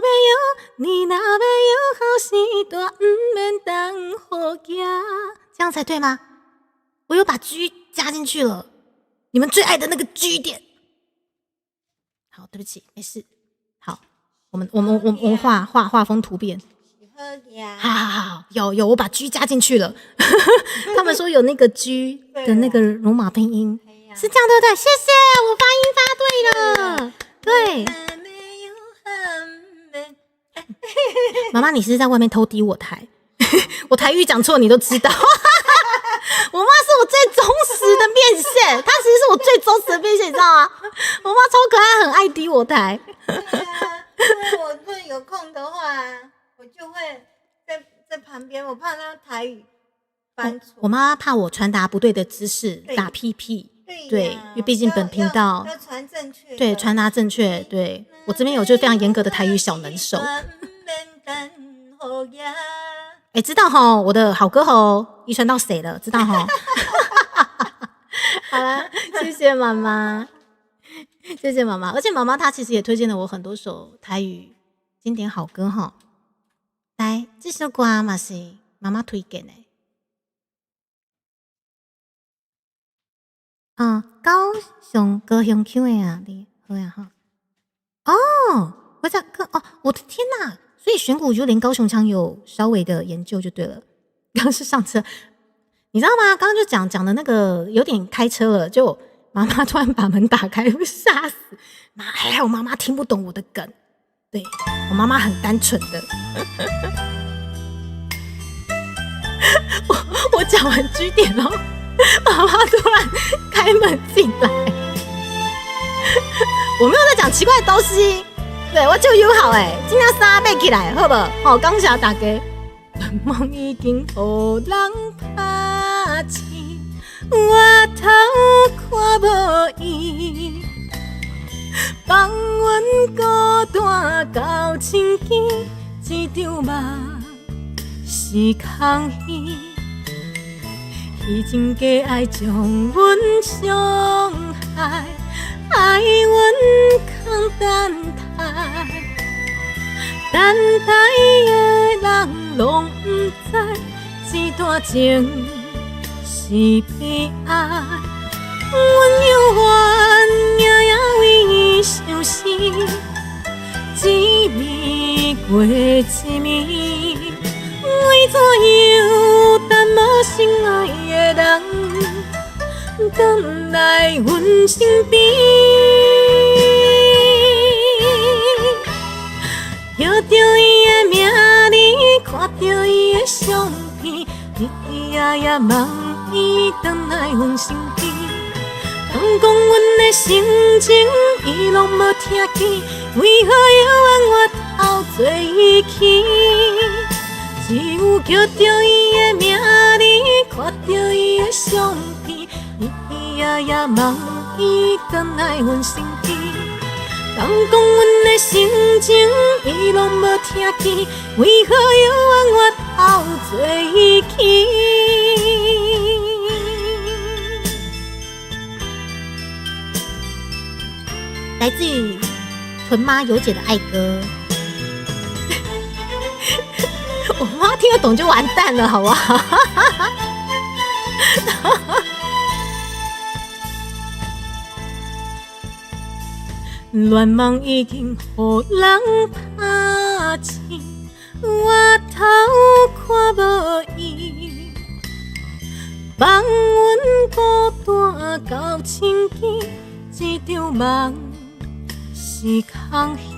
好时段，不免等好行，这样才对吗？我又把 G 加进去了，你们最爱的那个 G 点。好，对不起，没事。好，我们画风突变。好，有，我把 G 加进去了。他们说有那个 G 的那个罗马拼音，是这样对不对？谢谢，我发音发对了。对，妈妈，你是在外面偷低我台？我台语讲错你都知道。我妈是我最忠实的变现，她其实是我最忠实的变现，你知道吗？我妈超可爱，很爱低我台。对啊，因为我会有空的话，我就会在旁边，我怕那台语翻错。我妈怕我传达不对的知识，打屁屁。对，因为毕竟本频道要传正确，对，传达正确。对，我这边有就是非常严格的台语小能手。知道齁，我的好歌齁，遗传到谁了？知道齁。好啦，谢谢妈妈，谢谢妈妈。而且妈妈她其实也推荐了我很多首台语经典好歌齁。来，这首歌嘛是妈妈推荐的。高雄高雄 Q 的啊，你好呀哈。哦，我在我的天哪！所以选股就连高雄腔有稍微的研究就对了。刚刚是上车，你知道吗？刚刚就讲的那个有点开车了，就妈妈突然把门打开，会吓死。还好我妈妈听不懂我的梗，对我妈妈很单纯的。我讲完G点哦，妈妈突然开门进来，我没有在讲奇怪的东西。对，我就友好今天衫买起来，好不好？感谢大家。梦已经予人拍醒，我头看无伊，放阮孤单到清间，一场梦是空虚。彼情假爱将阮伤害，爱阮空等待，等待的人拢不知，这段情是悲哀。阮犹原夜夜为伊伤心，一暝过一暝，为怎样等无心爱的人，回来阮身边？叫着伊的名字，看着伊的相片，日日夜夜梦伊回来阮身边。讲阮的心情，伊拢无听见，为何犹原我头做伊去？只有叫着伊的名字，看着伊的相片，日日夜夜梦伊回来阮身边。人讲阮的心情，伊拢无听见，为何犹原我头做伊去？来自于屯妈尤姐的爱歌。我妈听得懂就完蛋了，好不好？恋梦已经予人拍醒，我头看无伊，放阮孤单到清间，一场梦是空虚。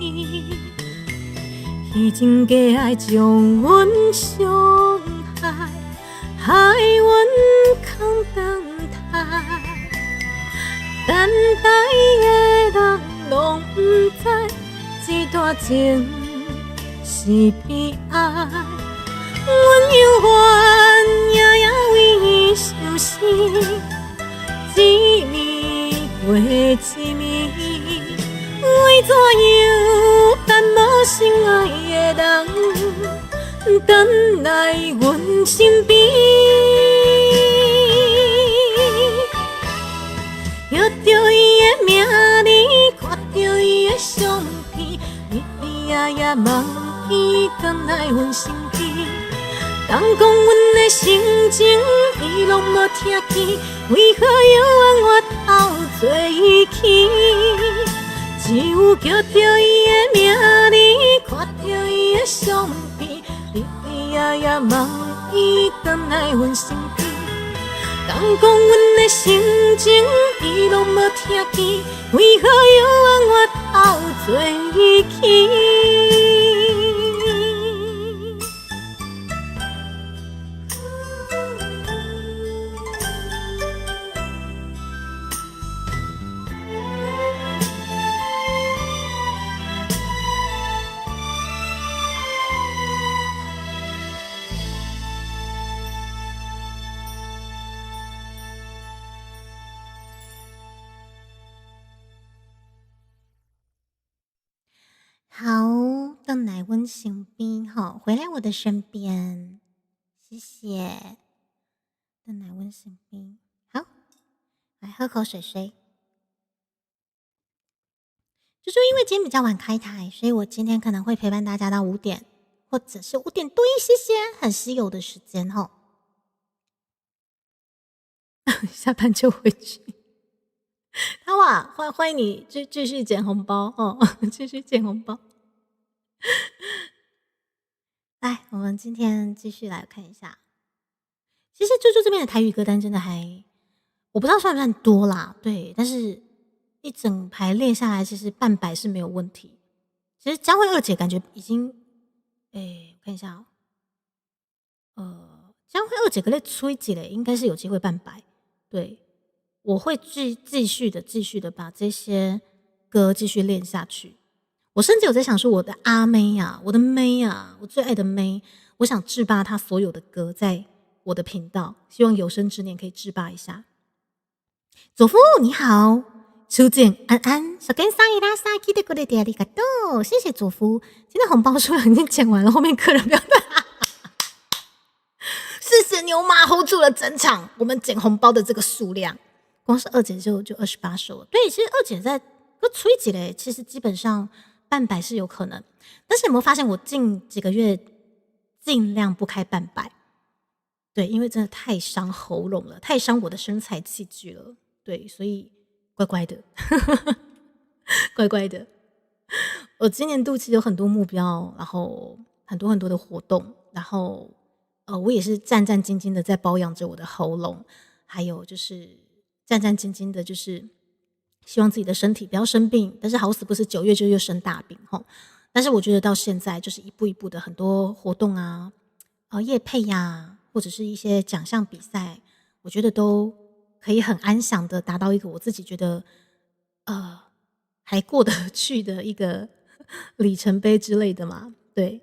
彼情假爱将阮伤害，害阮空等待，等待的人拢不知，这段情是悲哀。阮犹原夜夜为伊伤心，一暝过一暝，为怎样等无心爱的人，回来阮身边？也梦伊转来阮身边。人讲阮的心情，伊拢无听见，为何又往我头做起？只有叫着伊的名字，看着伊的相片，日日夜梦伊转来阮身边。人讲阮的心情，伊拢无听见，为何又往我头做起？好，邓来温行兵，好，回来我的身边，谢谢。邓来温行兵，好，来喝口水水。就是因为今天比较晚开台，所以我今天可能会陪伴大家到5点，或者是5点多一些些，很稀有的时间吼。下班就回去。他哇，欢迎你继续捡红包哦，继续捡红包。来，我们今天继续来看一下。其实猪猪这边的台语歌单真的还，我不知道算不算多啦，对，但是一整排列下来，其实半百是没有问题。其实江蕙二姐感觉已经，我看一下江蕙二姐可能吹几嘞，应该是有机会半百。对，我会继续的把这些歌继续练下去。我甚至有在想说，我的阿妹呀，我的妹呀，我最爱的妹，我想制霸她所有的歌在我的频道，希望有生之年可以制霸一下。左夫你好，初见安安，手跟上一拉萨基的过来点里嘎多，谢谢左夫。今天红包数量已经讲完了，后面客人不要谢谢牛妈 hold 住了整场我们捡红包的这个数量，光是二姐就28首了。对，其实二姐在吹几嘞，其实基本上半百是有可能，但是有没有发现我近几个月尽量不开半百？对，因为真的太伤喉咙了，太伤我的声材器具了。对，所以乖乖的，乖乖的。我今年度其实有很多目标，然后很多的活动，然后我也是战战兢兢的在保养着我的喉咙，还有就是战战兢兢的，就是希望自己的身体不要生病，但是好死不死9月就又生大病吼。但是我觉得到现在就是一步一步的很多活动啊，业配呀，或者是一些奖项比赛，我觉得都可以很安详的达到一个我自己觉得还过得去的一个里程碑之类的嘛。对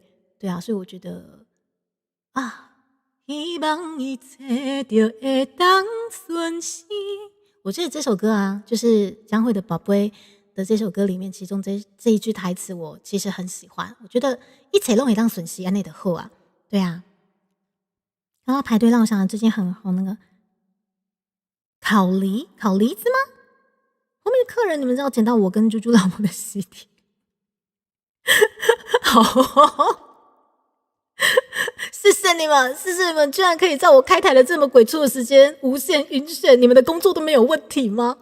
啊，所以我觉得希望一切就会当顺时。我觉得这首歌啊，就是江蕙的宝贝的这首歌里面，其中这一句台词我其实很喜欢。我觉得一切都会当顺时安内的后啊，对啊。刚刚排队让我想到最近很红那个烤梨子吗？后面的客人你们知道捡到我跟猪猪老婆的尸体，好。谢谢你们，居然可以在我开台的这么鬼畜的时间无限晕眩。你们的工作都没有问题吗？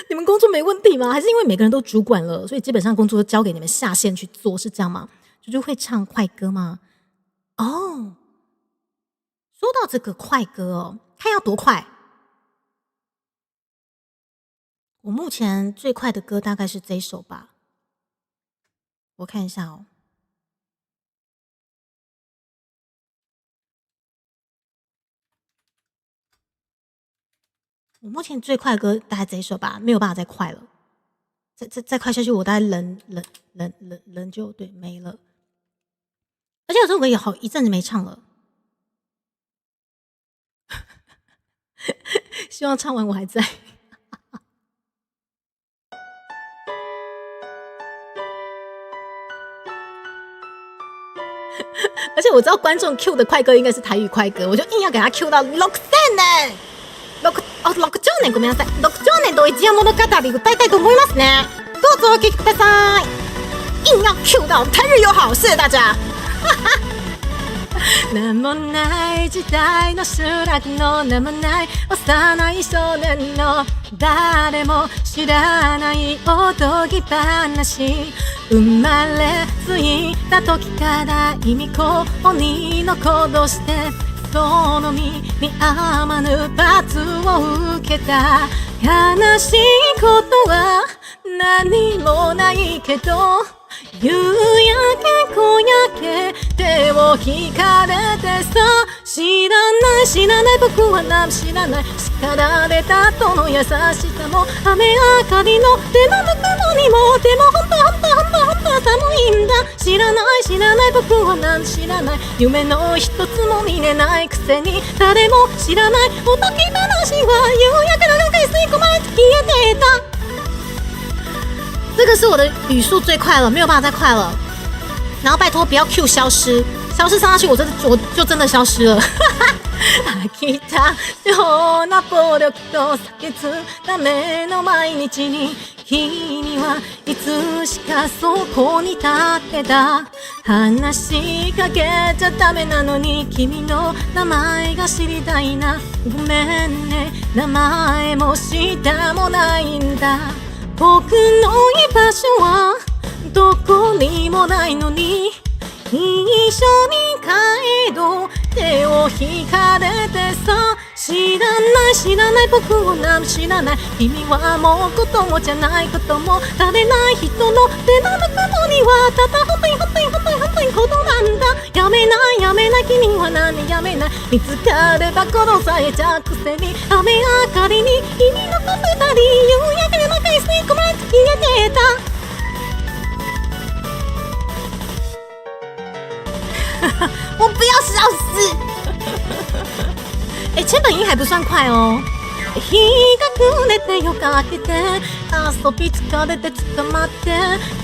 你们工作没问题吗？还是因为每个人都主管了，所以基本上工作都交给你们下线去做，是这样吗？就会唱快歌吗？哦，说到这个快歌哦，看要多快。我目前最快的歌大概是这一首吧，我看一下哦。我目前最快的歌大概这一首吧，没有办法再快了。再快下去，我大概人就对没了。而且有这首歌也好一阵子没唱了，希望唱完我还在。而且我知道观众 Q 的快歌应该是台语快歌，我就硬要给他 Q 到60年。60年ごめんなさい。60年と一山の語り歌いたいと思いますね。どうぞお聴きください。硬要 Q 到台日友好，谢谢大家。名もない時代の集落の名もない幼い少年の誰も知らないおとぎ話、生まれついた時から意味子鬼の子としてその身に合わぬ罰を受けた。悲しいことは何もないけど、夕焼け小焼け手を引かれてさ、知らない僕は何も知らない、叱られた後の優しさも雨上がりの手のぬくもりも、でもほんと寒いんだ。知らない僕は何も知らない、夢の一つも見れないくせに誰も知らないおとぎ話は夕焼けの中に吸い込まれて消えてた。这个是我的语速最快了，没有办法再快了。然后拜托不要 Q 消失，消失上去我就真的消失了。飽きたような暴力と酒つだめの毎日に、君はいつしかそこに立ってた。話しかけちゃダメなのに君の名前が知りたいな。ごめんね、名前も下もないんだ。僕の居場所はどこにもないのに、一緒に帰ろう手を引かれてさ、知らない僕を何も知らない、君はもう子供じゃない、ことも足れない人の手のぬくもりはただ本当にことなんだ。やめない君は何やめない、見つかれば殺されちゃうくせに雨上がりに君のこと二人、夕焼けの中に吸い込まれて消えてた。我不要笑死！千本樱还不算快哦。日が暮れて夜が明けて遊び疲れて捕まって、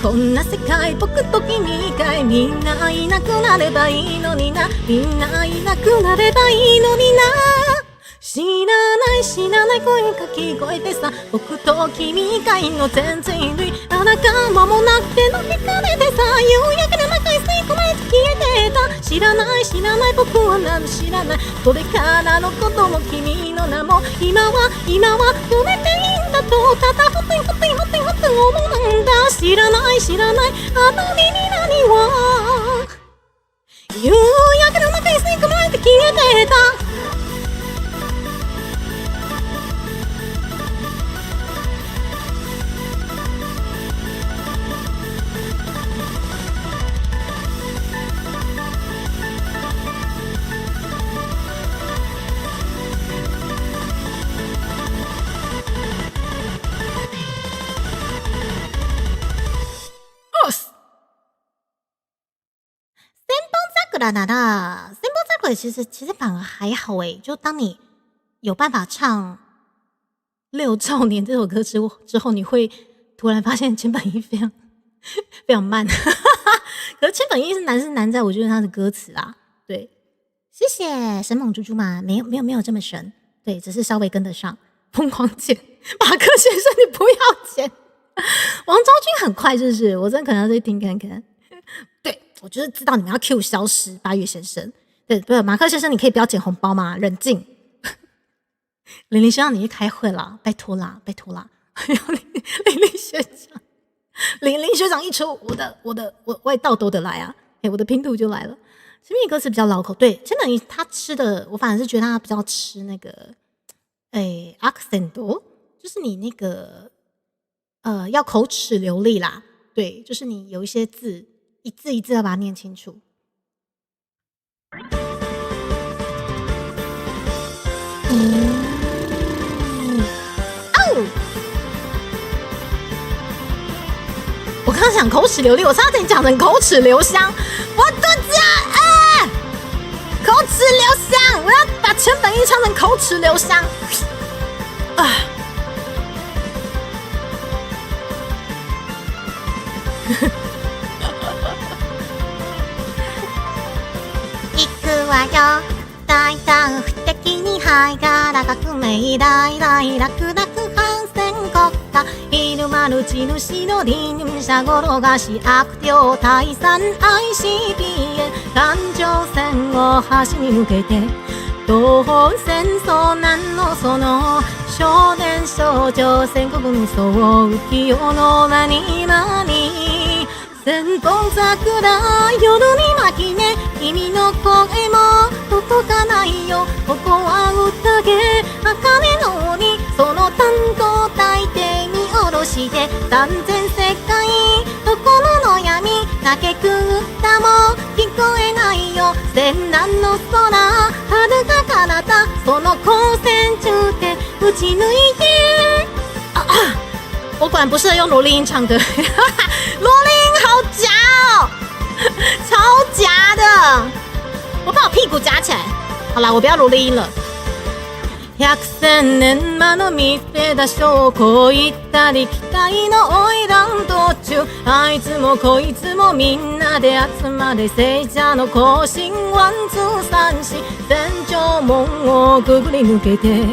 こんな世界僕と君以外みんないなくなればいいのにな、みんないなくなればいいのにな。知らない声が聞こえてさ、僕と君以外の全然いるあらか間もなくての引かれてさ、夕焼けの中に吸い込まれて消えてた。知らない僕は何も知らない、これからのことも君の名も今は止めていいんだと、ただ本当に思うんだ。知らないあの耳鳴りは夕焼けの中に吸い込まれて消えてた。那千本桜其实反而还好诶，就当你有办法唱《6周年》这首歌之后，你会突然发现千本樱非常慢。可是千本樱是难在我觉得它的歌词啦。对，谢谢神猛猪猪嘛，没有这么神，对，只是稍微跟得上。疯狂剪，马克先生你不要剪。王昭君很快，是不是？我真的可能要再听看看。对，我就是知道你们要 Q 消失八月先生。对，不是马克先生，你可以不要捡红包吗？冷静。玲玲学长，你去开会啦，拜托啦。玲玲学长，玲玲学长一出，我外道都得来啊！我的拼图就来了。这边歌词比较绕口，对，真的他吃的，我反而是觉得他比较吃那个，accent， 就是你那个要口齿流利啦。对，就是你有一些字一字一字要把它念清楚。我刚刚讲口齿流利，我差点讲成口齿留香。我肚子啊！口齿留香，我要把千本樱唱成口齿留香啊！行くわよ大胆不敵に灰が長く明大々楽々反戦国家昼間る地主の輪車転がし悪霊退散 ICBM 環状線を走り抜けて東方戦争なんのその少年少女戦国無双浮世の間に間に千本桜夜に巻きね君の声も届かないよここは宴茜の鬼その担当抱いて見下ろして三千世界心の闇泣けく歌も聞こえないよ戦南の空遥か彼方その光線中で打ち抜いて我果然不适合用萝莉音唱歌，萝莉音好假哦，超假的，我把我屁股夹起来。好啦，我不要萝莉音了。百千年間の見せ出しをこういったり期待の花魁途中あいつもこいつもみんなで集まれ聖者の行進ワンツー三四戦場門をくぐり抜けて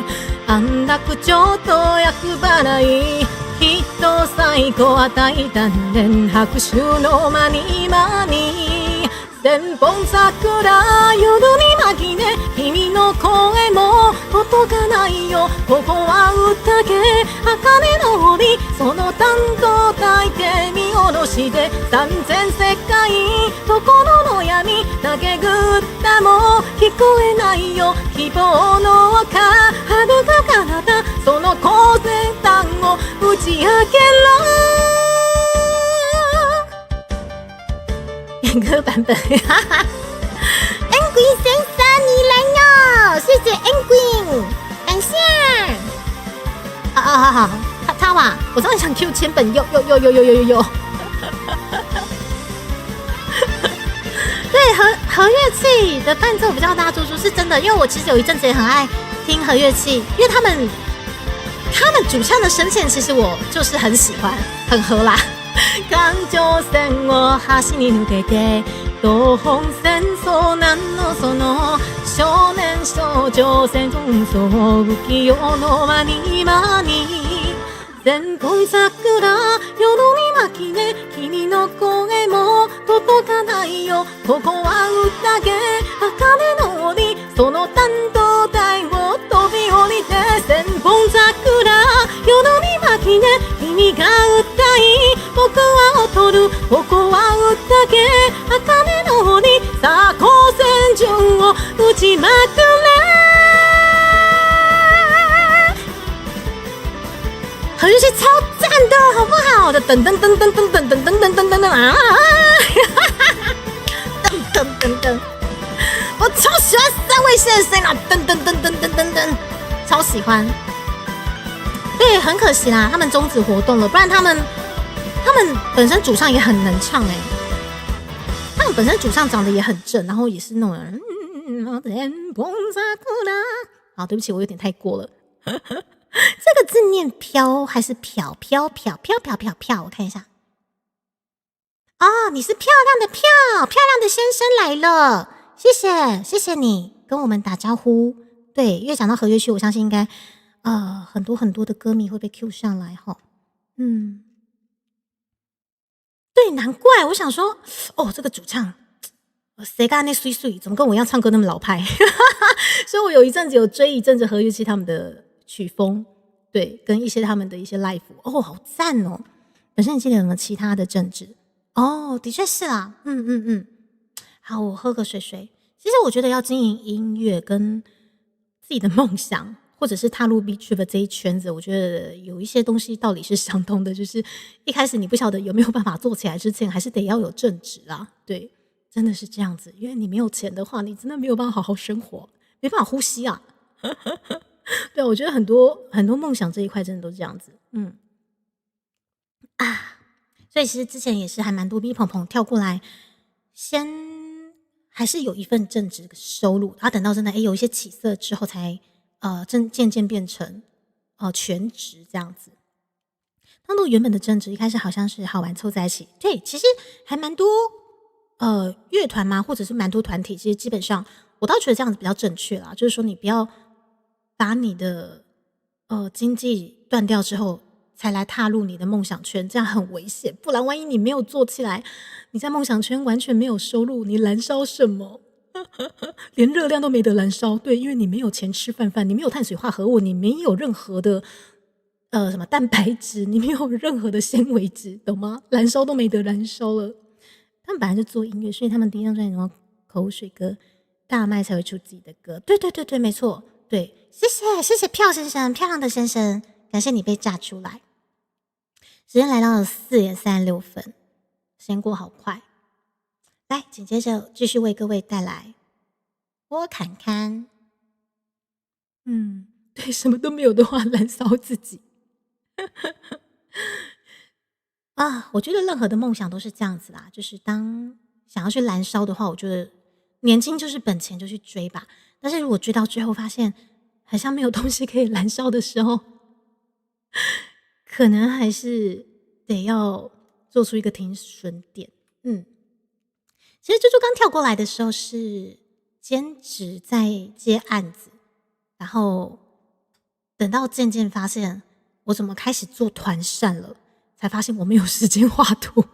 安楽町と厄払いきっと最高与えた年拍手の間に間に千本桜夜に巻きね君の声も届かないよここは宴茜の檻その担当抱いて見下ろして三千世界心の闇嘆く歌も聞こえないよ希望の丘遥か彼方その光線弾を打ち明けろ演歌版本，Angry 先生你来了，谢谢 Angry， 感谢。好，他哇，我真的想 Q 千本，有。对，和乐器的伴奏比较大注是真的，因为我其实有一阵子也很爱听和乐器，因为他们主唱的声线，其实我就是很喜欢，很合啦。環状線を走り抜けて東本戦争なんのその少年少女戦争不器用の間に間に千本桜夜に巻きね君の声も届かないよここは宴茜の檻その担当台を飛び降りて千本桜夜に巻きね君が歌い僕は踊るここは宴茜の檻さあ光線順を打ちまくれ和乐器超赞的好不好的噔噔噔噔噔噔噔噔噔噔噔啊噔我超喜欢三位先生啊噔噔噔噔噔噔噔超喜欢对很可惜啦他们终止活动了不然他们本身主唱也很能唱他们本身主唱长得也很正然后也是那种好对不起我有点太过了这个字念飘还是飘飘飘飘飘飘飘我看一下哦你是漂亮的先生来了谢谢你跟我们打招呼对因为讲到和乐曲我相信应该很多的歌迷会被 Q 上来齁对难怪我想说这个主唱谁干那水水怎么跟我一样唱歌那么老派所以我有一阵子有追一阵子和乐器他们的曲风对跟一些他们的一些 live 好赞哦本身你记得有没有其他的政治的确是啦好我喝个水其实我觉得要经营音乐跟自己的梦想或者是踏入 B-Trip 这一圈子我觉得有一些东西道理是相通的就是一开始你不晓得有没有办法做起来之前还是得要有正职啦对真的是这样子因为你没有钱的话你真的没有办法好好生活没办法呼吸啊对我觉得很多梦想这一块真的都是这样子所以其实之前也是还蛮多逼鹏鹏跳过来先还是有一份正职收入然后等到真的有一些起色之后才渐渐变成全职这样子当初原本的正职一开始好像是好玩凑在一起对其实还蛮多乐团嘛或者是蛮多团体其实基本上我倒觉得这样子比较正确啦就是说你不要把你的经济断掉之后才来踏入你的梦想圈，这样很危险。不然万一你没有做起来，你在梦想圈完全没有收入，你燃烧什么？连热量都没得燃烧。对，因为你没有钱吃饭，你没有碳水化合物，你没有任何的什么蛋白质，你没有任何的纤维质，懂吗？燃烧都没得燃烧了。他们本来就做音乐，所以他们第一张专辑什么口水歌，大卖才会出自己的歌。对，没错。对，谢谢票先生，漂亮的先生，感谢你被炸出来。时间来到了4点36分，时间过好快。来，紧接着继续为各位带来我侃侃。对，什么都没有的话，燃烧自己。我觉得任何的梦想都是这样子啦，就是当想要去燃烧的话，我觉得年轻就是本钱，就去追吧。但是如果追到最后发现好像没有东西可以燃烧的时候，可能还是得要做出一个停损点。其实猪猪刚跳过来的时候是兼职在接案子，然后等到渐渐发现我怎么开始做团扇了，才发现我没有时间画图。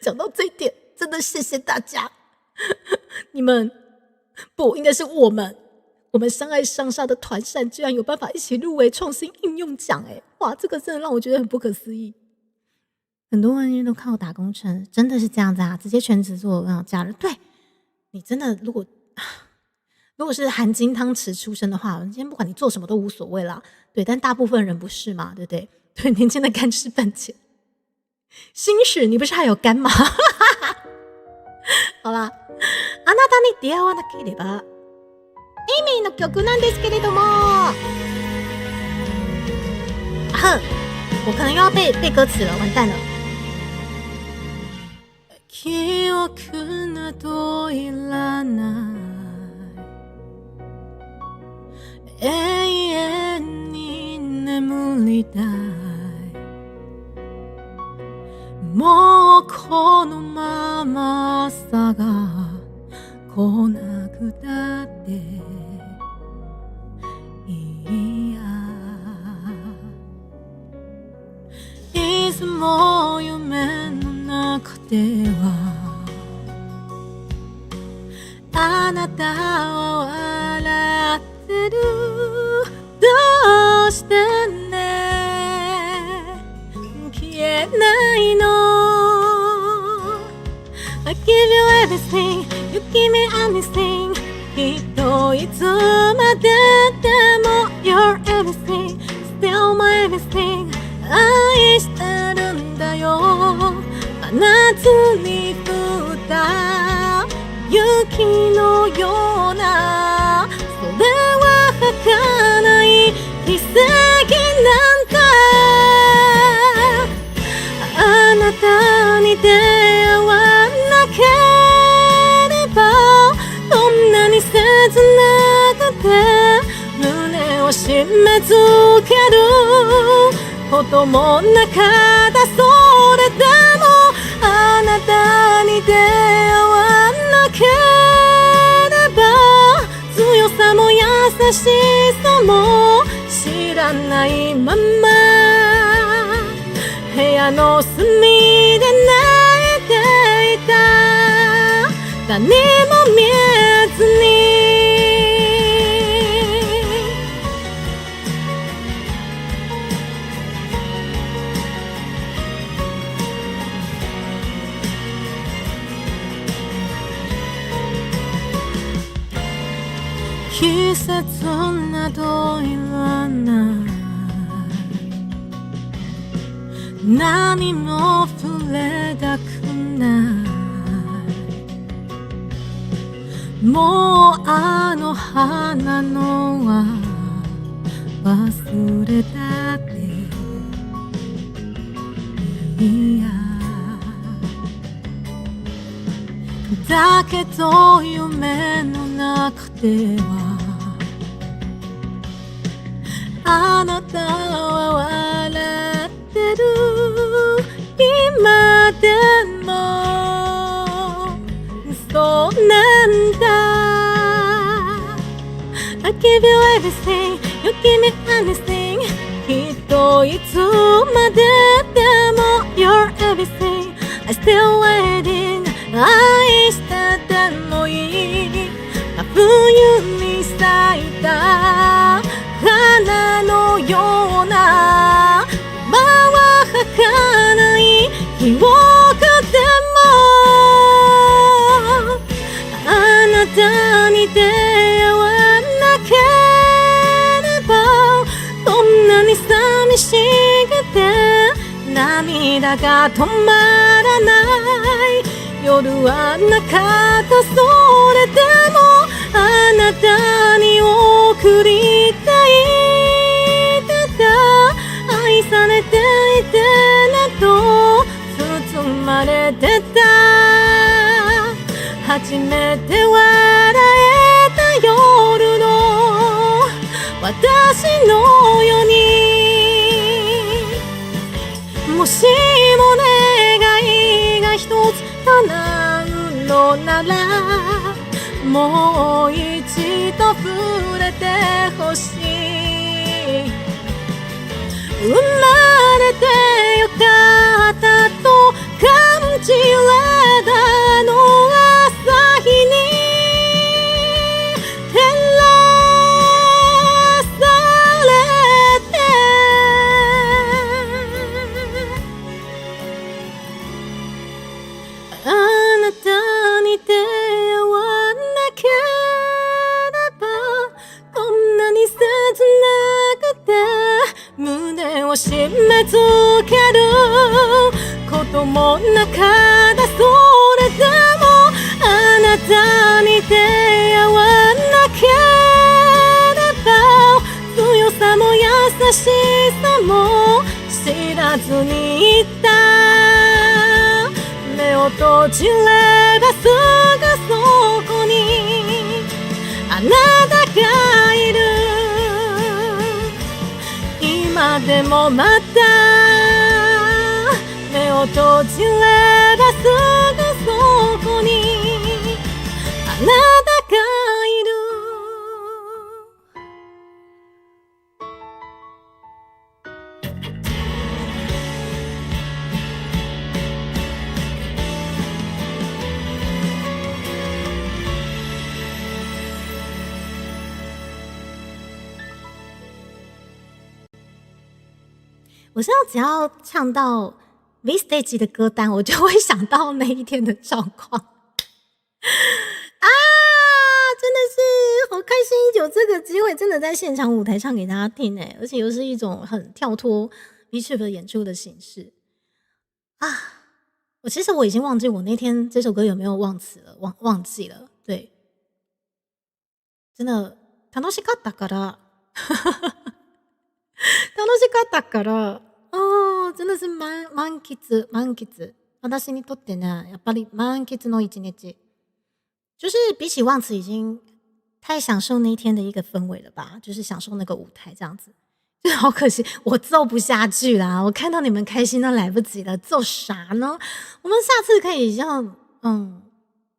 讲到这一点，真的谢谢大家。你们不应该是我们相爱相杀的团扇居然有办法一起入围创新应用奖。哇，这个真的让我觉得很不可思议。很多人因为都靠打工撑，真的是这样子啊，直接全职做假日。对，你真的如果是含金汤匙出身的话，今天不管你做什么都无所谓啦。对，但大部分人不是嘛，对不对？对，年轻的肝就是本钱。星矢，你不是还有肝吗？好啦，あなたに出会わなければエイミーの曲なんですけれども。我可能又要背歌词了，完蛋了。記憶などいらない永遠に眠りたいもうこのままさが来なくたっていいやいつも夢の中ではあなたは笑ってるどうしてね消えないの I give you everything You give me anything きっといつまででも You're everything Still my everything 愛してるんだよ真夏に降った雪のようなそれは儚い奇跡なんだあなたに出会わなければどんなに切なくて胸を締め付けることもなかったそれでもあなたに出会わなければ強さも優しさも知らないまま部屋の隅で泣いていた誰も見えずに季節などいらない何も触れたくないもうあの花のは忘れたっていいやだけど夢の中ではあなたは笑ってる今でもそうなんだ I give you everything You give me anything きっと涙が止まらない夜はなかったそれでもあなたに送りたいただ愛されていてねと包まれてた初めて笑えた夜の私のようにもしも願いが一つ叶うのならもう一度触れてほしい生まれてよかったと感じれたの朝日に照らされてあなたに出会わなければこんなに切なくて胸を締め付けることもなかったそれでもあなたに出会わなければ強さも優しさも知らずにいた目を閉じればすぐそこにあなたがいる今でもまた目を閉じればすぐそこにあなたがいる我现在只要唱到 V Stage 的歌单，我就会想到那一天的状况啊！真的是好开心，有这个机会，真的在现场舞台唱给大家听哎，而且又是一种很跳脱 V-Trip 的演出的形式啊！其实我已经忘记我那天这首歌有没有忘词了，忘记了，对，真的楽しかったから楽しかったから真的是満喫私にとってねやっぱり満喫の一日就是比起忘词已经太享受那一天的一个氛围了吧，就是享受那个舞台这样子，就好可惜我奏不下去啦，我看到你们开心都来不及了，奏啥呢？我们下次可以让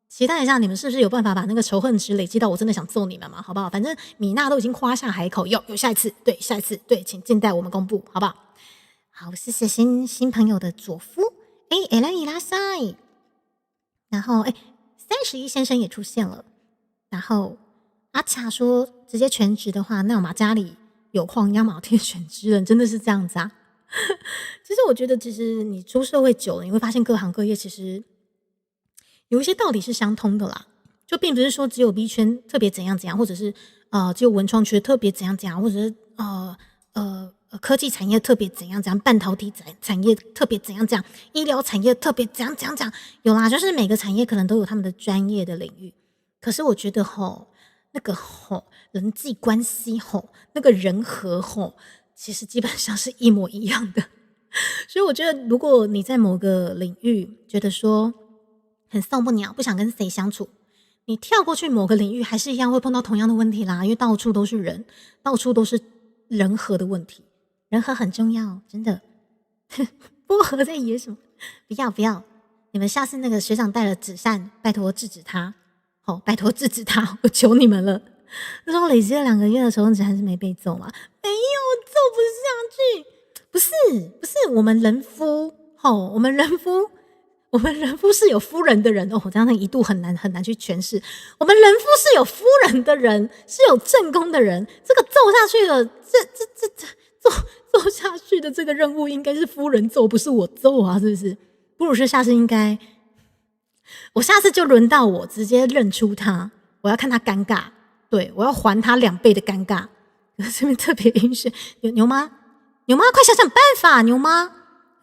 期待一下你们是不是有办法把那个仇恨值累积到我真的想揍你们嘛，好不好？反正米娜都已经夸下海口，有下一次，对，下一次，对，请静待我们公布，好不好？好，谢谢新朋友的佐夫，エライラサイ，然后31先生也出现了，然后阿卡说直接全职的话，那我们家里有矿鸭毛天选之人，真的是这样子啊？其实我觉得，其实你出社会久了，你会发现各行各业其实有一些道理是相通的啦，就并不是说只有 B 圈特别怎样怎样，或者是只有文创圈特别怎样怎样，或者是科技产业特别怎样怎样，半导体产业特别怎样怎样，医疗产业特别怎样怎样怎样，有啦，就是每个产业可能都有他们的专业的领域。可是我觉得那个人际关系那个人和其实基本上是一模一样的。所以我觉得，如果你在某个领域觉得说很受不了，不想跟谁相处，你跳过去某个领域，还是一样会碰到同样的问题啦，因为到处都是人，到处都是人和的问题。人和很重要，真的。薄荷在演什么？不要！你们下次那个学长带了纸扇，拜托制止他。拜托制止他，我求你们了。那时候累积了2个月的仇恨值还是没被揍嘛？没有，揍不下去。不是，我们人夫是有夫人的人哦，这样一度很难去诠释。我们人夫是有夫人的人，是有正宫的人。这个揍下去了，揍下去的这个任务应该是夫人揍，不是我揍啊，是不是？不如是下次我下次就轮到我直接认出他，我要看他尴尬，对，我要还他2倍的尴尬。这边特别晕血，牛妈，快想想办法，牛妈。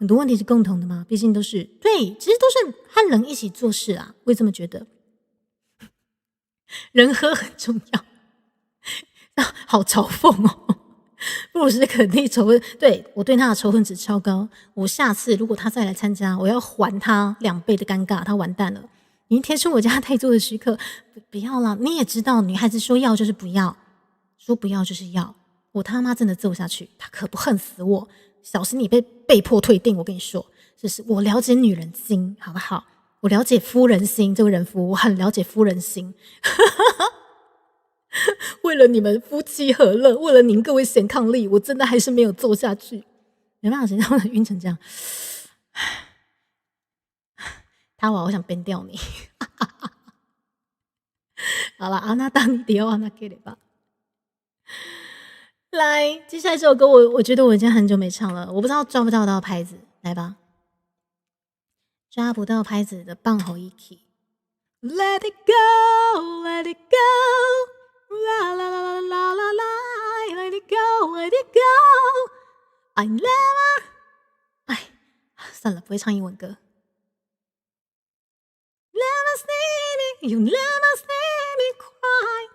很多问题是共同的嘛，毕竟都是对，其实都是和人一起做事啊，我也这么觉得。人和很重要，好嘲讽哦。布鲁斯肯定仇恨，对我对他的仇恨值超高。我下次如果他再来参加，我要还他2倍的尴尬，他完蛋了。你贴出我家太多的许可，不要啦！你也知道，女孩子说要就是不要，说不要就是要。我他妈真的揍下去，他可不恨死我。小心你被迫退订，我跟你说，就是我了解女人心，好不好？我了解夫人心，这位人夫，我很了解夫人心。为了你们夫妻和乐，为了您各位贤伉俪，我真的还是没有揍下去。没办法，谁让我晕成这样？他我好想编掉你。好了，阿娜达尼迪奥阿娜给你吧。来，接下来这首歌我觉得我已经很久没唱了，我不知道抓不抓到拍子，来吧。抓不到拍子的棒吼一起。Let it go, let it go, la la la la la la, let it go, let it go. I never， 哎，算了，不会唱英文歌。Never see me, you never see me cry。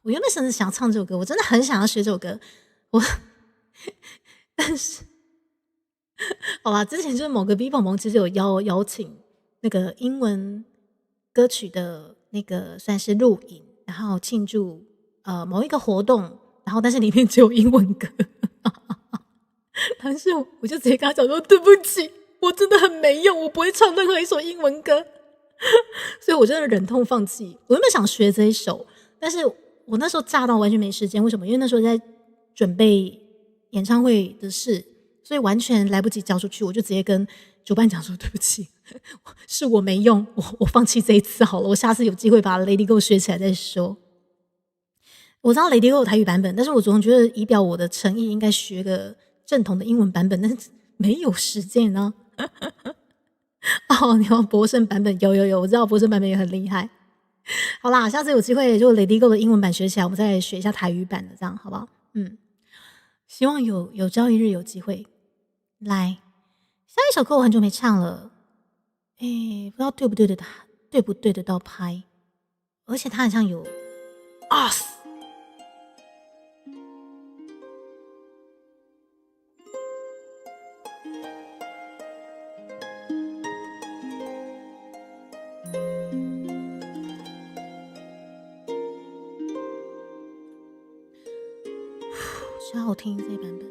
我原本甚至想唱这首歌，我真的很想要学这首歌，但是，好吧，之前就是某个 B 蹦蹦其实有邀请那个英文歌曲的那个算是录影，然后庆祝某一个活动，然后但是里面只有英文歌，但是我就直接跟他讲说对不起，我真的很没用，我不会唱任何一首英文歌，所以我真的忍痛放弃。我原本想学这一首，但是我那时候炸到完全没时间，为什么？因为那时候在准备演唱会的事，所以完全来不及交出去，我就直接跟主办讲说对不起，是我没用，我放弃这一次好了，我下次有机会把 Lady Go 学起来再说。我知道 Lady Go 有台语版本，但是我总觉得以表我的诚意，应该学个正统的英文版本，但是没有时间呢。哦，你要博胜版本有，我知道博胜版本也很厉害。好啦，下次有机会就 Lady Go 的英文版学起来，我们再来学一下台语版的，这样好不好？希望有朝一日有机会。来，下一首歌我很久没唱了，不知道对不对得到拍，而且它好像有 us。超好听这一版本。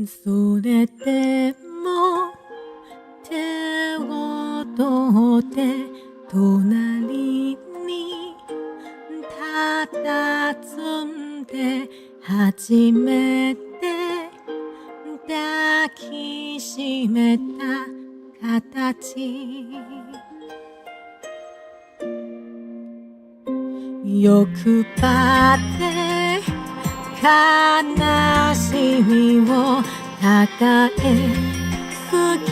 それでも手を取って隣に佇んで初めて抱きしめた形欲張って悲しみを抱えすぎ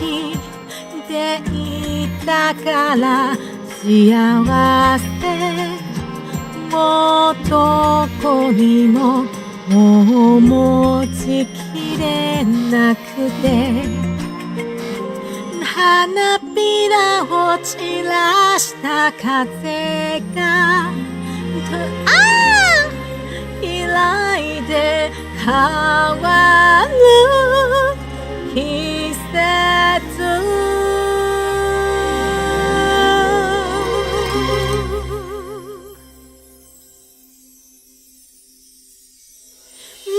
ていたから幸せもどこにも持ちきれなくて花びらを散らした風が開いて変わる季節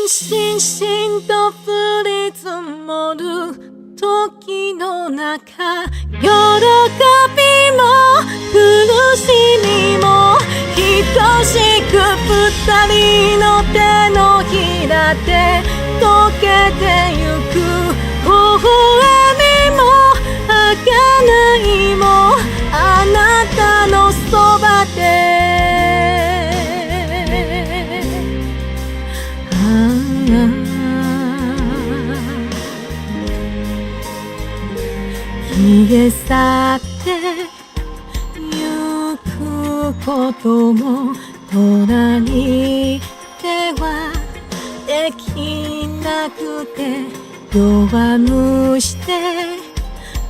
しんしんと降り積もる時の中喜びも苦しみも等しく二人の手のひらで溶けてゆく微笑みも儚いもあなたのそばで消え去ってゆくことも隣てはできなくて弱むして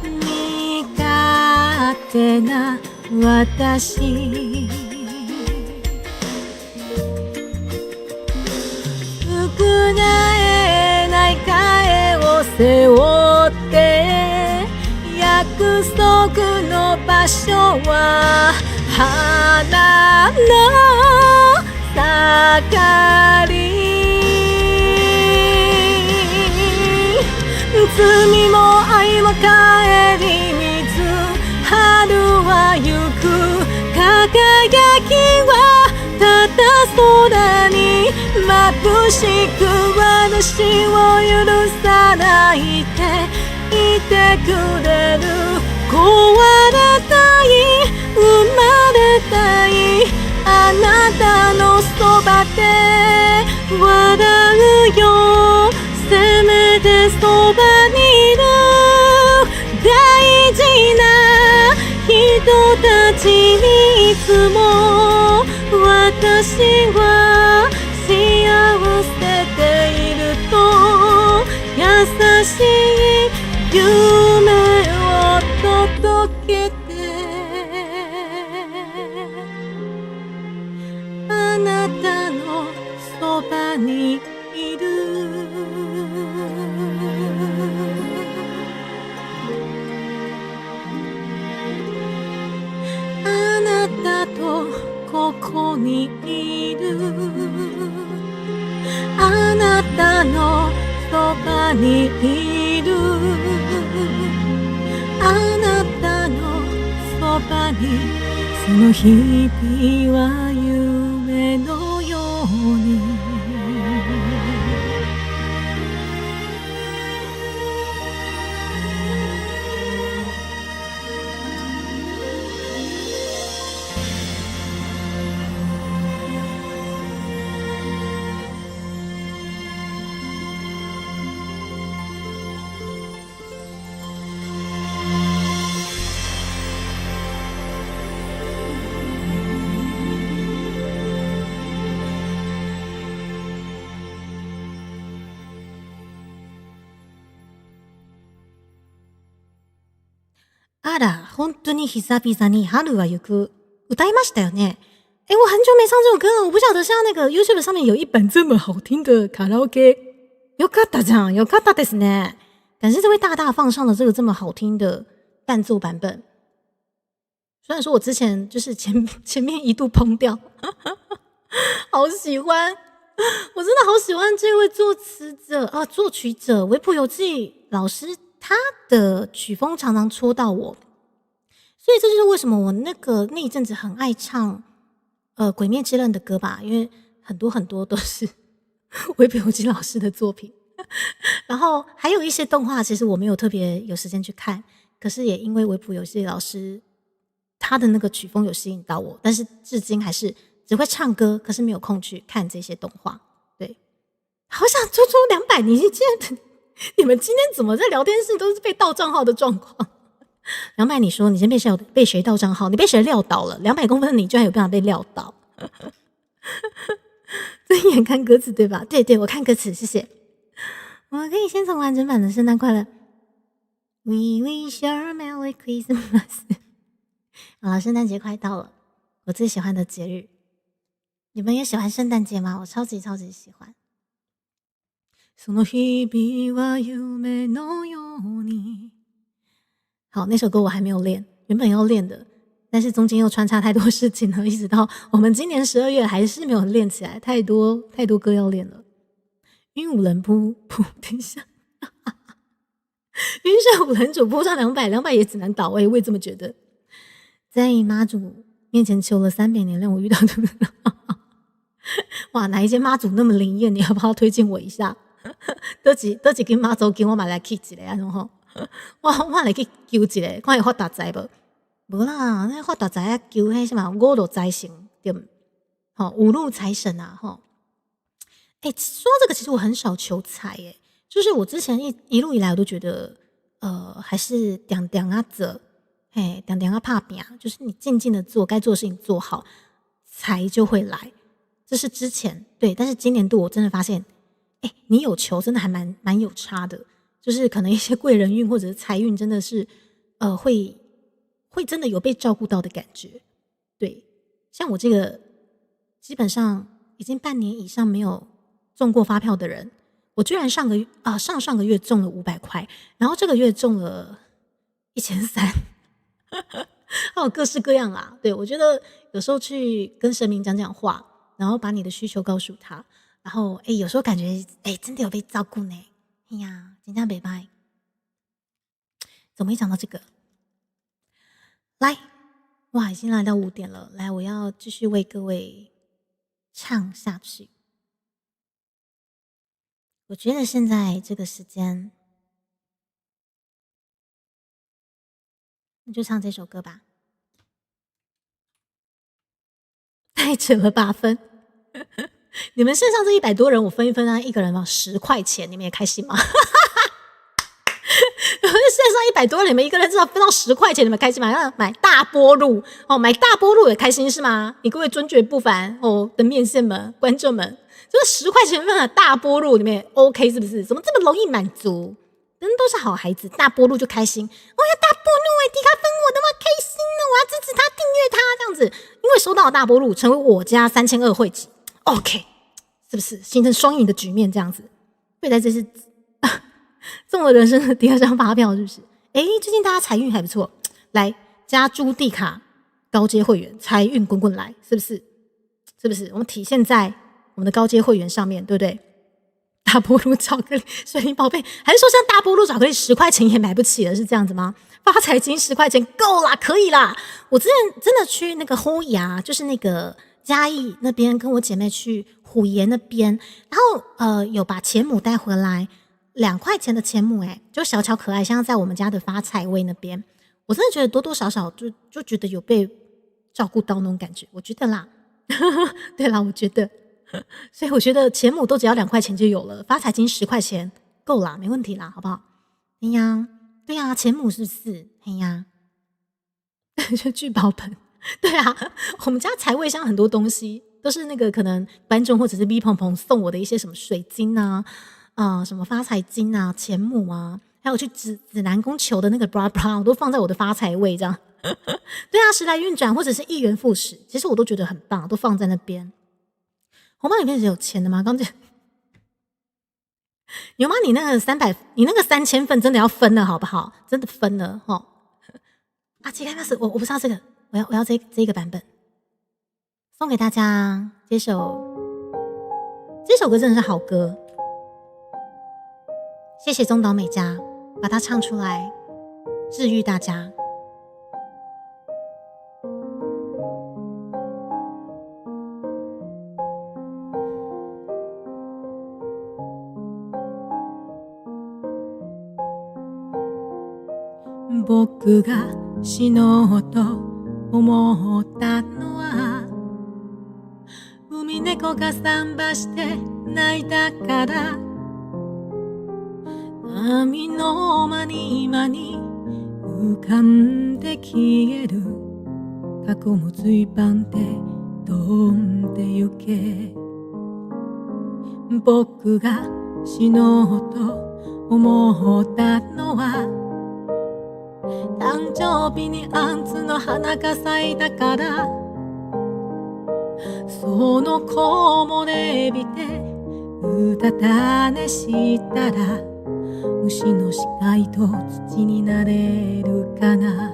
身勝手な私償えない替えを背負って約束の場所は花の盛り罪も愛も帰り水春は行く輝きはただ空に眩しく私を許さないでいてくれる壊れたい生まれたいあなたのそばで笑うよせめてそばにいる大事な人たちにいつも私は幸せでいると優しい夢を届けてあなたのそばにいるあなたとここにいるあなたのそばにいるあなたのそばにその日々は夢のようにあら、本当に久々に春は行く歌いましたよね。诶，我很久没唱这首歌了，我不晓得像那个 YouTube 上面有一版这么好听的卡拉 OK。よかったじゃん、よかったですね。感谢这位大大放上了这个这么好听的伴奏版本。虽然说我之前就是前面一度崩掉，好喜欢，我真的好喜欢这位作曲者维普游记老师。他的曲风常常戳到我，所以这就是为什么我那一阵子很爱唱鬼灭之刃的歌吧，因为很多都是维普游记老师的作品。然后还有一些动画其实我没有特别有时间去看，可是也因为维普游记老师他的那个曲风有吸引到我，但是至今还是只会唱歌，可是没有空去看这些动画。对，好想抽200，你们今天怎么在聊天室都是被盗账号的状况？200，你说你今天被谁盗账号？你被谁撂倒了？200公分的你居然有办法被撂倒？睁眼看歌词对吧？对，我看歌词，谢谢。我可以先从完整版的圣诞快乐。We wish you a Merry Christmas。好了，圣诞节快到了，我最喜欢的节日。你们也喜欢圣诞节吗？我超级喜欢。その日々は夢のように。好，那首歌我还没有练，原本要练的，但是中间又穿插太多事情了，一直到我们今年12月还是没有练起来，太多歌要练了。云舞人扑等一下，云上舞人主扑上200也只能倒，我也会这么觉得。在妈祖面前求了300年，让我遇到的哇，哪一间妈祖那么灵验？你要不要推荐我一下？倒一间妈祖间我嘛来去一个啊，吼！我来去求一个，看会发大财无？无啦，那发大财啊，求迄什么五路财神对不？好，五路财神啊，吼！说这个其实我很少求财耶，就是我之前一路以来我都觉得，还是点点啊做，点点啊拍拼，就是你静静的做该做的事情做好，财就会来。这是之前对，但是今年度我真的发现，你有求真的还蛮有差的，就是可能一些贵人运或者是财运真的是会真的有被照顾到的感觉。对，像我这个基本上已经半年以上没有中过发票的人，我居然上个月中了500块，然后这个月中了1300，还有各式各样啦。对，我觉得有时候去跟神明讲讲话，然后把你的需求告诉他，然后有时候感觉真的有被照顾呢。哎呀，真的不错。怎么会讲到这个？来，哇，已经来到5点了，来，我要继续为各位唱下去。我觉得现在这个时间，那就唱这首歌吧。太扯了8分。你们线上这100多人，我分一分啊，一个人10块钱，你们也开心吗？线上100多人，你们一个人至少分到10块钱，你们开心吗？买大波路买大波路也开心是吗？你各位尊爵不凡的面线们、观众们，就是10块钱分的大波路，你们也 OK 是不是？怎么这么容易满足？人都是好孩子，大波路就开心。我要大波路迪卡分我的话开心了，我要支持他，订阅他这样子，因为收到了大波路，成为我家3200会籍 ，OK， 是不是形成双赢的局面？这样子，对待这是中了人生的第2张发票，是不是？最近大家财运还不错，来加猪地卡高阶会员，财运滚滚来，是不是？是不是？我们体现在我们的高阶会员上面，对不对？大波路巧克力，水灵宝贝，还是说像大波路巧克力10块钱也买不起了，是这样子吗？发财金10块钱够啦，可以啦。我之前真的去那个虎牙，就是那个嘉义那边，跟我姐妹去虎爷那边，然后有把钱母带回来，2块钱的钱母，就小巧可爱，像在我们家的发财位那边，我真的觉得多多少少就觉得有被照顾到那种感觉，我觉得啦，对啦，我觉得。所以我觉得钱母都只要2块钱就有了，发财金10块钱够啦，没问题啦，好不好？哎呀，对呀，钱母是不是？哎呀，就聚宝盆，对啊，我们家财位上很多东西都是那个可能观众或者是 V 鹏鹏送我的一些什么水晶啊，什么发财金啊、钱母啊，还有去指南宫求的那个 bra 我都放在我的发财位这样。对啊，时来运转或者是1元复始，其实我都觉得很棒，都放在那边。红包里面是有钱的吗？刚才有吗？你那个300，你那个3000份真的要分了，好不好？真的分了哈。乞丐 pass， 我不知道这个，我要这个版本，送给大家。这首歌真的是好歌，谢谢中岛美嘉把它唱出来，治愈大家。僕が死のうと思ったのは海猫が桟橋で泣いたから波の間に間に浮かんで消える過去も随伴で飛んでゆけ僕が死のうと思ったのは誕生日にアンズの花が咲いたからその木漏れ日でうたた寝したら虫の死骸と土になれるかな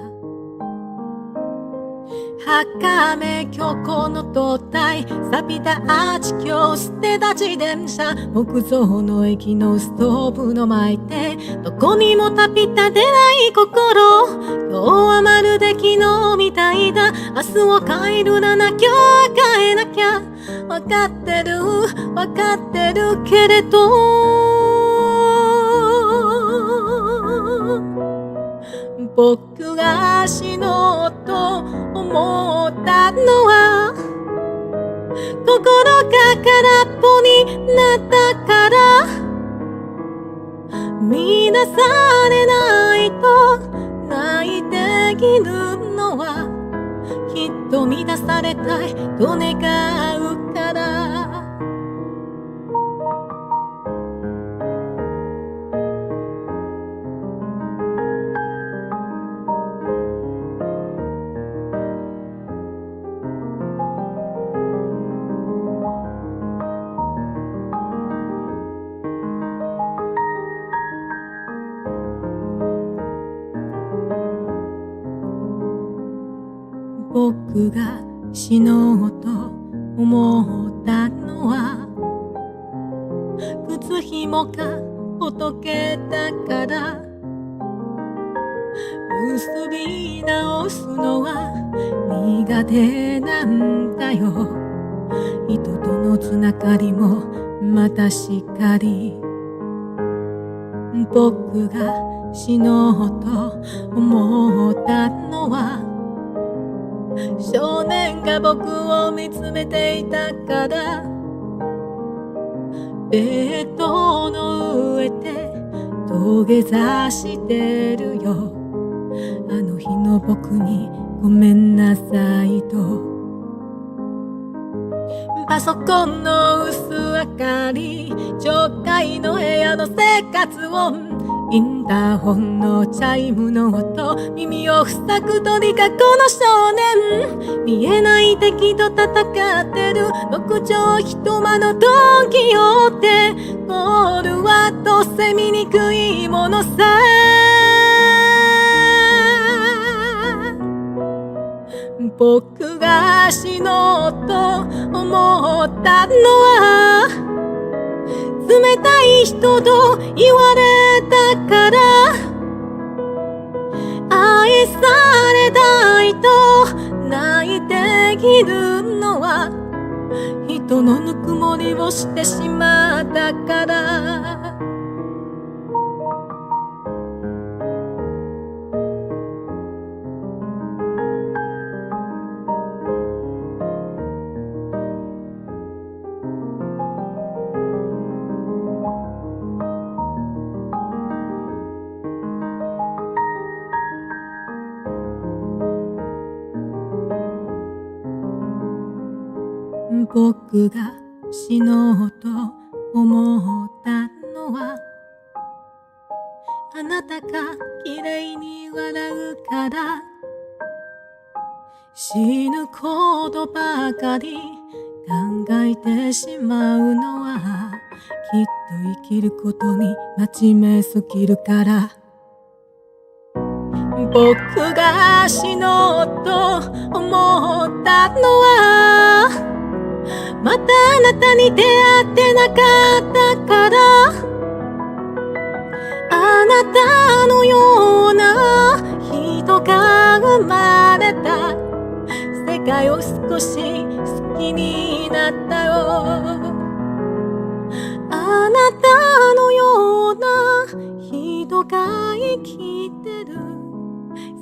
茜虚構の塔台錆びたアーチ橋捨てた自転車木造の駅のストーブの前でどこにも旅立てない心今日はまるで昨日みたいだ明日を変えるななきゃ変えなきゃ分かってるけれど僕が死のうと思ったのは心が空っぽになったから乱されないと泣いているのはきっと乱されたいと願うから僕が死のうと思ったのは靴ひもがほどけたから結び直すのは苦手なんだよ人とのつながりもまたしかり僕が死のうと思ったのは少年が僕を見つめていたからベッドの上で土下座してるよあの日の僕にごめんなさいとパソコンの薄明かり上階の部屋の生活音インターホンのチャイムの音耳を塞ぐとにかこの少年見えない敵と戦ってる六畳一間の時をってゴールはどうせ醜いものさ僕が死のうと思ったのは冷たい人と言われたから愛されたいと泣いているのは人のぬくもりをしてしまったから僕が死のうと思ったのはあなたが綺麗に笑うから死ぬことばかり考えてしまうのはきっと生きることに真面目すぎるから僕が死のうと思ったのはまたあなたに出会ってなかったからあなたのような人が生まれた世界を少し好きになったよあなたのような人が生きてる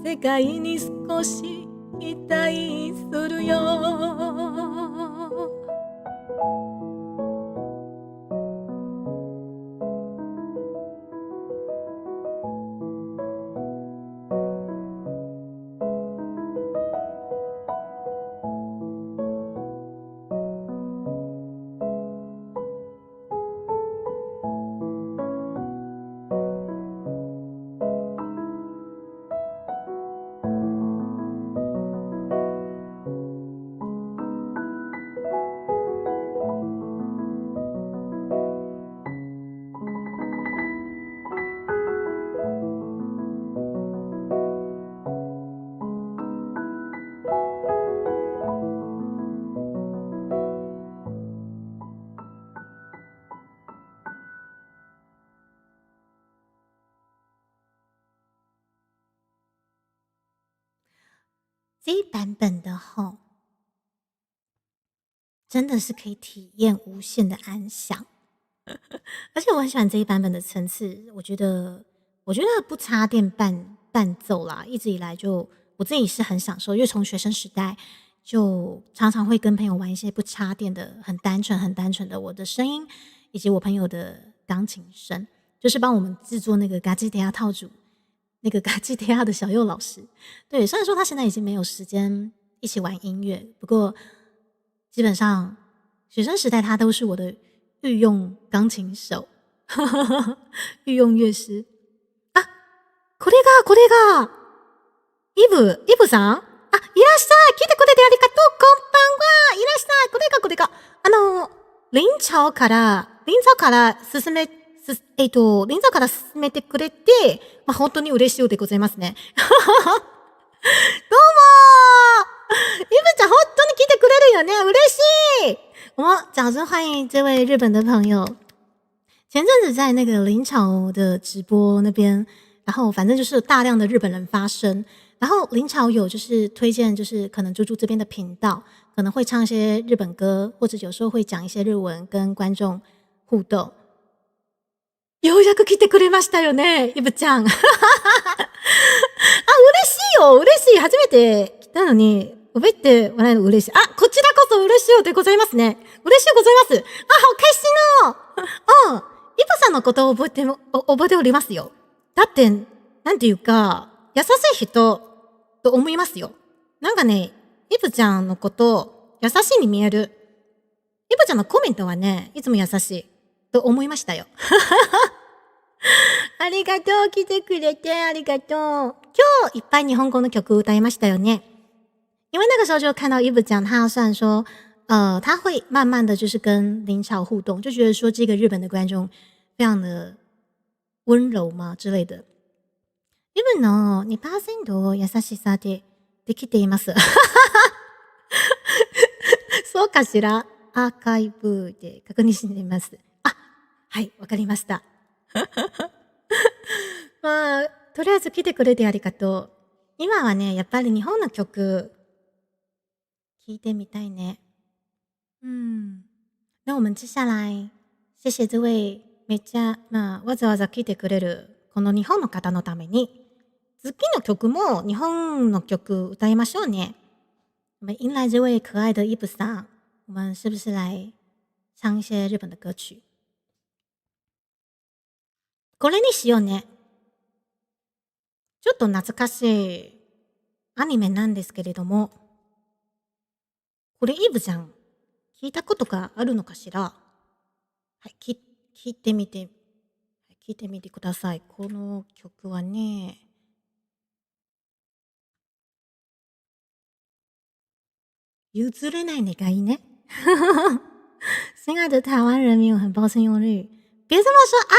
世界に少し期待するよ这一版本的吼，真的是可以体验无限的安详，而且我很喜欢这一版本的层次，我觉得不插电伴奏啦，一直以来就我自己是很享受，因为从学生时代就常常会跟朋友玩一些不插电的很单纯的我的声音，以及我朋友的钢琴声，就是帮我们制作那个嘎吉迪亚套组。那个嘎吉迪亚的小佑老师，对，虽然说他现在已经没有时间一起玩音乐，不过基本上学生时代他都是我的御用钢琴手，御用乐师啊。これがイブさんあ、いらっしゃい、来てくれてありがとう、こんばんは、いらっしゃい、これが林朝から進め林沢から進めてくれて、本当に嬉しいようでございますね。どうも讲本当に来てくれるよね，嬉しい。我们掌声欢迎这位日本的朋友。前阵子在那个林潮的直播那边，然后反正就是有大量的日本人发声，然后林潮有就是推荐，就是可能猪猪这边的频道可能会唱一些日本歌，或者有时候会讲一些日文跟观众互动。ようやく来てくれましたよね、イブちゃん。あ、嬉しいよ、嬉しい。初めて来たのに、覚えてもらえるの嬉しい。あ、こちらこそ嬉しいでございますね。嬉しいございます。あ、おかしの。イブさんのことを覚えておりますよ。だって、なんていうか、優しい人と思いますよ。なんかね、イブちゃんのこと優しいに見える。イブちゃんのコメントはね、いつも優しいと思いましたよ。ありがとう、来てくれてありがとう。今日いっぱい日本語の曲歌いましたよね。因为那个时候就看到伊布讲，他虽然说，他会慢慢的就是跟林潮互动，就觉得说这个日本的观众非常的温柔嘛之类的。イブの 2% 優しさでできています。そうかしら？アーカイブで確認してみます。あ、はい、わかりました。まあ、とりあえず来てくれてありがとう。今はね、やっぱり日本の曲聴いてみたいね。那我们接下来谢谢这位めっちゃわざわざ来てくれるこの日本の方のために次の曲も日本の曲歌いましょうね。我们迎来这位可爱的伊布桑，我们是不是来唱一些日本的歌曲？これにしようね。ちょっと懐かしいアニメなんですけれども、これイブちゃん聞いたことがあるのかしら？はい、聞いてみてください。この曲はね、譲れない願いね。亲爱的台湾人民，我很抱歉用日语。别这么说啊！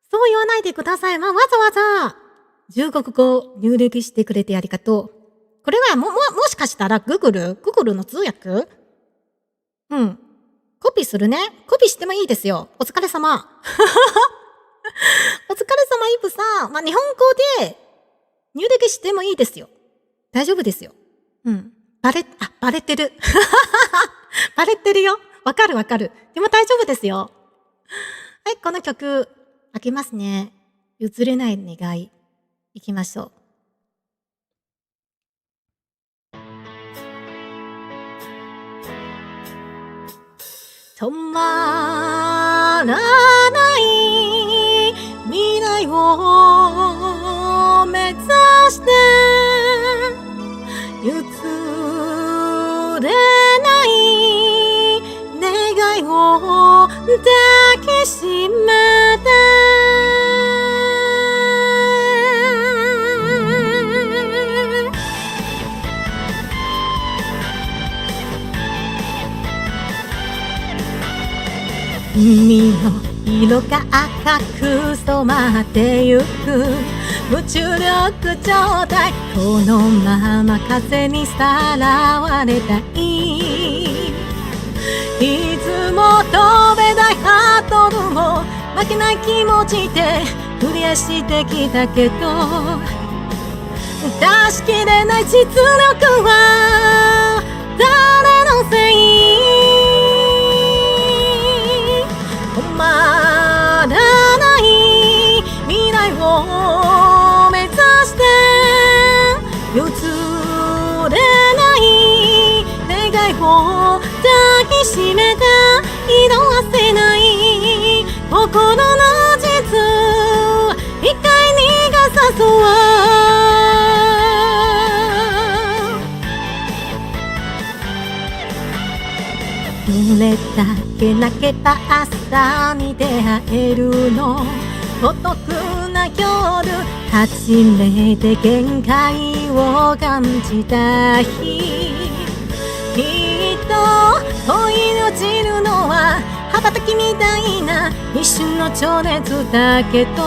そう言わないでください。わざわざ中国語入力してくれてありがとう。これはもしかしたらGoogle の通訳？コピーするね。コピーしてもいいですよ。お疲れ様。お疲れ様、イブさん。日本語で入力してもいいですよ。大丈夫ですよ。バレてる。バレてるよ。わかる。でも大丈夫ですよ。はい、この曲、開けますね。譲れない願い。いきましょう。止まらない未来を目指して譲れない願いを抱きしめて海の色が赤く染まってゆく無重力状態このまま風にさらわれたいいつも飛べないハードルも負けない気持ちでクリアしてきたけど出しきれない実力は誰のせい止まらない未来を目指して譲れない願いを抱きしめた色褪せない心の実一回逃がさそうどれだけ泣けば朝に出会えるの孤独な夜初めて限界を感じた日きっと恋に落ちるのは羽ばたきみたいな一瞬の情熱だけど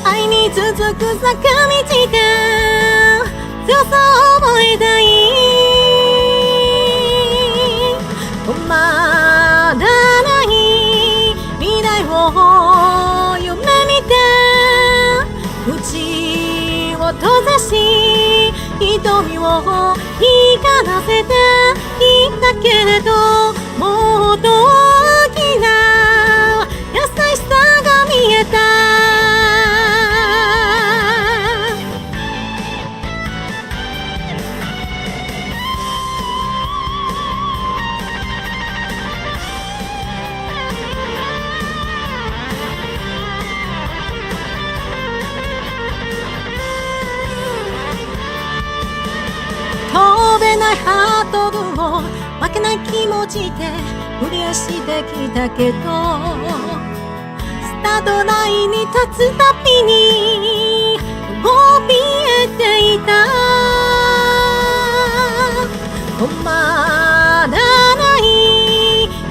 愛に続く坂道で強さを覚えたい止まらない未来を夢見て口を閉ざし瞳を光らせていたけれどもっと大きな優しさが見えた飛べないハート分を負けない気持ちでクリアしてきたけどスタートラインに立つたびに怯えていた止まらない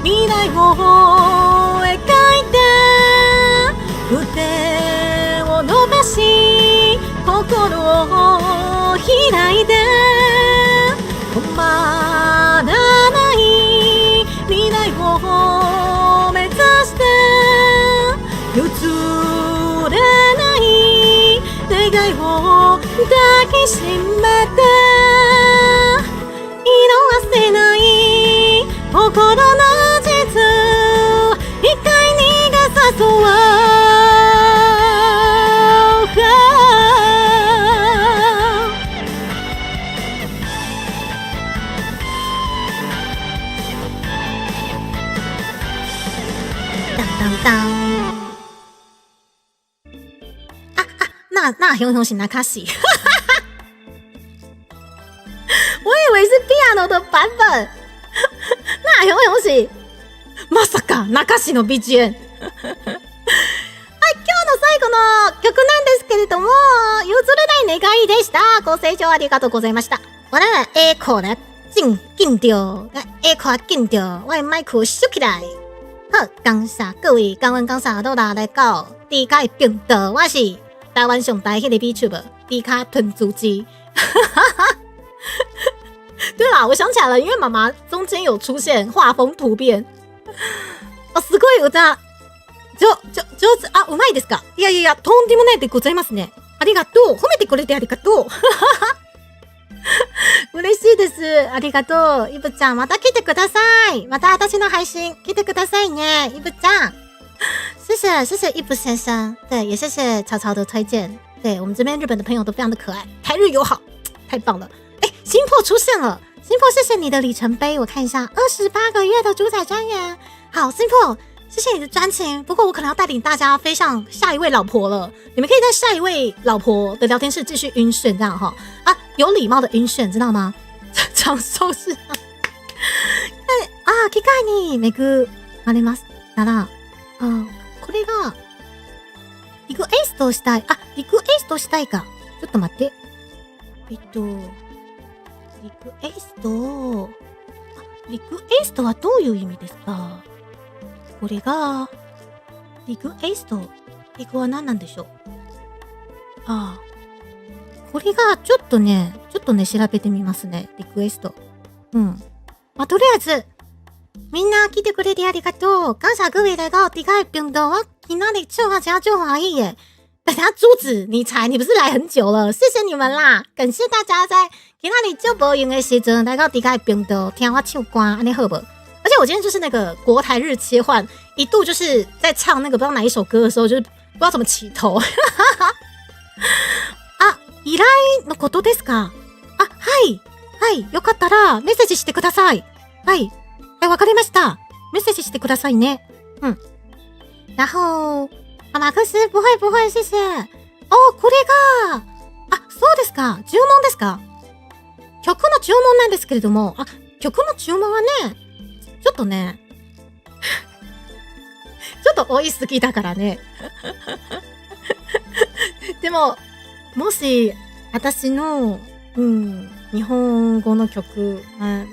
未来を描いて腕を伸ばし心を開いて止まらない未来を目指して譲れない願いを抱きしめて色あせない心の実一回逃がさそう那熊熊型那卡西，我以为是 piano 的版本。那熊熊型，まさか中西の BGM。はい、今日の最後の曲なんですけれども、譲れない願いでした。ご清聴ありがとうございました。我的下課咧，紧着，下課緊着，我的麥克收起來。好，感謝各位感恩感謝都來到第個頻道，我是台灣上台迄個 VTuber 迪卡吞珠機。對啦，我想起來了，因為媽媽中間有出現畫風突變。あ、すごい歌。上手。あ、うまいですか？いやいやいや、とんでもないでございますね。ありがとう。褒めてくれてありがとう。嬉しいです。ありがとう。イブちゃん、また来てください。また私の配信来てくださいね。イブちゃん。謝謝イブ先生。对，也謝謝曹操的推薦。對，我們這邊日本的朋友都非常的可愛，台日友好，太棒了。哎，新破出現了。新破，謝謝你的里程碑，我看一下，28個月的主宰專員。好，新破，謝謝你的專情。不過我可能要帶領大家飛向下一位老婆了。你們可以在下一位老婆的聊天室繼續暈眩，這樣哈。啊，有禮貌的暈眩，知道嗎？長壽是。あ、機械に巡られますなら、これがリクエストしたい。あ、リクエストしたいか。ちょっと待って。リクエスト。リクエストはどういう意味ですか？これがリクエスト。英語は何なんでしょう？これがちょっとね調べてみますね。リクエスト。まあ、とりあえずみんな来てくれてありがとう。感謝各位来到迪卡频道。我去那里就好，就华裔耶。大家珠子，你不是来很久了？谢谢你们啦！感谢大家在去那里就无用的时阵来到迪卡频道听我唱歌，安尼好不？而且我今天就是那个国台日切换，一度就是在唱那个不知道哪一首歌的时候，就是不知道怎么起頭。あ、依頼のことですか？あ、はい、よかったらメッセージしてください。はい、わかりました。メッセージしてくださいね。然後馬克斯不会謝謝。これがそうですか。注文ですか？曲の注文なんですけれども、曲の注文はね、ちょっとねちょっと多いすぎだからね。でももし私の日本語の曲、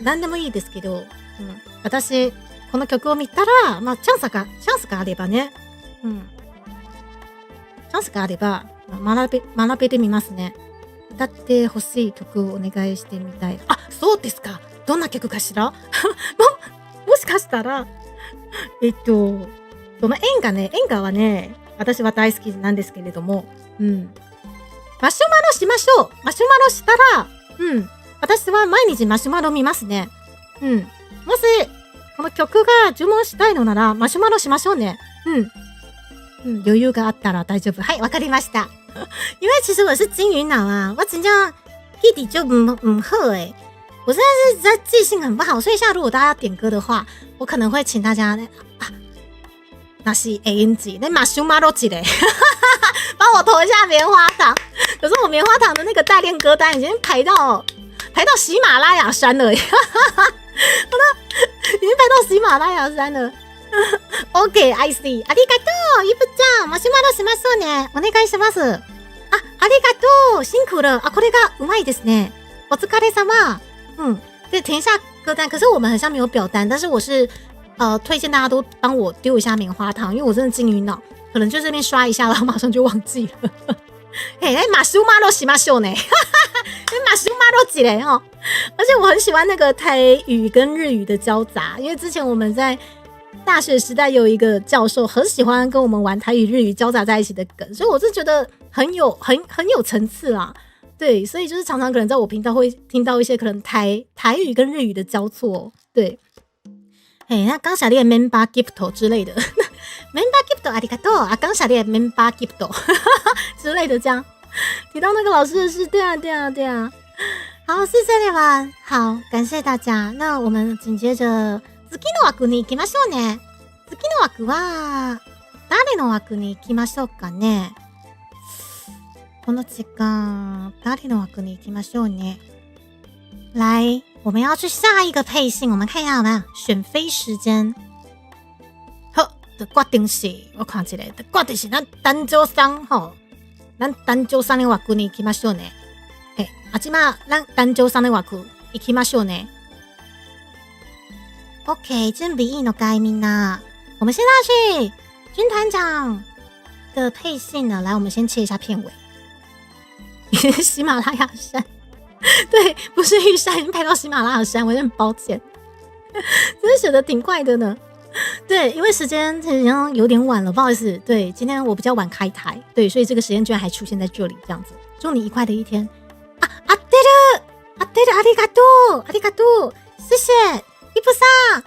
何でもいいですけど、私この曲を見たら、まあチャンスがあればね、チャンスがあれば学べてみますね。歌ってほしい曲をお願いしてみたい。あ、そうですか。どんな曲かしらもしかしたら、その演歌はね、私は大好きなんですけれども、マシュマロしましょう。マシュマロしたら、私は毎日マシュマロ見ますね。もし、この曲が注文したいのなら、マシュマロしましょうね。余裕があったら大丈夫。はい、わかりました。因为其实我是金鱼脑啊，我真正记忆就不好诶。我真的是在记性很不好，所以现在如果大家要点歌的话，我可能会请大家那是 ANG 那马修马罗吉嘞，帮我投一下棉花糖。可是我棉花糖的那个代练歌单已经排到喜马拉雅山了，已经排到喜马拉雅山了。OK, I see. ありがとう、イブちゃん。マシュマロしましょうね。お願いします。ありがとう。辛苦了。これがうまいですね。お疲れ様。对，填一下歌单。可是我们好像没有表单，但是我是推荐大家都帮我丢一下棉花糖，因为我真的金鱼脑，可能就这边刷一下，然后马上就忘记了。马修马罗しましょうね。马修马罗几嘞哦。而且我很喜欢那个台语跟日语的交杂，因为之前我们在大学时代有一个教授很喜欢跟我们玩台语日语交杂在一起的梗，所以我是觉得很有层次啦。对，所以就是常常可能在我频道会听到一些可能台语跟日语的交错。对，那刚下列 member gift 之类的member gift ありがとう啊，刚下列 member gift 之类的，这样提到那个老师的事。对啊。好，谢谢你们。好，感谢大家。那我们紧接着次の枠に行きましょうね。次の枠は誰の枠に行きましょうかね。この時間誰の枠に行きましょうね。来，我们要去下一个配信，我们看一下有没有选妃时间。好，的决定是我看一下，的决定是咱誕生さん吼，咱誕生さんの枠に行きましょうね。今咱誕生さんの枠行きましょうね。OK， 準備いいのかいみんな？我们现在去军团长的配信了，来，我们先切一下片尾。喜马拉雅山，对，不是玉山，已经拍到喜马拉雅山，我有点抱歉，真的写的挺快的呢。对，因为时间好像有点晚了，不好意思。对，今天我比较晚开台，对，所以这个时间居然还出现在这里，这样子。祝你愉快的一天。合ってる、ありがとう、ありがとう、谢谢。イプさん、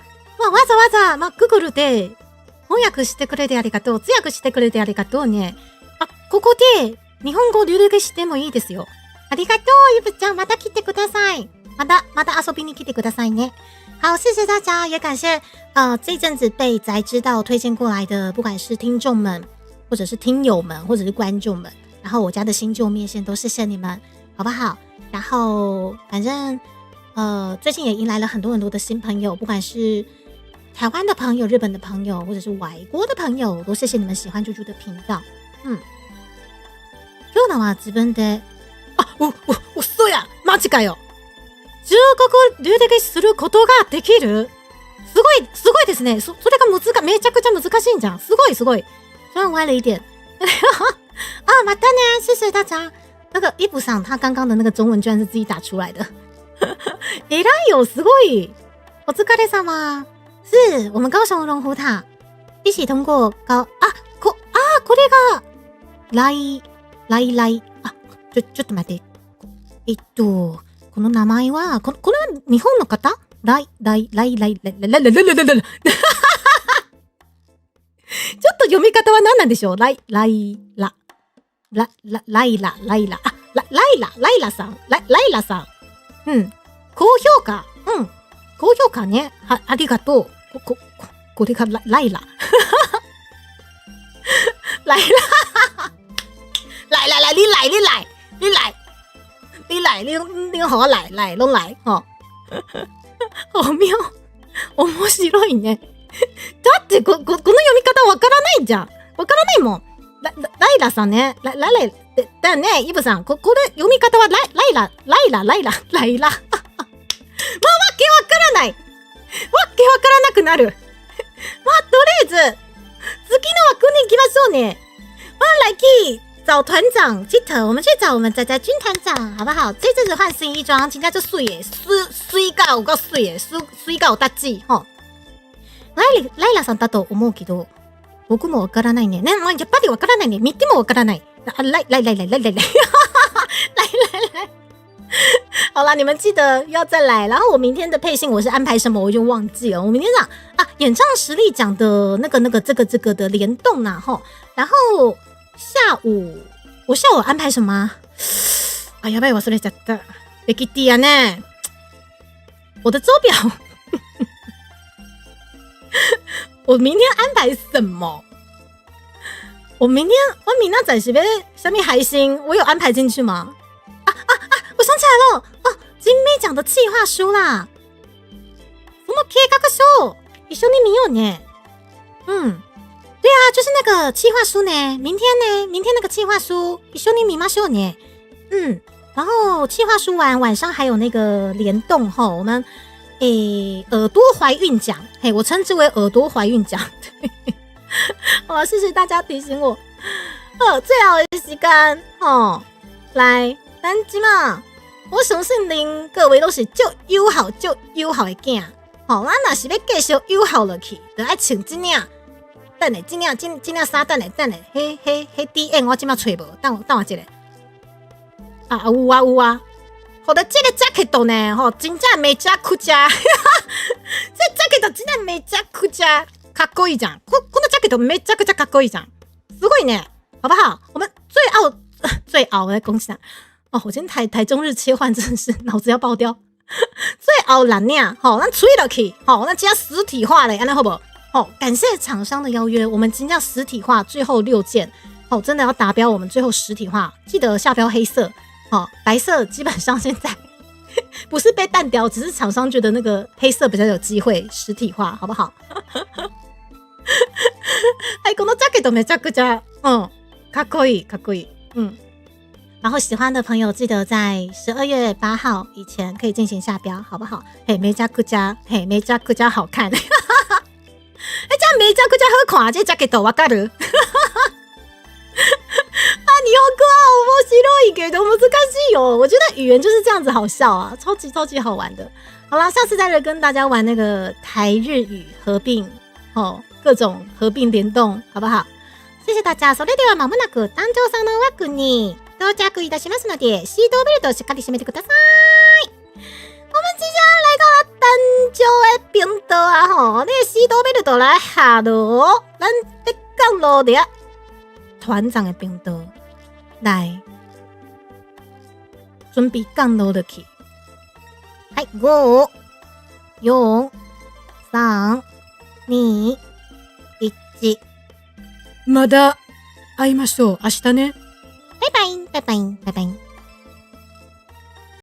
わざわざ、Google で翻訳してくれてありがとう、通訳してくれてありがとうね。ここで日本語留学してもいいですよ。ありがとう、イプちゃん，また来てください。また遊びに来てくださいね。好，谢谢大家，也感谢这一阵子被宅知道推荐过来的，不管是听众们，或者是听友们，或者是观众们，然后我家的新旧面线都谢谢你们，好不好？然后反正最近也迎来了很多的新朋友，不管是台湾的朋友、日本的朋友，或者是外国的朋友，都谢谢你们喜欢猪猪的频道。今日のは自分で嘘や、マジかよ。中国留学することができる。すごいですね。それがめちゃくちゃ難しいんじゃん。すごい。虽然歪了一点。またね，谢谢大家。那个伊布桑他刚刚的那个中文居然是自己打出来的，偉いよ，すごい。お疲れ様。是我们高雄龙虎塔一起通过これが来ちょっと待って。この名前はこれは日本の方？ちょっと読み方は何なんでしょう？ライラさん。高評価ね。ありがとう。これがライラ。你好来拢来哦。好妙。面白いね。だってこの読み方わからないじゃん。わからないもん。ライラさんね。ライラだよね、イブさん。これ読み方はライラ。わけわからない。わけわからなくなる。とりあえず次の枠に行きましょうね。来期找团长记得我们去找我们仔仔军团长，好不好？这阵子换新衣装，真的就水耶，水到有够水耶，水到有大志吼。ライラさんだと思うけど、僕もわからないね。ね、やっぱりわからないね。見てもわからない。来。好啦，你们记得要再来。然后我明天的配信我是安排什么，我就忘记了。我明天讲啊，演唱实力奖的这个的联动啊，吼。然后我下午安排什么啊？啊，やばい忘れちゃった。ベキティアね。我的周表。我明天安排什么？我明天仔是要什么海星？我有安排进去吗？我想起来了哦，金美奖的企划书啦。その計画書一緒に見ようね。对啊，就是那个企划书呢。明天那个企划书一緒に見ましょうね。然后企划书完晚上还有那个联动吼，我们耳朵怀孕奖，嘿，我称之为耳朵怀孕奖。对，好，谢谢大家提醒我。最好的时间吼，来，咱今嘛，我相信您各位都是足友好的囝，吼，咱若是要继续友好落去，就爱穿这领，等下这领衫，等下，嘿 DM 我今嘛找无，等我一个。有啊。好的，这个 jacket 呢，吼，真正めちゃくちゃ，这 jacket 真的めちゃくちゃかっこいいじゃん。この jacket めちゃくちゃかっこいいじゃん，すごいね，好不好？我们最傲的恭喜哦！我今天台中日切换真的是脑子要爆掉。最傲蓝呀，好，咱吹落去，好，那今天实体化嘞，安那好不好？好，感谢厂商的邀约，我们今天实体化最后6件，好，真的要达标，我们最后实体化，记得下标黑色。好，白色基本上现在不是被淡掉，只是厂商觉得那个黑色比较有机会实体化，好不好？哎，このジャケットめちゃくちゃ，かっこいい，然后喜欢的朋友记得在12月8号以前可以进行下标，好不好？嘿，めちゃくちゃ好看，这样めちゃくちゃ好看，这ジャケットわかる？日本語は面白いけど難しいよ。我觉得语言就是这样子好笑啊，超级好玩的。好啦，下次再跟大家玩那个台日语合并，各种合并联动，好不好？谢谢大家。それではまもなく団長さんの枠に到着いたしますので、シートベルトしっかり締めてください。我们即将来到了单脚的频道啊，吼，你シートベルト来下落，咱得降落的团长的频道。来，准備降落落去。はい、5、4、3、2、1。また会いましょう。明日ね。バイバイ。